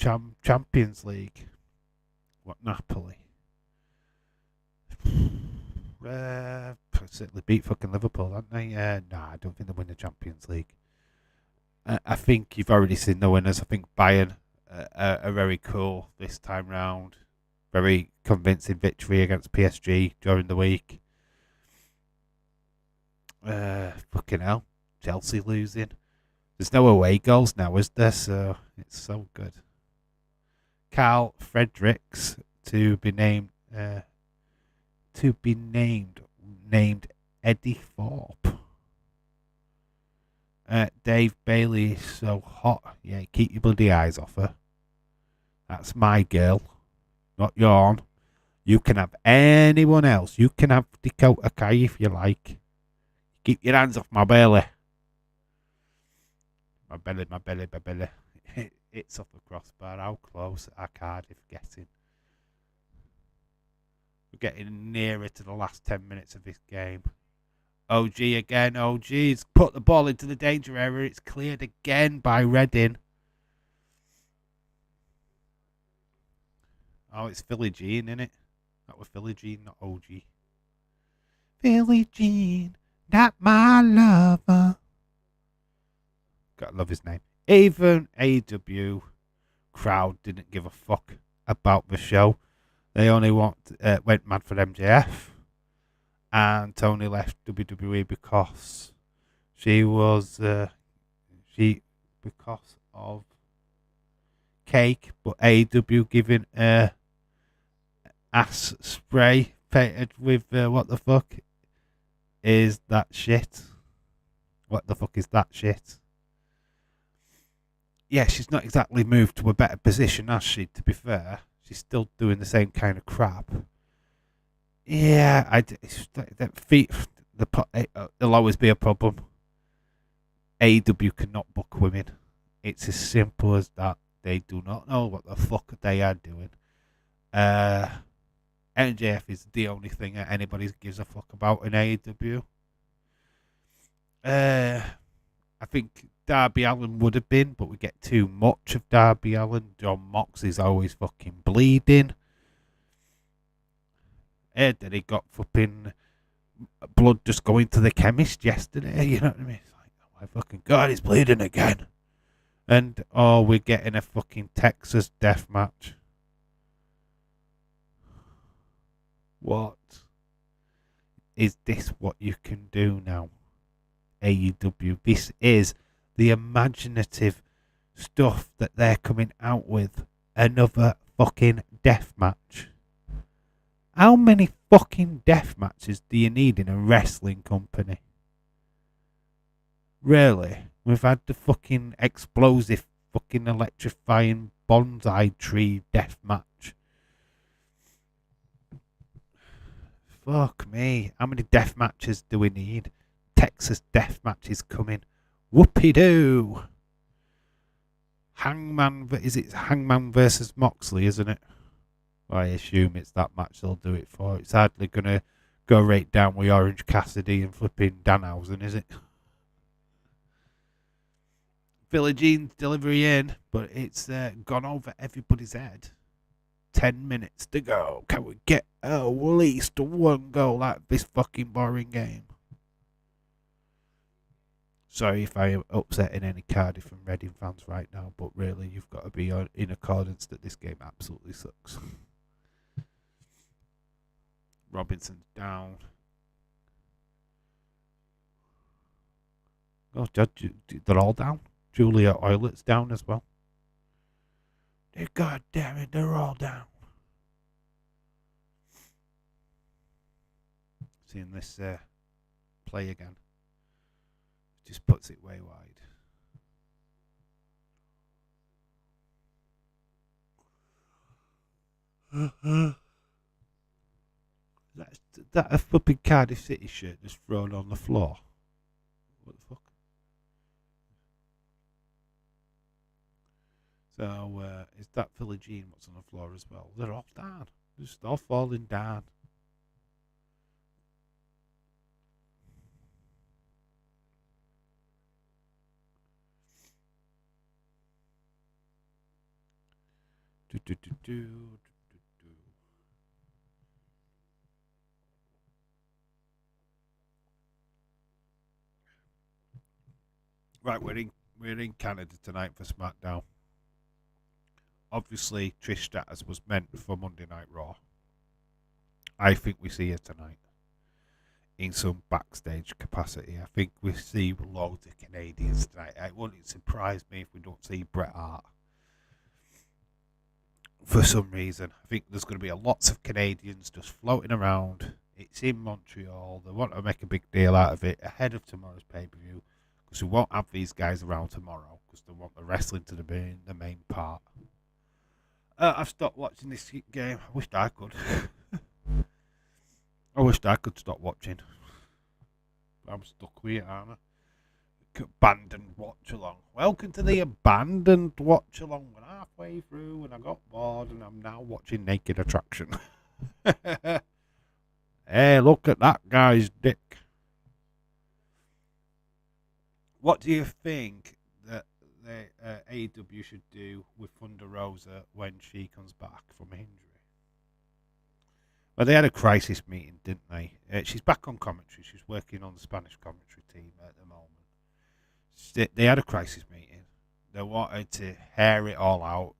Champions League. What, Napoli? Certainly beat fucking Liverpool, haven't they? Nah, I don't think they win the Champions League. I think you've already seen the winners. I think Bayern are very cool this time round. Very convincing victory against PSG during the week. Fucking hell. Chelsea losing. There's no away goals now, is there? So it's so good. Carl Fredericks to be named. Named Eddie Thorpe. Dave Bailey is so hot. Yeah, keep your bloody eyes off her. That's my girl, not yourn. You can have anyone else. You can have Dakota Kai if you like. Keep your hands off my belly. My belly. It's off the crossbar. How close are Cardiff getting? We're getting nearer to the last 10 minutes of this game. OG again. OG's put the ball into the danger area. It's cleared again by Redding. Oh, it's Philly Jean, innit? That was Philly Jean, not OG. Philly Jean, not my lover. Gotta love his name. Even AW crowd didn't give a fuck about the show. They only went mad for MJF. And Tony left WWE because because of cake, but AW giving ass spray painted with what the fuck is that shit? What the fuck is that shit? Yeah, she's not exactly moved to a better position, has she? To be fair, she's still doing the same kind of crap. Yeah, there'll always be a problem. AEW cannot book women. It's as simple as that. They do not know what the fuck they are doing. MJF is the only thing that anybody gives a fuck about in AEW. I think Darby Allin would have been, but we get too much of Darby Allin. John Moxley's always fucking bleeding. Then he got fucking blood just going to the chemist yesterday. You know what I mean? It's like, oh my fucking god, he's bleeding again. And we're getting a fucking Texas death match. What is this? What you can do now, AEW? This is the imaginative stuff that they're coming out with. Another fucking death match. How many fucking death matches do you need in a wrestling company? Really? We've had the fucking explosive, fucking electrifying bonsai tree death match. Fuck me. How many death matches do we need? Texas death match is coming. Whoopie-doo. Is it Hangman versus Moxley, isn't it? I assume it's that match they'll do it for. It's hardly going to go right down with Orange Cassidy and flipping Danhausen, is it? Philly Jean's delivery in, but it's gone over everybody's head. 10 minutes to go. Can we get at least one goal out of this fucking boring game? Sorry if I am upsetting any Cardiff and Reading fans right now, but really you've got to be in accordance that this game absolutely sucks. Robinson's down. Oh, they're all down. Julia Oilett's down as well. God damn it, they're all down. Seeing this play again. Just puts it way wide. That a flipping Cardiff City shirt just thrown on the floor. What the fuck? So, is that Philly Jean what's on the floor as well? They're all down. They're just all falling down. Right, we're in Canada tonight for SmackDown. Obviously, Trish Stratus was meant for Monday Night Raw. I think we see her tonight. in some backstage capacity. I think we see loads of Canadians tonight. It wouldn't surprise me if we don't see Bret Hart. For some reason, I think there's going to be lots of Canadians just floating around. It's in Montreal. They want to make a big deal out of it ahead of tomorrow's pay-per-view because we won't have these guys around tomorrow because they want the wrestling to be the main part. I've stopped watching this game. I wished I could. I wished I could stop watching. I'm stuck with it, aren't I? Abandoned watch along. Welcome to the abandoned watch along. We're halfway through and I got bored and I'm now watching Naked Attraction. Hey, look at that guy's dick. What do you think that the AEW should do with Thunder Rosa when she comes back from injury? Well, they had a crisis meeting, didn't they? She's back on commentary. She's working on the Spanish commentary team at the moment. They had a crisis meeting. They wanted to hair it all out,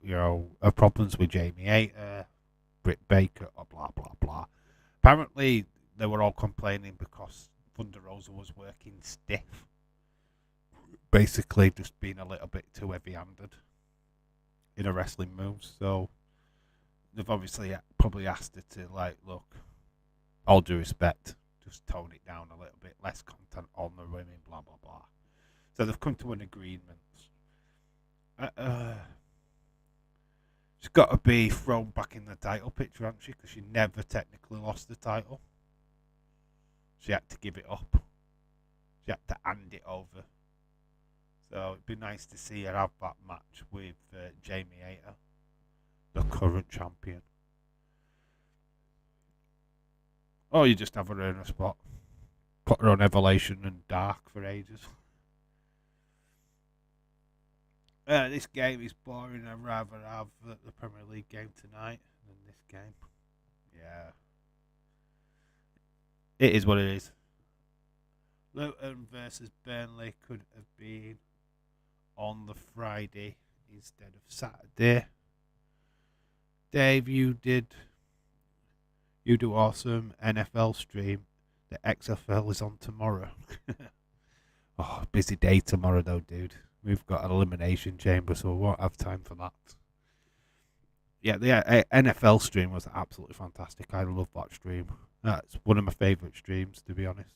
her problems with Jamie Hayter, Britt Baker, blah, blah, blah. Apparently, they were all complaining because Thunder Rosa was working stiff. Basically, just being a little bit too heavy-handed in her wrestling moves. So, they've obviously probably asked her to, look, all due respect, just tone it down a little bit, less content on the women, blah, blah, blah. So they've come to an agreement. She's got to be thrown back in the title picture, hasn't she? Because she never technically lost the title. She had to give it up. She had to hand it over. So it'd be nice to see her have that match with Jamie Hayter, the current champion. Or you just have her in a spot. Put her on Evolution and Dark for ages. This game is boring. I'd rather have the Premier League game tonight than this game. Yeah. It is what it is. Luton versus Burnley could have been on the Friday instead of Saturday. Dave, you do awesome NFL stream. The XFL is on tomorrow. Oh, busy day tomorrow though, dude. We've got an elimination chamber, so we won't have time for that. Yeah, the NFL stream was absolutely fantastic. I love that stream. That's one of my favourite streams, to be honest.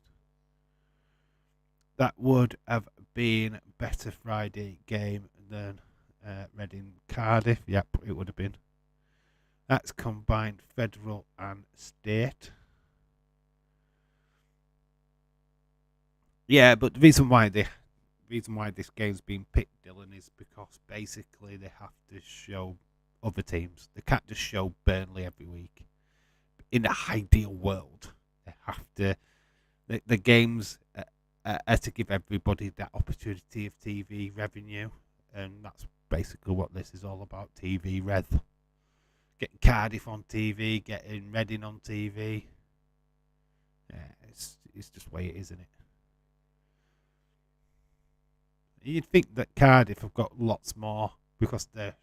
That would have been better Friday game than Reading Cardiff. Yep, it would have been. That's combined federal and state. Yeah, but the reason why this game's been picked, Dylan, is because basically they have to show other teams. They can't just show Burnley every week. In the ideal world, they have to. The games are to give everybody that opportunity of TV revenue, and that's basically what this is all about: TV rev. Getting Cardiff on TV, getting Reading on TV. Yeah, it's just the way it is, isn't it? You'd think that Cardiff have got lots more because they're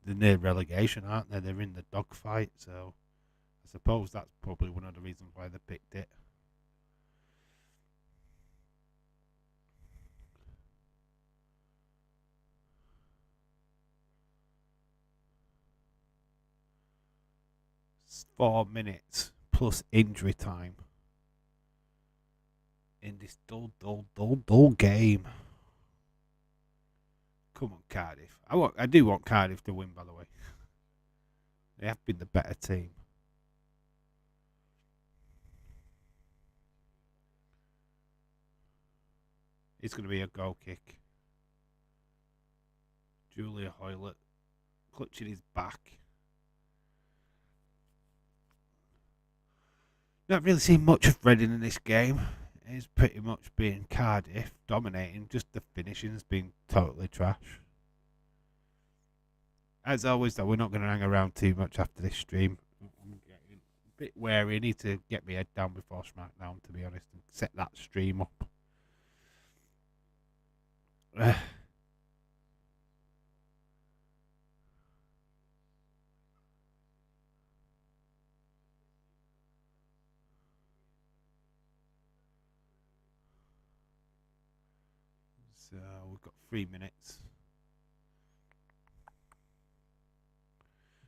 near relegation, aren't they? They're in the dogfight, so I suppose that's probably one of the reasons why they picked it. It's 4 minutes plus injury time in this dull game. Come on, Cardiff. I do want Cardiff to win, by the way. They have been the better team. It's going to be a goal kick. Julia Hoylett clutching his back. Not really seen much of Reading in this game. It's pretty much been Cardiff dominating. Just the finishing's been totally trash. As always, though, we're not going to hang around too much after this stream. I'm getting a bit wary. I need to get my head down before SmackDown, to be honest, and set that stream up. So we've got 3 minutes.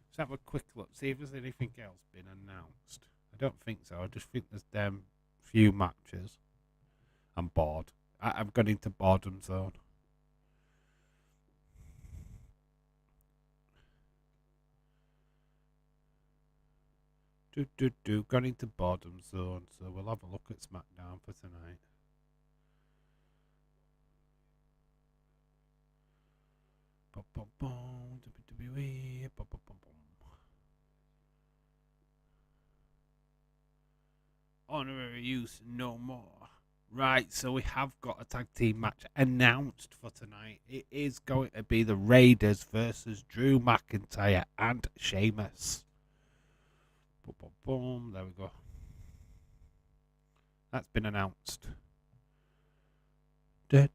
Let's have a quick look, see if there's anything else been announced. I don't think so. I just think there's them few matches. I'm bored. I've gone into boredom zone. Gone into boredom zone, so we'll have a look at SmackDown for tonight. WWE. Honorary use no more. Right, so we have got a tag team match announced for tonight. It is going to be the Raiders versus Drew McIntyre and Sheamus. There we go. That's been announced. See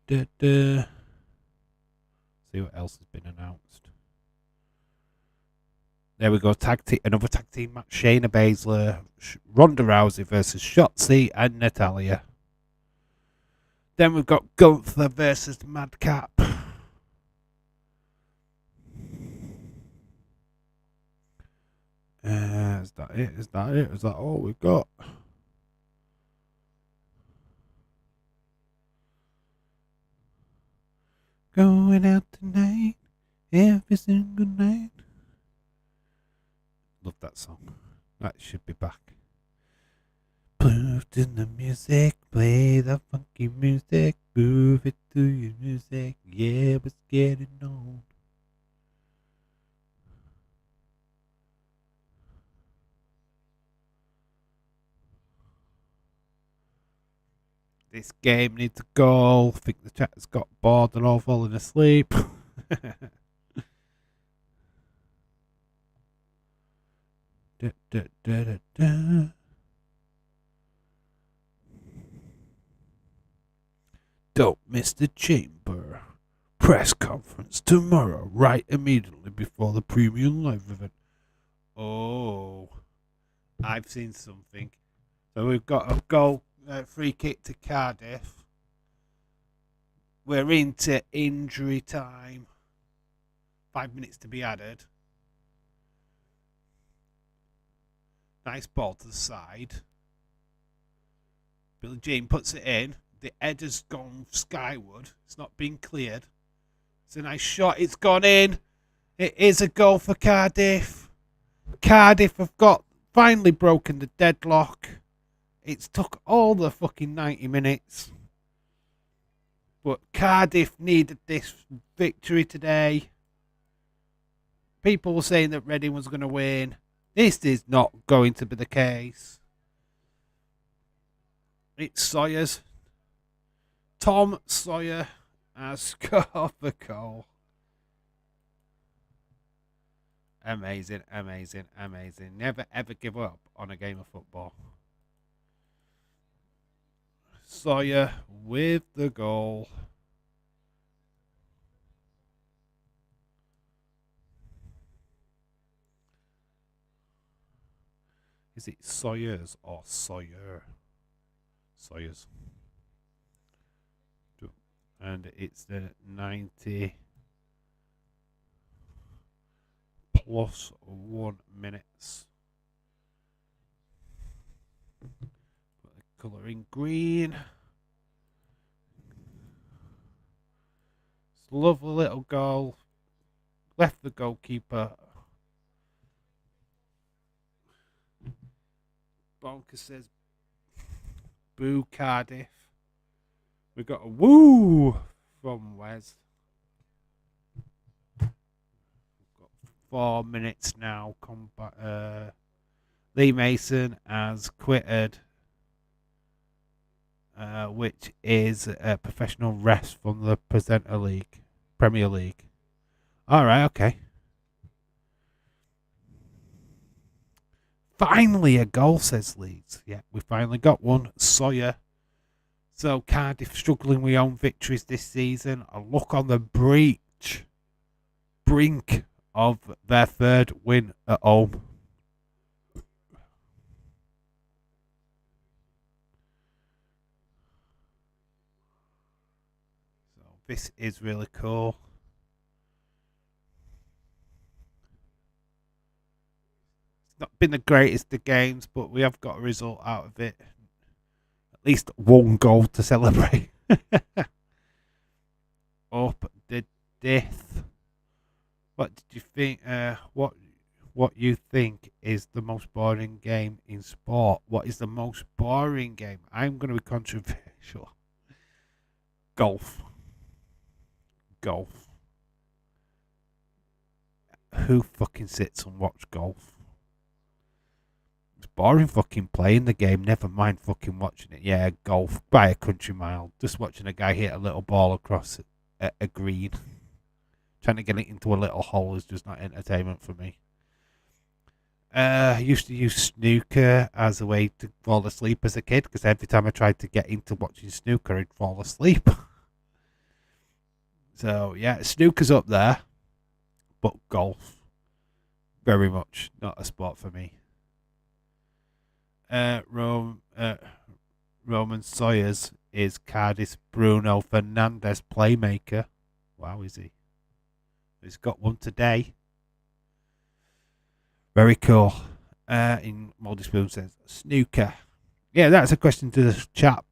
what else has been announced. There we go. Another tag team match. Shayna Baszler, Ronda Rousey versus Shotzi and Natalya. Then we've got Gunther versus Madcap. Is that it? Is that all we've got? Going out tonight, every single night. Love that song. That should be back. Move to the music, play the funky music, move it to your music, yeah, it's getting on. This game needs a goal. I think the chat's got bored and all falling asleep. Don't miss the Chamber press conference tomorrow, right immediately before the premium live event. Oh, I've seen something. So we've got a goal, free kick to Cardiff. We're into injury time. 5 minutes to be added. Nice ball to the side. Billie Jean puts it in. The header's gone skyward. It's not been cleared. It's a nice shot. It's gone in. It is a goal for Cardiff. Cardiff have finally broken the deadlock. It's took all the fucking 90 minutes. But Cardiff needed this victory today. People were saying that Reading was going to win. This is not going to be the case. It's Sawyer's. Tom Sawyer has scored the goal. Amazing, amazing, amazing. Never ever give up on a game of football. Sawyer with the goal. Is it Sawyers or Sawyer? Sawyers. And it's the 90 plus 1 minutes. Put the colour in green. It's a lovely little goal. Left the goalkeeper. Bonker says, boo Cardiff. We got a woo from Wes. We've got 4 minutes now. Lee Mason has quitted, which is a professional rest from the Premier League. All right, okay. Finally a goal, says Leeds. Yeah, we finally got one. Sawyer. So Cardiff struggling with own victories this season. A look on the brink of their third win at home. So This is really cool. It's not been the greatest of games, but we have got a result out of it. At least one goal to celebrate. Up the death. What did you think? What you think is the most boring game in sport? What is the most boring game? I'm going to be controversial. Golf. Golf. Who fucking sits and watch golf? It's boring fucking playing the game, never mind fucking watching it. Yeah, golf by a country mile. Just watching a guy hit a little ball across a green. Trying to get it into a little hole is just not entertainment for me. I used to use snooker as a way to fall asleep as a kid because every time I tried to get into watching snooker, I'd fall asleep. So, yeah, snooker's up there, but golf, very much not a sport for me. Roman Sawyers is Cardiff's Bruno Fernandes playmaker. Wow, is he? He's got one today. Very cool. In Moldy Spoon says, snooker. Yeah, that's a question to the chat.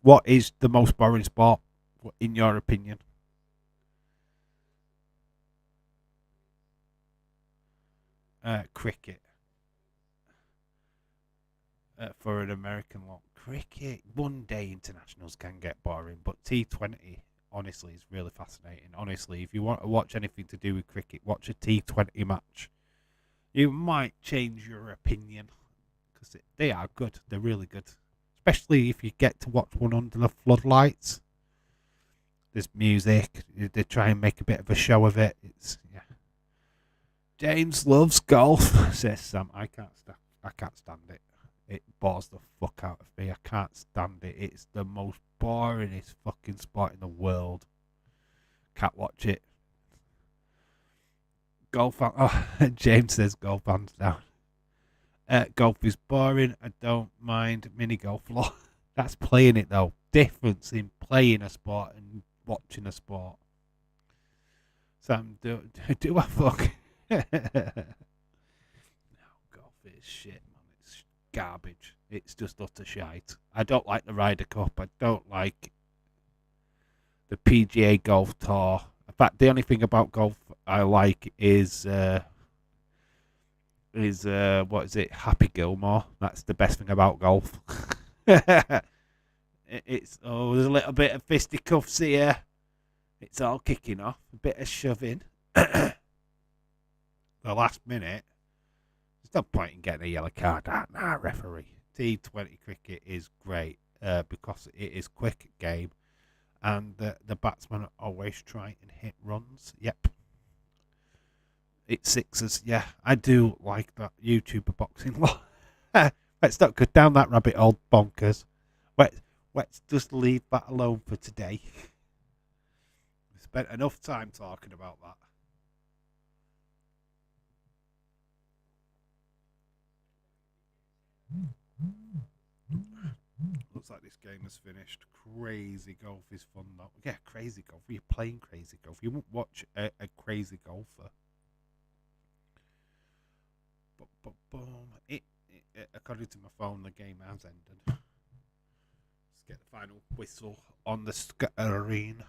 What is the most boring sport, in your opinion? Cricket. For an American lot. Cricket, one day internationals can get boring, but T20, honestly, is really fascinating. Honestly, if you want to watch anything to do with cricket, watch a T20 match. You might change your opinion because they are good. They're really good, especially if you get to watch one under the floodlights. There's music. They try and make a bit of a show of it. It's yeah. James loves golf, says Sam. I can't stand it. It bores the fuck out of me. I can't stand it. It's the most boringest fucking sport in the world. Can't watch it. Golf. James says golf hands down. Golf is boring. I don't mind mini golf. That's playing it though. Difference in playing a sport and watching a sport. Sam, do I fuck? No, golf is shit, man. It's garbage. It's just utter shite. I don't like the Ryder Cup. I don't like the PGA Golf Tour. In fact, the only thing about golf I like is what is it? Happy Gilmore. That's the best thing about golf. There's a little bit of fisticuffs here. It's all kicking off. A bit of shoving. The last minute. There's no point in getting a yellow card. Nah, referee. T20 cricket is great because it is quick game. And the batsmen always try and hit runs. Yep. It's sixes. Yeah, I do like that YouTuber boxing law. Let's not go down that rabbit hole, bonkers. Let's just leave that alone for today. We spent enough time talking about that. Looks like this game has finished. Crazy golf is fun though. Yeah, crazy golf. You're playing crazy golf. You won't watch a crazy golfer. Boom. According to my phone, the game has ended. Let's get the final whistle on the screen.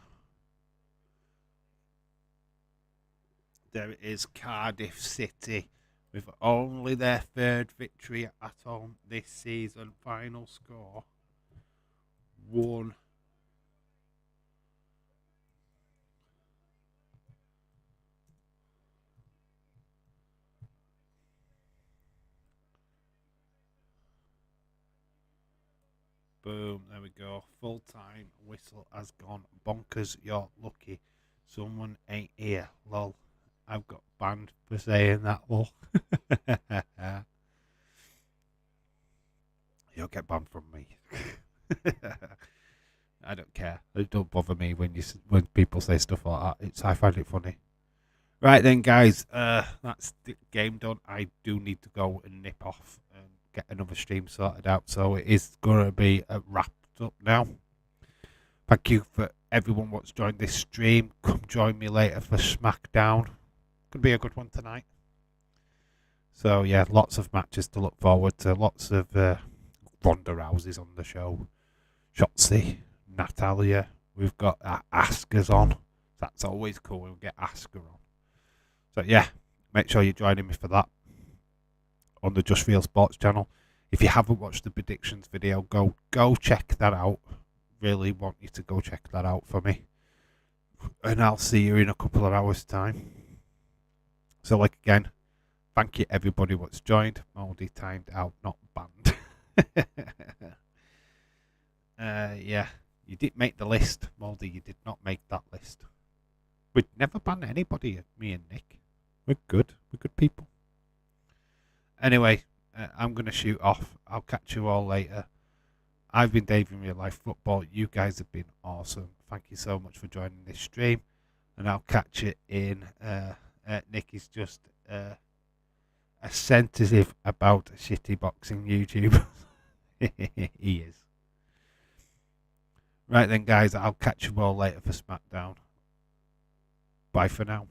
There it is, Cardiff City, with only their third victory at home this season. Final score 1. Boom, there we go. Full time whistle has gone bonkers. You're lucky. Someone ain't here. Lol. I've got banned for saying that, lol. You'll get banned from me. I don't care. It don't bother me when people say stuff like that. I find it funny. Right then, guys. That's the game done. I do need to go and nip off and get another stream sorted out. So it is going to be wrapped up now. Thank you for everyone what's joined this stream, come join me later for SmackDown. Could be a good one tonight. So yeah, lots of matches to look forward to. Lots of Ronda Rousey's on the show. Shotzi, Natalia. We've got Asuka's on. That's always cool. We'll get Asuka on. So yeah, make sure you're joining me for that on the Just Real Sports channel. If you haven't watched the predictions video, go check that out. Really want you to go check that out for me. And I'll see you in a couple of hours' time. So like again, thank you everybody what's joined. Moldy timed out, not banned. Yeah, you did make the list, Moldy. You did not make that list. We'd never ban anybody, me and Nick. We're good. We're good people. Anyway, I'm going to shoot off. I'll catch you all later. I've been Dave in Real Life Football. You guys have been awesome. Thank you so much for joining this stream. And I'll catch you in... Nick is just a sensitive about shitty boxing YouTube. He is. Right then, guys. I'll catch you all later for SmackDown. Bye for now.